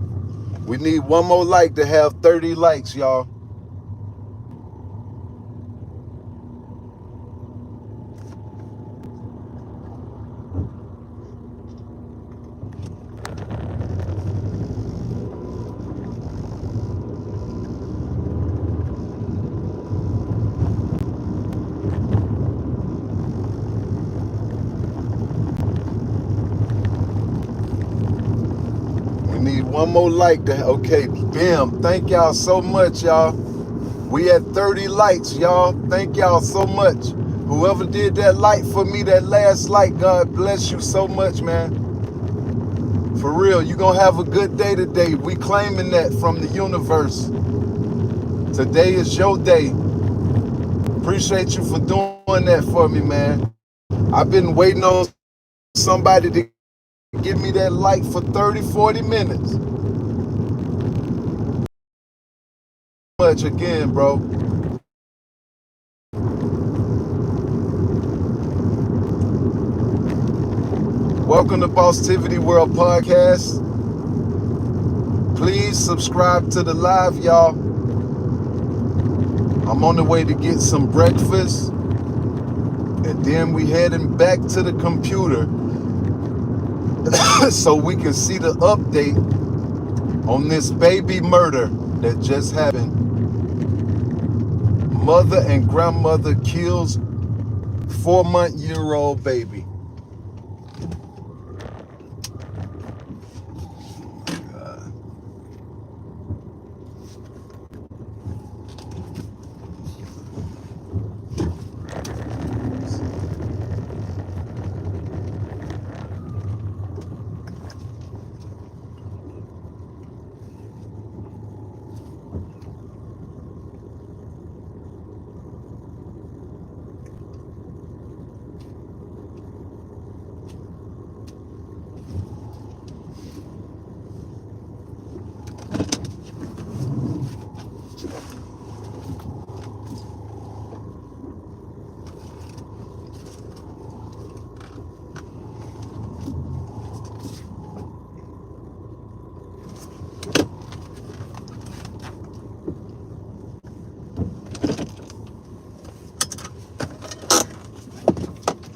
We need one more like to have 30 likes, y'all. We need one more like to, okay, bam. Thank y'all so much, y'all. We at 30 likes, y'all. Thank y'all so much. Whoever did that like for me, that last like, God bless you so much, man. For real, you gonna have a good day today. We claiming that from the universe. Today is your day. Appreciate you for doing that for me, man. I've been waiting on somebody to Give me that like for 30, 40 minutes. Much again, bro. Welcome to Bosstiviti World Podcast. Please subscribe to the live, y'all. I'm on the way to get some breakfast, and then we heading back to the computer so we can see the update on this baby murder that just happened. Mother and grandmother kills 4-month-old baby.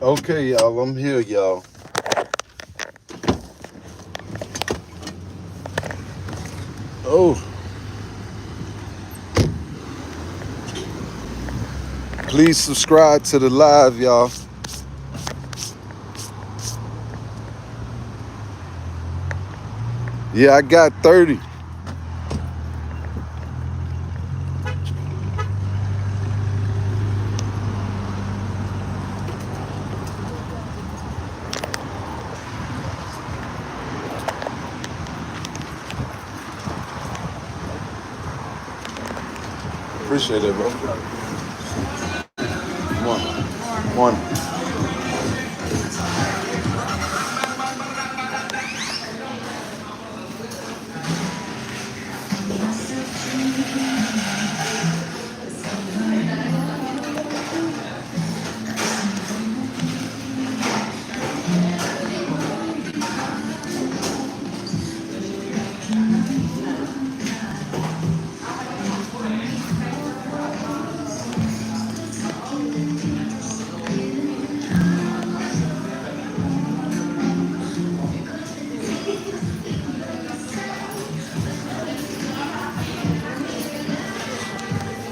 Okay, y'all, I'm here, y'all. Oh, please subscribe to the live, y'all. Yeah, I got 30. Appreciate it, bro. One. One.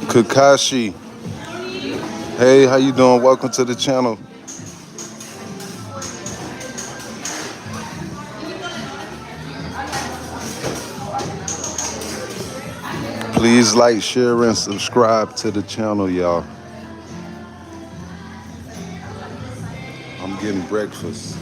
Kakashi. Hey, how you doing? Welcome to the channel. Please like, share, and subscribe to the channel, y'all. I'm getting breakfast.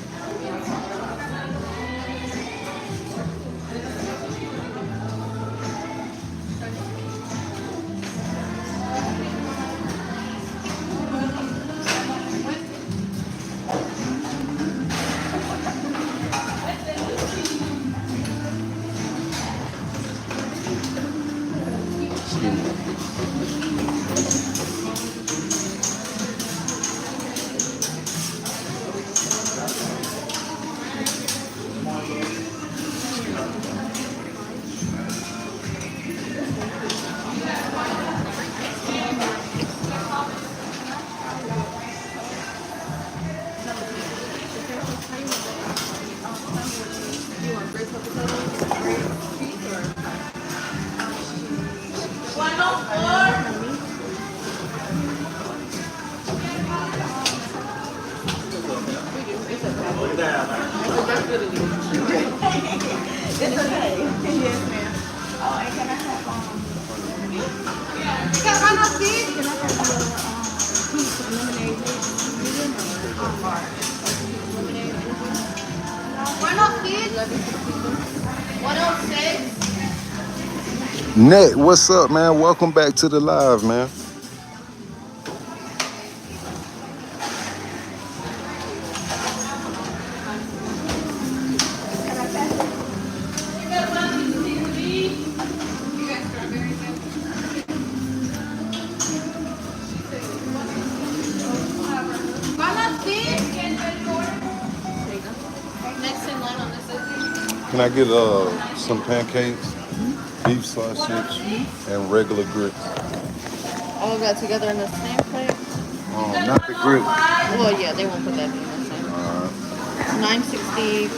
Net, what's up, man? Welcome back to the live, man. Can I get some pancakes, beef sausage, and regular grits? All of that together in the same plate? Not the grits. Well, yeah, they won't put that in the same. 962.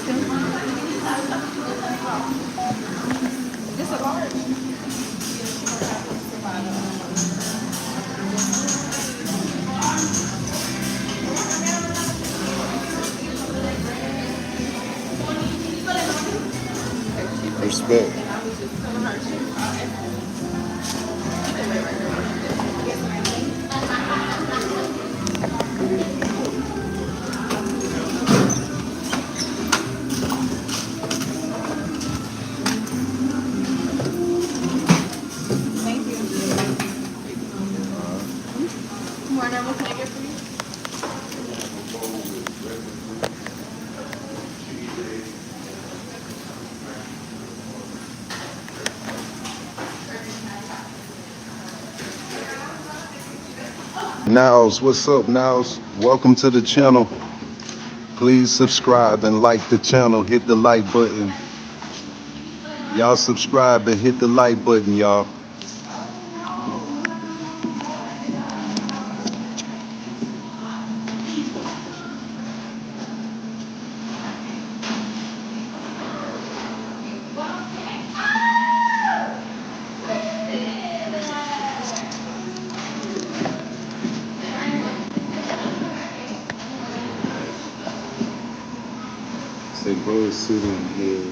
Just a large. Respect. Thank you. More number can I get for you? Niles, what's up, Niles? Welcome to the channel. Please subscribe and like the channel. Hit the like button. Y'all subscribe and hit the like button, y'all. Say, bro, sitting here.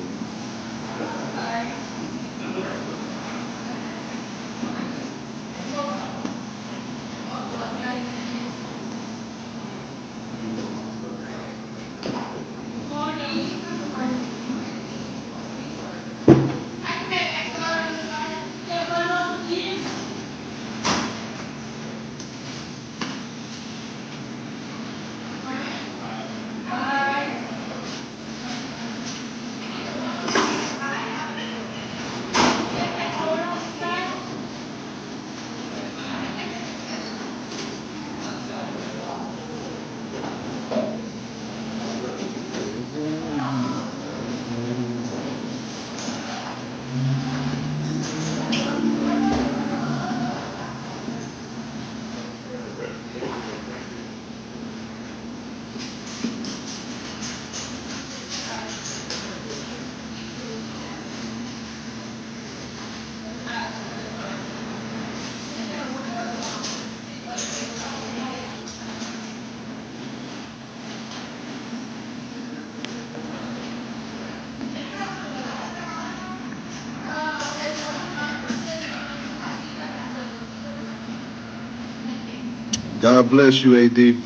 God bless you, AD.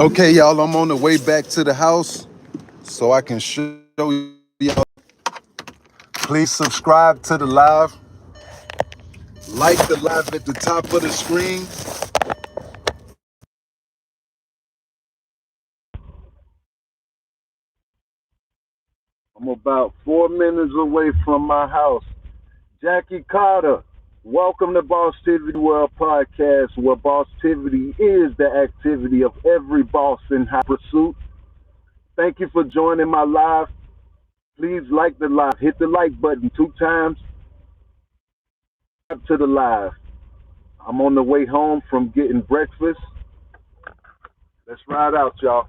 Okay, y'all, I'm on the way back to the house so I can show y'all. Please subscribe to the live, like the live at the top of the screen. I'm about 4 minutes away from my house. Jackie Carter, welcome to Bosstiviti World Podcast, where Bosstiviti is the activity of every boss in high pursuit. Thank you for joining my live. Please like the live. Hit the like button 2 times. Up to the live. I'm on the way home from getting breakfast. Let's ride out, y'all.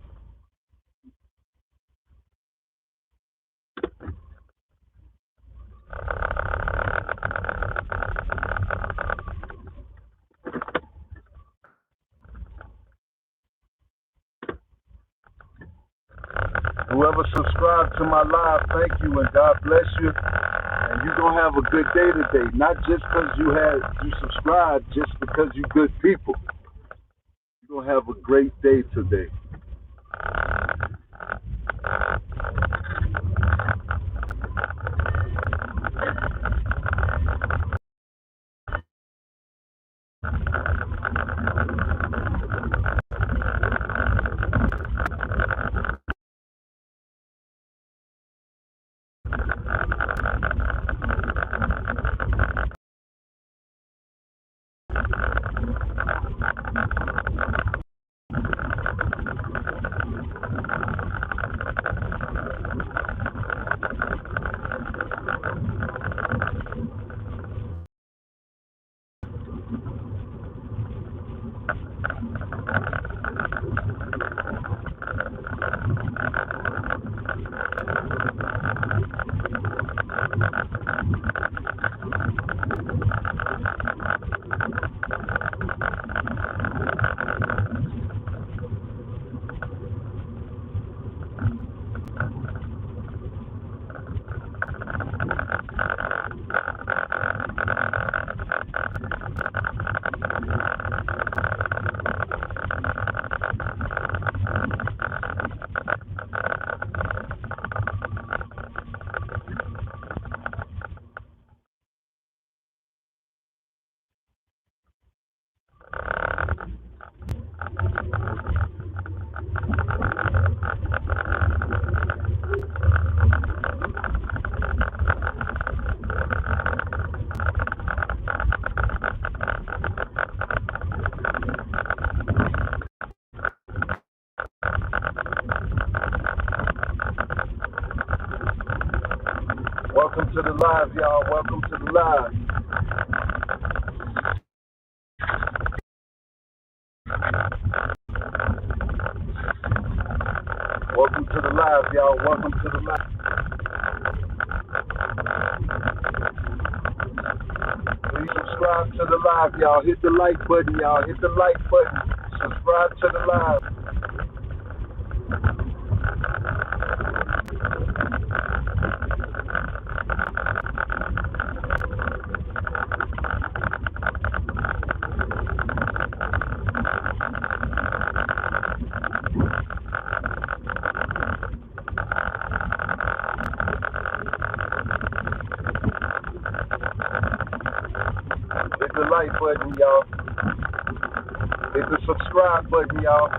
Whoever subscribed to my live, thank you and God bless you. And you're gonna have a good day today. Not just because you subscribed, just because you good people. You're gonna have a great day today. Welcome to the live, y'all. Welcome to the live. Welcome to the live, y'all. Welcome to the live. Please subscribe to the live, y'all. Hit the like button, y'all. Hit the like button. Subscribe to the live. Hit the like button, y'all. Hit the subscribe button, y'all.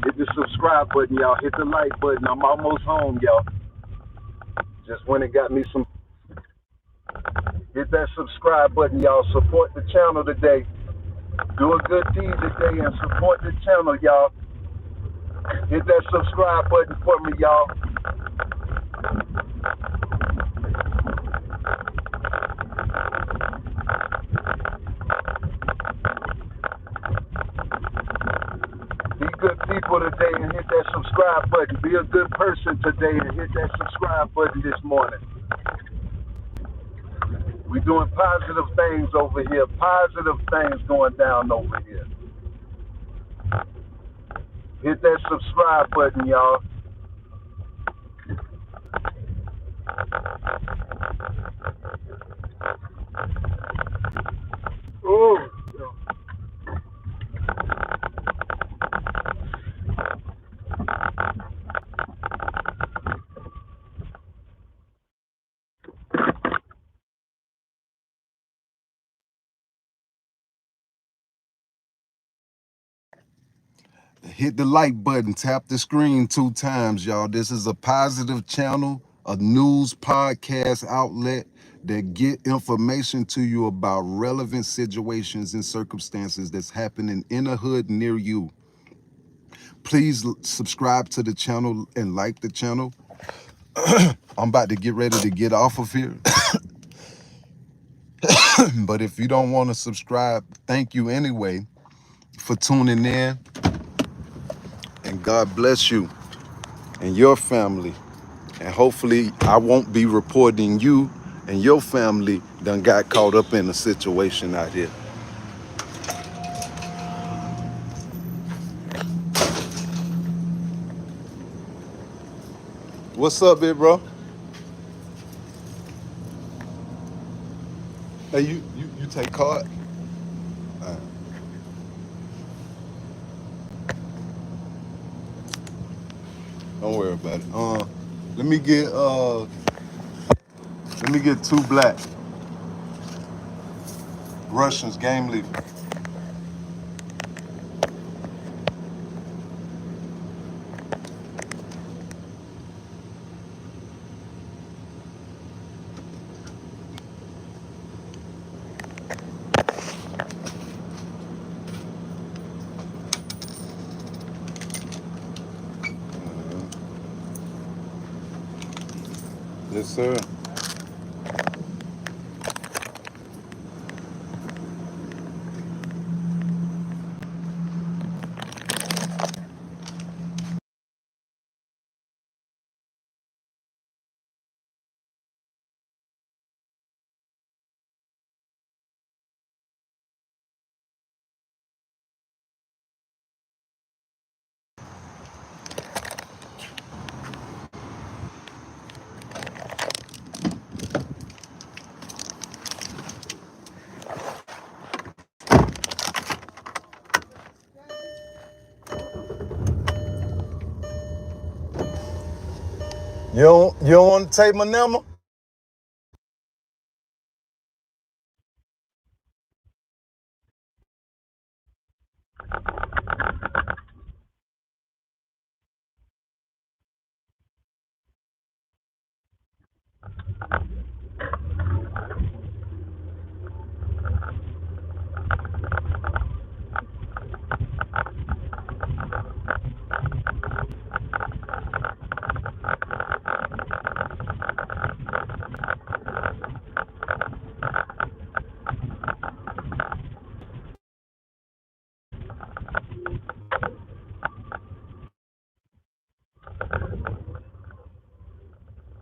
Hit the subscribe button, y'all. Hit the like button. I'm almost home, y'all. Just went and got me some. Hit that subscribe button, y'all. Support the channel today. Do a good deed today and support the channel, y'all. Hit that subscribe button for me, y'all. Be good people today and hit that subscribe button. Be a good person today and hit that subscribe button this morning. We're doing positive things over here. Positive things going down over here. Hit that subscribe button, y'all. Ooh. Hit the like button, tap the screen 2 times, y'all. This is a positive channel, a news podcast outlet that get information to you about relevant situations and circumstances that's happening in a hood near you. Please subscribe to the channel and like the channel. I'm about to get ready to get off of here. But if you don't want to subscribe, thank you anyway for tuning in. And God bless you and your family. And hopefully I won't be reporting you and your family done got caught up in a situation out here. What's up, big bro? Hey, you take card? Don't worry about it. Let me get two black Russians game leader. Yes, sir. You don't want to take my number?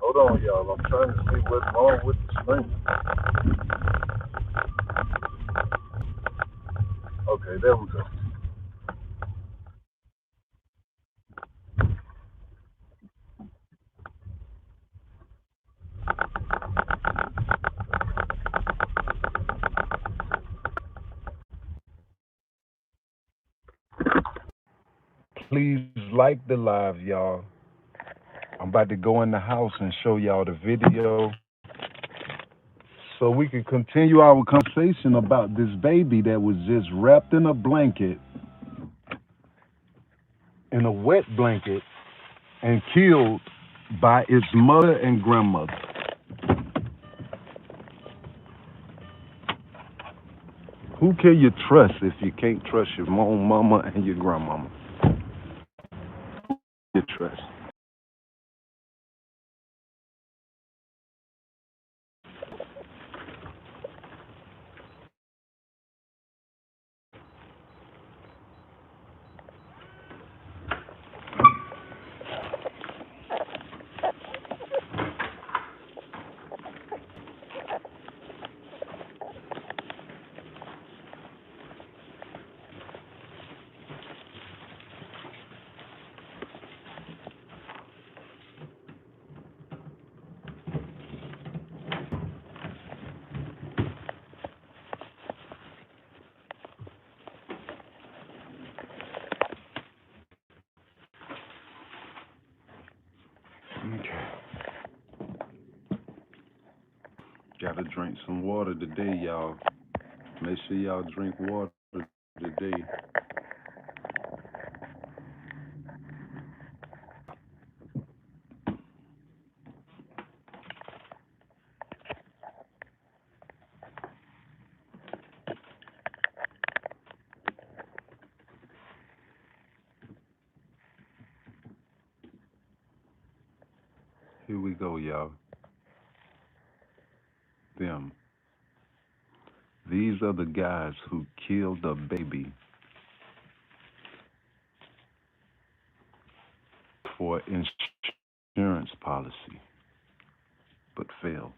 Hold on, y'all. I'm trying to see what's wrong with the screen. Okay, there we go. Please like the live, y'all. I'm about to go in the house and show y'all the video so we can continue our conversation about this baby that was just wrapped in a blanket, in a wet blanket, and killed by its mother and grandmother. Who can you trust if you can't trust your own mama and your grandmama? Gotta drink some water today, y'all. Make sure y'all drink water today. Here we go, y'all. Them. These are the guys who killed a baby for insurance policy, but failed.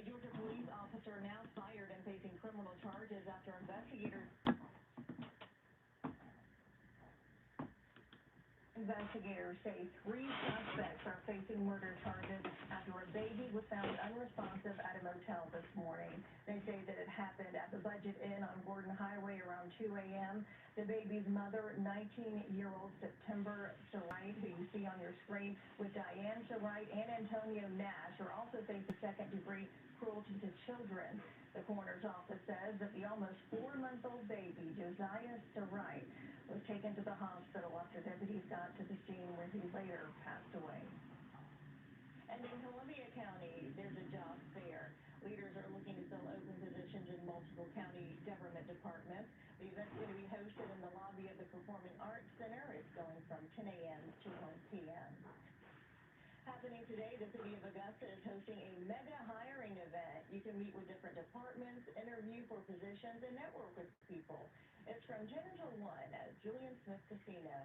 A Georgia police officer now fired and facing criminal charges after investigators say three suspects are facing murder charges after a baby was found unresponsive at a motel this morning. They say that it happened at the Budget Inn on Gordon Highway around 2 a.m. The baby's mother, 19-year-old September Wright, who you see on your screen, with Diane Wright and Antonio Nash, are also facing second-degree cruelty to children. The coroner's office says that the almost 4-month-old baby, Josiah Wright, was taken to the hospital after deputies got to the scene where he later passed away. And in Columbia County, there's a job fair. Leaders are looking to fill open positions in multiple county government departments. The event's going to be hosted in the lobby of the Performing Arts Center. It's going from 10 a.m. to 1 p.m. Happening today, the city of Augusta is hosting a mega hiring event. You can meet with different departments, interview for positions, and network with people. It's from 10 until 1 at Julian Smith Casino.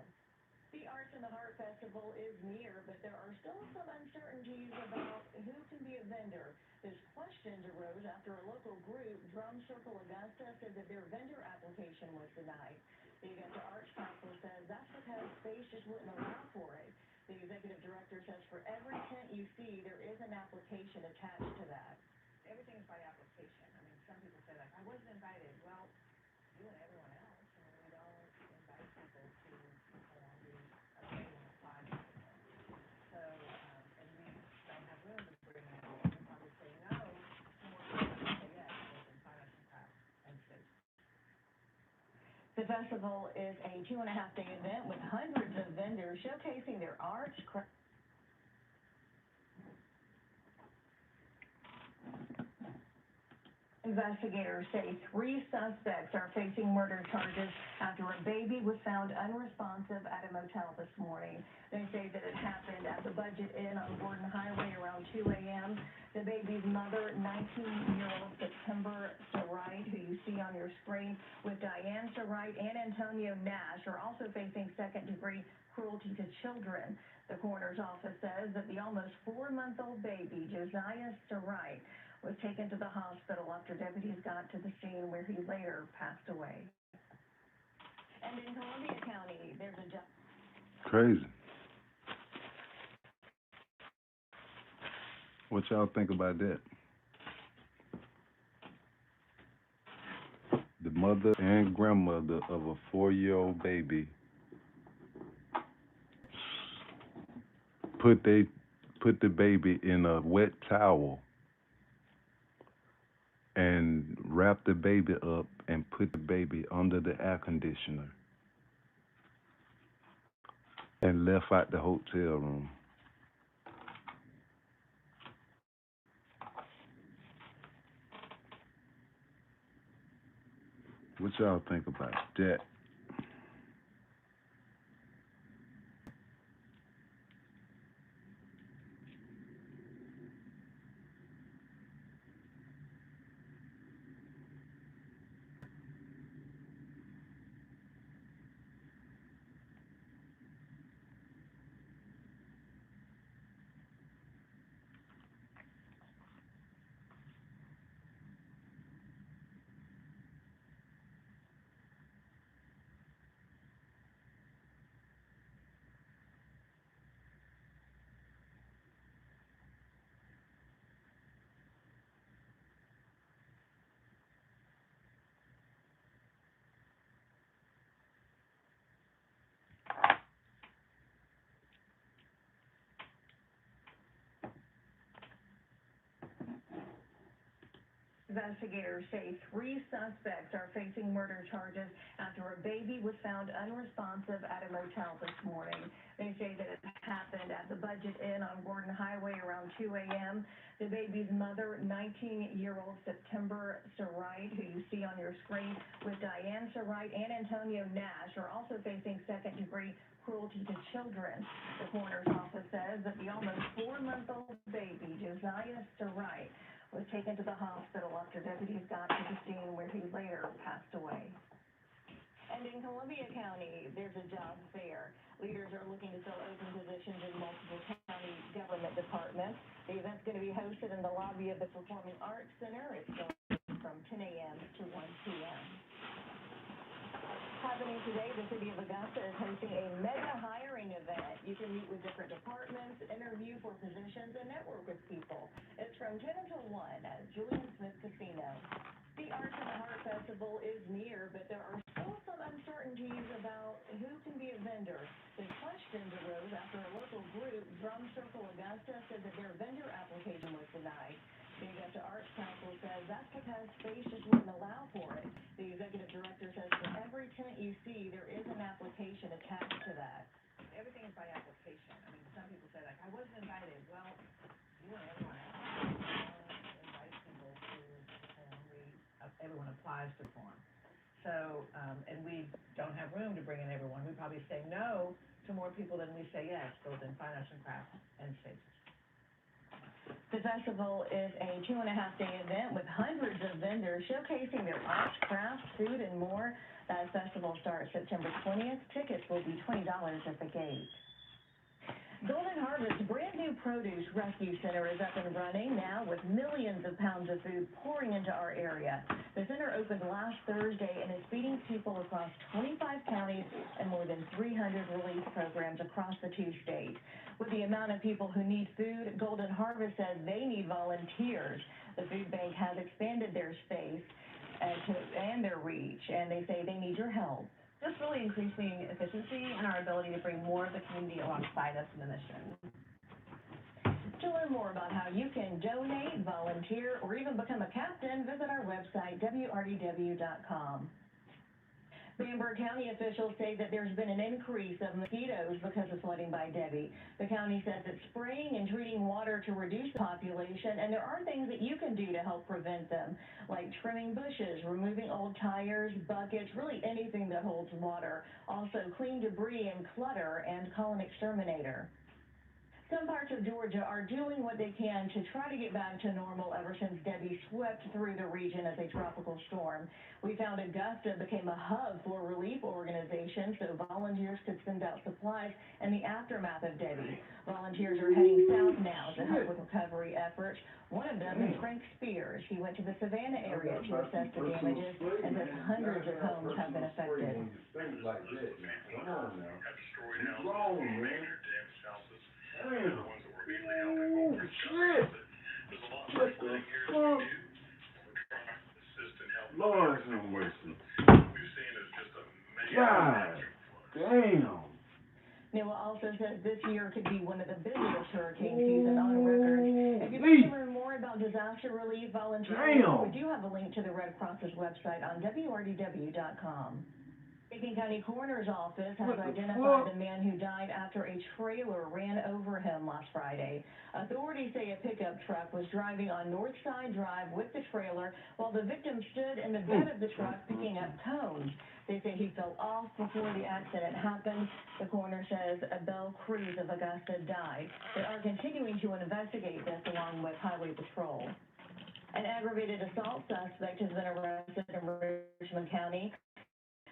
The Arts in the Heart Festival is near, but there are still some uncertainties about who can be a vendor. Those questions arose after a local group, Drum Circle Augusta, said that their vendor application was denied. The Augusta Arts Council says that's because space just wouldn't allow for it. The executive director says for every tent you see, there is an application attached to that. Everything's by application. I mean, some people say like, I wasn't invited. Well, you and everyone else. I mean, we don't invite people to perform. We they want to apply for the thing. So, and we don't have room to bring in everyone. We'll probably say no to more people than say yes. So we can find us some crap and space. The festival is a 2.5-day event with hundreds of vendors showcasing their arts, Investigators say three suspects are facing murder charges after a baby was found unresponsive at a motel this morning. They say that it happened at the Budget Inn on Gordon Highway around 2 a.m. The baby's mother, 19-year-old September Wright, who you see on your screen, with Diane Wright and Antonio Nash, are also facing second-degree cruelty to children. The coroner's office says that the almost 4-month-old baby, Josiah Wright, was taken to the hospital after deputies got to the scene where he later passed away. And in Columbia County, there's a Crazy. What y'all think about that? The mother and grandmother of a 4-year-old baby put they put the baby in a wet towel and wrapped the baby up and put the baby under the air conditioner and left out the hotel room. What y'all think about that? Investigators say three suspects are facing murder charges after a baby was found unresponsive at a motel this morning. They say that it happened at the Budget Inn on Gordon Highway around 2 a.m. The baby's mother, 19-year-old September Sarite, who you see on your screen, with Diane Sarite and Antonio Nash, are also facing second-degree cruelty to children. The coroner's office says that the almost 4-month-old baby, Josiah Sarite, was taken to the hospital after deputies got to the scene where he later passed away. And in Columbia County, there's a job fair. Leaders are looking to fill open positions in multiple county government departments. The event's going to be hosted in the lobby of the Performing Arts Center. It's going from 10 a.m. to 1 p.m. Happening today, the city of Augusta is hosting a mega hiring event. You can meet with different departments, interview for positions, and network with people. It's from 10 until 1 at Julian Smith Casino. The Arts and the Heart Festival is near, but there are still some uncertainties about who can be a vendor. The questions arose after a local group, Drum Circle Augusta, said that their vendor application was denied. The Augusta Arts Council says that's because space just wouldn't allow for it. The executive director says for every tent you see, there is an application attached to that. Everything is by application. I mean, some people say like, I wasn't invited. Well, you and everyone else invite people to perform. Everyone applies to perform. So, and we don't have room to bring in everyone. We probably say no to more people than we say yes, both in fine arts and crafts and stages. The festival is a 2.5-day event with hundreds of vendors showcasing their arts, crafts, food, and more. That festival starts September 20th. Tickets will be $20 at the gate. Golden Harvest's brand new produce rescue center is up and running now with millions of pounds of food pouring into our area. The center opened last Thursday and is feeding people across 25 counties and more than 300 relief programs across the 2 states. With the amount of people who need food, Golden Harvest says they need volunteers. The food bank has expanded their space and their reach, and they say they need your help. Just really increasing efficiency and our ability to bring more of the community alongside us in the mission. To learn more about how you can donate, volunteer, or even become a captain, visit our website, wrdw.com. Bamberg County officials say that there's been an increase of mosquitoes because of flooding by Debbie. The county says it's spraying and treating water to reduce the population, and there are things that you can do to help prevent them, like trimming bushes, removing old tires, buckets, really anything that holds water. Also, clean debris and clutter, and call an exterminator. Some parts of Georgia are doing what they can to try to get back to normal ever since Debbie swept through the region as a tropical storm. We found Augusta became a hub for relief organizations so volunteers could send out supplies in the aftermath of Debbie. Volunteers are heading south now to help with recovery efforts. One of them is Frank Spears. He went to the Savannah area to assess the damages and says hundreds of homes have been affected. Things like that, man. Come on now. Destroyed houses, Wrong, man. major damaged houses. Damn. The ones that were immediately out there going for Shit. There's a lot What more the thing here fuck? to do. We're trying to assist and help. Lord have mercy. We've seen is just a major God damn. NOAA also says this year could be one of the busiest hurricane seasons on record. If you'd like Ooh-wee. to learn more about disaster relief volunteering, Damn. we do have a link to the Red Cross's website on wrdw.com. Macon County Coroner's Office has What the identified fuck? the man who died after a trailer ran over him last Friday. Authorities say a pickup truck was driving on Northside Drive with the trailer while the victim stood in the bed of the truck picking up cones. They say he fell off before the accident happened. The coroner says Belle Cruz of Augusta died. They are continuing to investigate this along with Highway Patrol. An aggravated assault suspect has been arrested in Richmond County.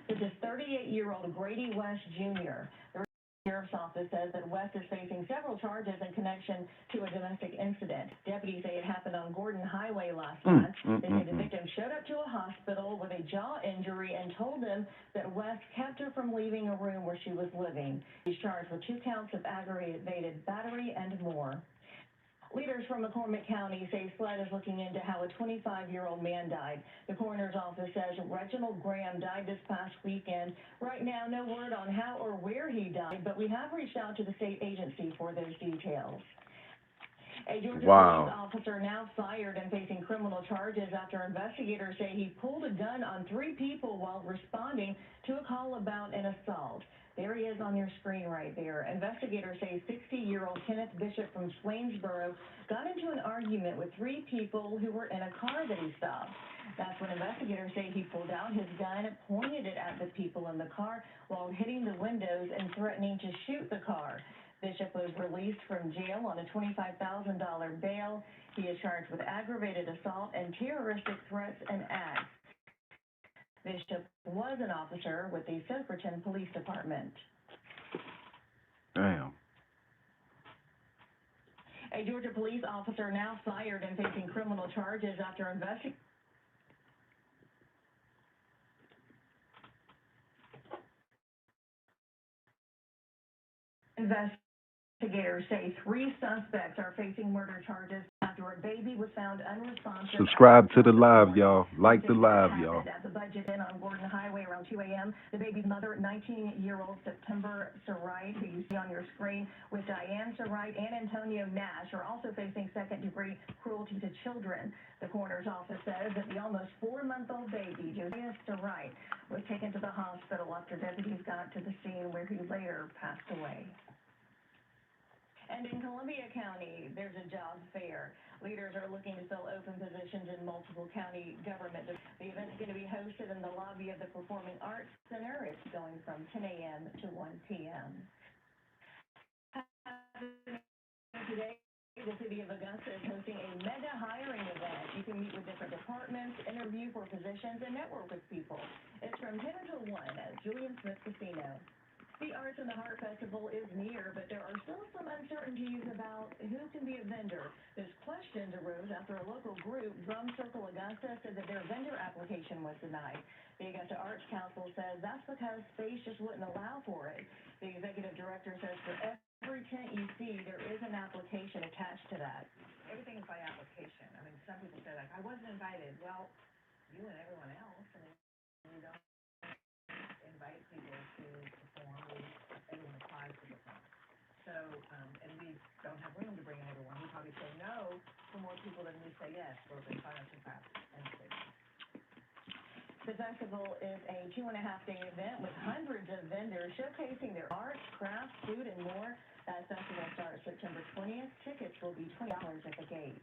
This is 38-year-old Grady West Jr. The Sheriff's Office says that West is facing several charges in connection to a domestic incident. Deputies say it happened on Gordon Highway last month. They say the victim showed up to a hospital with a jaw injury and told them that West kept her from leaving a room where she was living. He's charged with 2 counts of aggravated battery and more. Leaders from McCormick County say SLED is looking into how a 25-year-old man died. The coroner's office says Reginald Graham died this past weekend. Right now, no word on how or where he died, but we have reached out to the state agency for those details. A Georgia police Wow. officer now fired and facing criminal charges after investigators say he pulled a gun on 3 people while responding to a call about an assault. There he is on your screen right there. Investigators say 60-year-old Kenneth Bishop from Swainsboro got into an argument with 3 people who were in a car that he stopped. That's when investigators say he pulled out his gun, pointed it at the people in the car while hitting the windows and threatening to shoot the car. Bishop was released from jail on a $25,000 bail. He is charged with aggravated assault and terroristic threats and acts. Bishop was an officer with the Silverton Police Department. Damn. A Georgia police officer now fired and facing criminal charges after investigators say 3 suspects are facing murder charges after a baby was found unresponsive. Subscribe to the live, y'all. They Like say the that live, happened y'all. at the Budget Inn on Gordon Highway around 2 a.m. The baby's mother, 19-year-old September Sarite, who you see on your screen, with Diane Sarite and Antonio Nash, are also facing second-degree cruelty to children. The coroner's office says that the almost 4-month-old baby, Josiah Sarite, was taken to the hospital after deputies got to the scene where he later passed away. And in Columbia County, there's a job fair. Leaders are looking to fill open positions in multiple county government. The event's going to be hosted in the lobby of the Performing Arts Center. It's going from 10 a.m. to 1 p.m. Today, the city of Augusta is hosting a mega hiring event. You can meet with different departments, interview for positions, and network with people. It's from 10 until 1 at Julian Smith Casino. The Arts in the Heart Festival is near, but there are still some uncertainties about who can be a vendor. Those questions arose after a local group, Drum Circle Augusta, said that their vendor application was denied. The Augusta Arts Council says that's because space just wouldn't allow for it. The executive director says for every tent you see, there is an application attached to that. Everything's by application. I mean, some people say like, I wasn't invited. Well, you and everyone else. I mean, you don't invite people to perform. Everyone applies to perform. So, and we don't have room to bring in everyone. We probably say no for more people than we say yes for the financial capacity and space. The festival is a 2.5-day event with hundreds of vendors showcasing their arts, crafts, food, and more. That festival starts September 20th. Tickets will be $20 at the gate.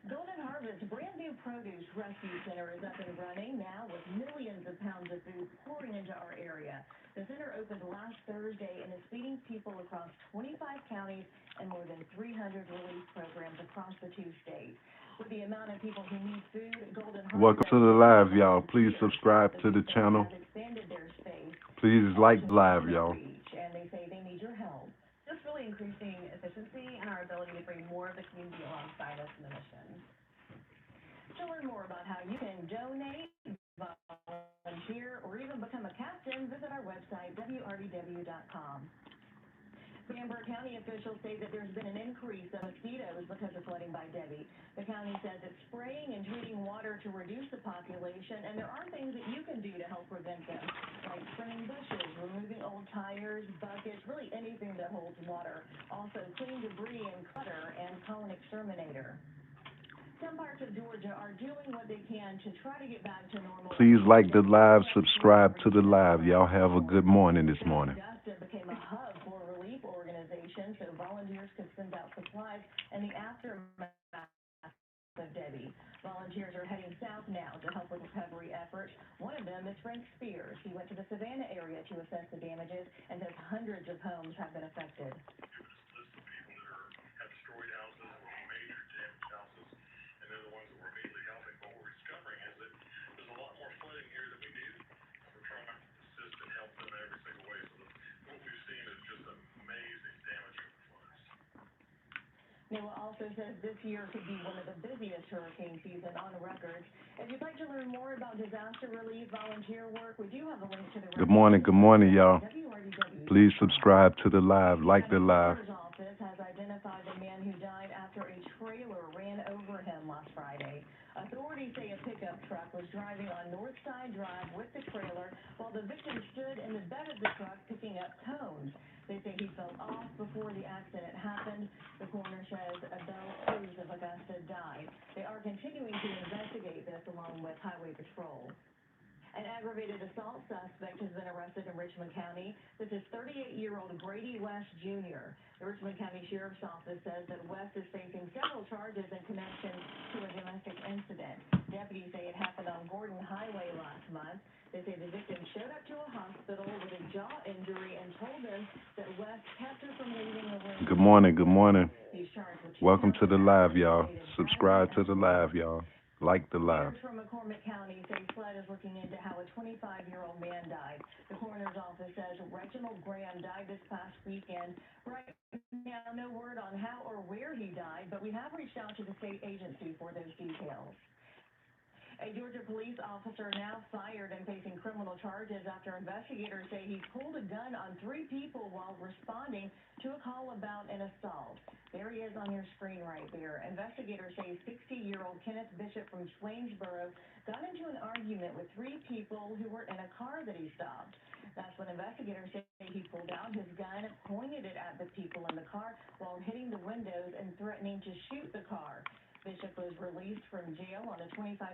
Golden Harvest brand new produce rescue center is up and running now with millions of pounds of food pouring into our area. The center opened last Thursday and is feeding people across 25 counties and more than 300 relief programs across the 2 states. With the amount of people who need food, Golden Harvest... Welcome to the live, y'all. Please subscribe to the channel. ...has expanded their space. Please like the live, y'all. And they say they need your help. Just really increasing efficiency and our ability to bring more of the community alongside us in the mission. To learn more about how you can donate, volunteer, or even become a captain, visit our website, wrdw.com. Bamberg County officials say that there's been an increase of mosquitoes because of flooding by Debbie. The county says it's spraying and treating water to reduce the population, and there are things that you can do to help prevent them, like trimming bushes, removing old tires, buckets, really anything that holds water. Also, clean debris and clutter, and call an exterminator. Some parts of Georgia are doing what they can to try to get back to normal. Please like the live, subscribe to the live. Y'all have a good morning this morning. Augusta became a hub for relief organizations so volunteers could send out supplies in the aftermath of Debbie. Volunteers are heading south now to help with recovery efforts. One of them is Frank Spears. He went to the Savannah area to assess the damages and says hundreds of homes have been affected. List of people that have destroyed houses or major damaged houses, and they're the ones that we're immediately helping. But what we're discovering is that there's a lot more flooding here than we knew, and we're trying to assist and help them in every single way. So what we've seen is just amazing damage from the floods. NOAA also says this year could be one of the busiest hurricane season on record. If you'd like to learn more about disaster relief volunteer work, we do have a link to the... Good morning, y'all. Please subscribe to the live, like the live. The office has identified the man who died after a trailer ran over him last Friday. Authorities say a pickup truck was driving on Northside Drive with the trailer while the victim stood in the bed of the truck picking up cones. They say he fell off before the accident happened. The coroner says Belle Cruz of Augusta died. They are continuing to investigate this along with Highway Patrol. An aggravated assault suspect has been arrested in Richmond County. This is 38-year-old Brady West Jr. The Richmond County Sheriff's Office says that West is facing several charges in connection to a domestic incident. Deputies say it happened on Gordon Highway last month. They say the victim showed up to a hospital with a jaw injury and told them that West kept her from leaving the room. Good morning. Good morning. He's charged with two Welcome counts to of the live, y'all. aggravated battery Subscribe to the live, y'all. Like the live. Leaders from McCormick County say SLED is looking into how a 25-year-old man died. The coroner's office says Reginald Graham died this past weekend. Right now, no word on how or where he died, but we have reached out to the state agency for those details. A Georgia police officer now fired and facing criminal charges after investigators say he pulled a gun on three people while responding to a call about an assault. There he is on your screen right there. Investigators say 60-year-old Kenneth Bishop from Swainsboro got into an argument with three people who were in a car that he stopped. That's when investigators say he pulled out his gun, pointed it at the people in the car while hitting the windows and threatening to shoot the car. Bishop was released from jail on a $25,000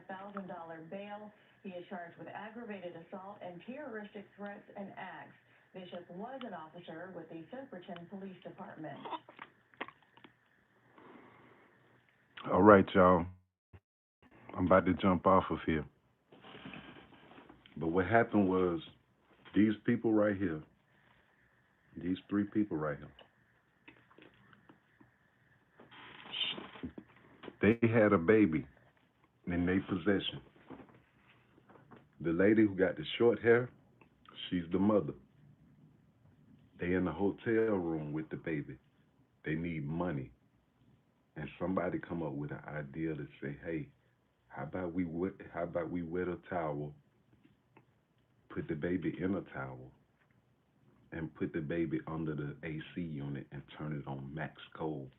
bail. He is charged with aggravated assault and terroristic threats and acts. Bishop was an officer with the Soperton Police Department. All right, y'all. I'm about to jump off of here. But what happened was these people right here, these three people right here, they had a baby in their possession. The lady who got the short hair, she's the mother. They in the hotel room with the baby. They need money. And somebody come up with an idea to say, hey, how about we wet a towel, put the baby in a towel, and put the baby under the AC unit and turn it on max cold.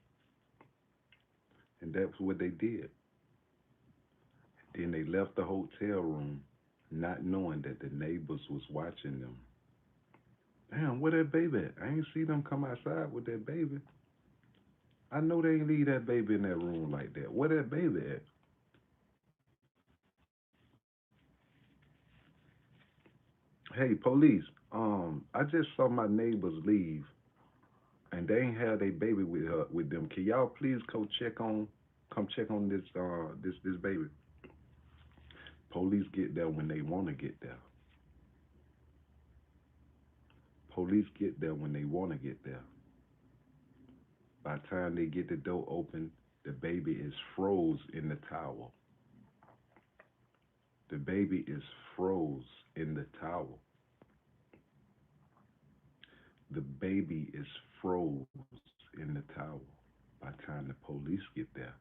And that's what they did. Then they left the hotel room not knowing that the neighbors was watching them. Damn, where that baby at? I ain't see them come outside with that baby. I know they ain't leave that baby in that room like that. Where that baby at? Hey, police. I just saw my neighbors leave, and they ain't have their baby with them. Can y'all please come check on this baby? Police get there when they want to get there. Police get there when they want to get there. By the time they get the door open, the baby is froze in the towel. The baby is froze in the towel. The baby is froze in the towel by the time the police get there.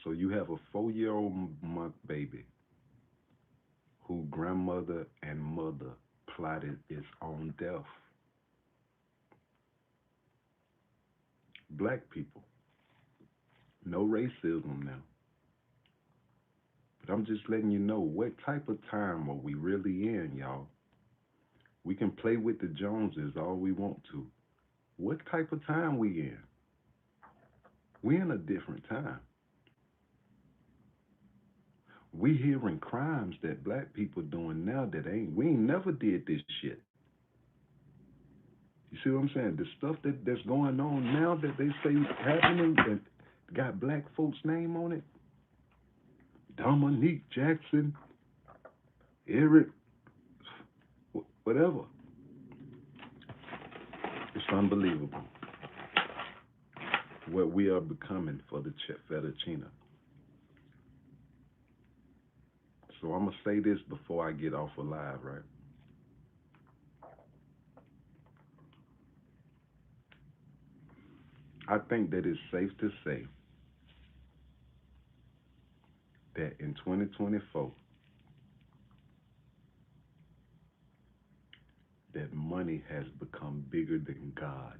So you have a 4-year-old month baby who grandmother and mother plotted its own death. Black people, no racism now. But I'm just letting you know what type of time are we really in, y'all. We can play with the Joneses all we want to. What type of time we in? We in a different time. We hearing crimes that black people doing now that ain't we ain't never did this shit. You see what I'm saying? The stuff that's going on now that they say happening and got black folks' name on it. Dominique Jackson, Eric, whatever. It's unbelievable what we are becoming for the fettuccine. So I'm gonna say this before I get off alive, right? I think that it's safe to say that in 2024, that money has become bigger than God.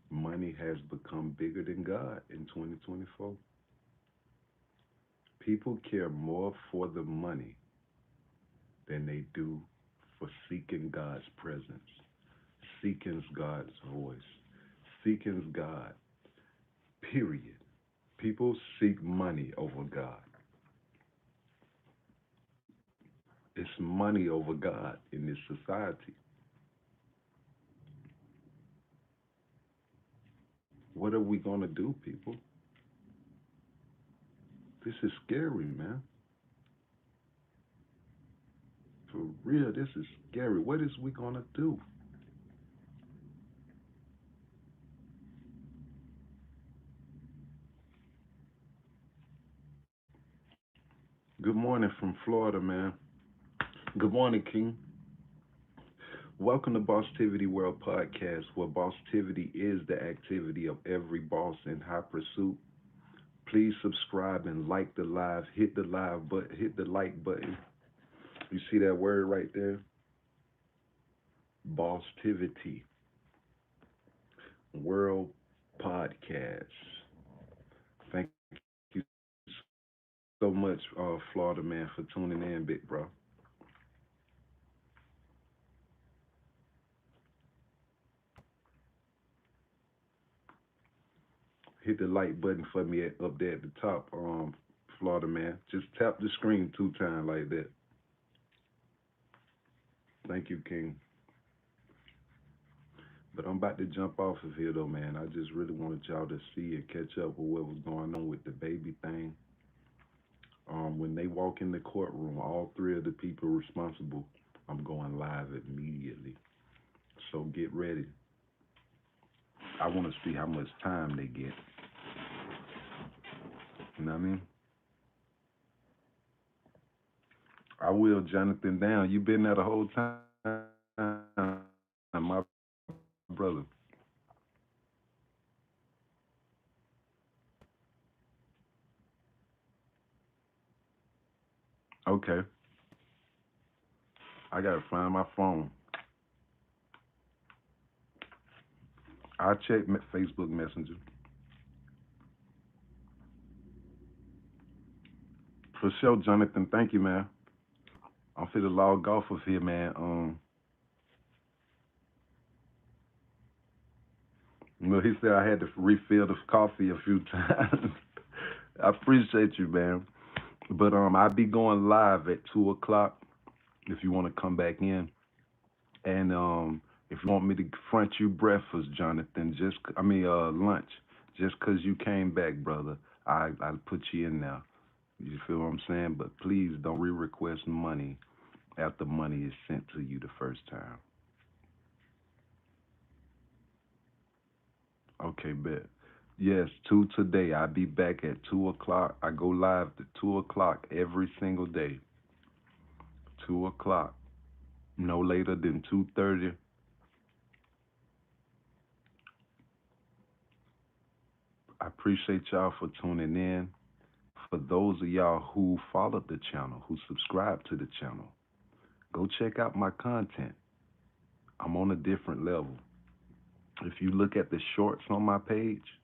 Money has become bigger than God in 2024. People care more for the money than they do for seeking God's presence. seeking God's voice, seeking God, period. People seek money over God. It's money over God in this society. What are we going to do, people? This is scary, man. For real, this is scary. What is we going to do? Good morning from Florida, man. Good morning, King. Welcome to Bosstiviti World Podcast, where Bosstiviti is the activity of every boss in high pursuit. Please subscribe and like the live. Hit the live button. Hit the like button. You see that word right there? Bosstiviti World Podcast. Thank you so much, Florida man, for tuning in, big bro. Hit the like button for me up there at the top, Florida man. Just tap the screen 2 times like that. Thank you, King. But I'm about to jump off of here though, man. I just really wanted y'all to see and catch up with what was going on with the baby thing. When they walk in the courtroom, all three of the people responsible, I'm going live immediately. So get ready. I want to see how much time they get. You know what I mean? I will, Jonathan Down. You been there the whole time, my brother. Okay, I gotta find my phone. I check Facebook Messenger for sure, Jonathan. Thank you, man. I'm finna log off of here, man. He said I had to refill the coffee a few times. I appreciate you, man. But I'll be going live at 2 o'clock if you want to come back in. And if you want me to front you breakfast, Jonathan, lunch, just 'cause you came back, brother, I'll put you in there. You feel what I'm saying? But please don't re-request money after money is sent to you the first time. Okay, bet. Yes, two today. I'll be back at 2 o'clock. I go live at 2 o'clock every single day. 2 o'clock. No later than 2:30. I appreciate y'all for tuning in. For those of y'all who followed the channel, who subscribe to the channel, go check out my content. I'm on a different level. If you look at the shorts on my page,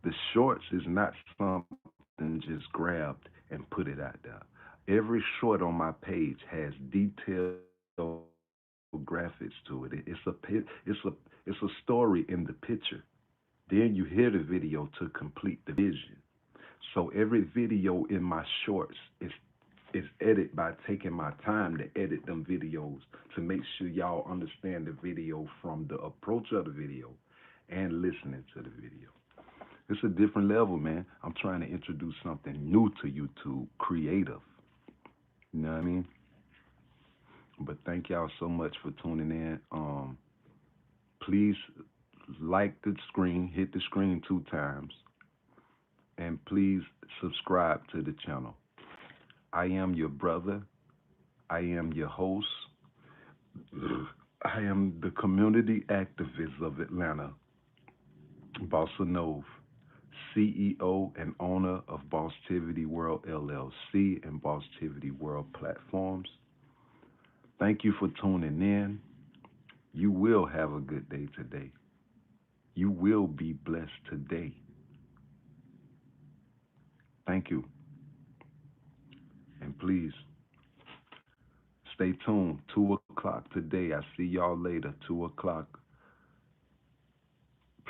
the shorts is not something just grabbed and put it out there. Every short on my page has detailed graphics to it. It's a story in the picture. Then you hear the video to complete the vision. So every video in my shorts is edited by taking my time to edit them videos to make sure y'all understand the video from the approach of the video and listening to the video. It's a different level, man. I'm trying to introduce something new to YouTube, creative. You know what I mean? But thank y'all so much for tuning in. Please like the screen, hit the screen 2 times, and please subscribe to the channel. I am your brother. I am your host. I am the community activist of Atlanta, Bossa Nova, CEO and owner of Bosstiviti World LLC and Bosstiviti World platforms. Thank you for tuning in. You will have a good day today. You will be blessed today. Thank you. And please stay tuned. 2 o'clock today. I see y'all later. 2 o'clock.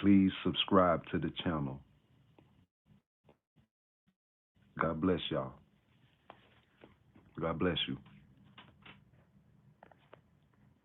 please subscribe to the channel. God bless y'all. God bless you.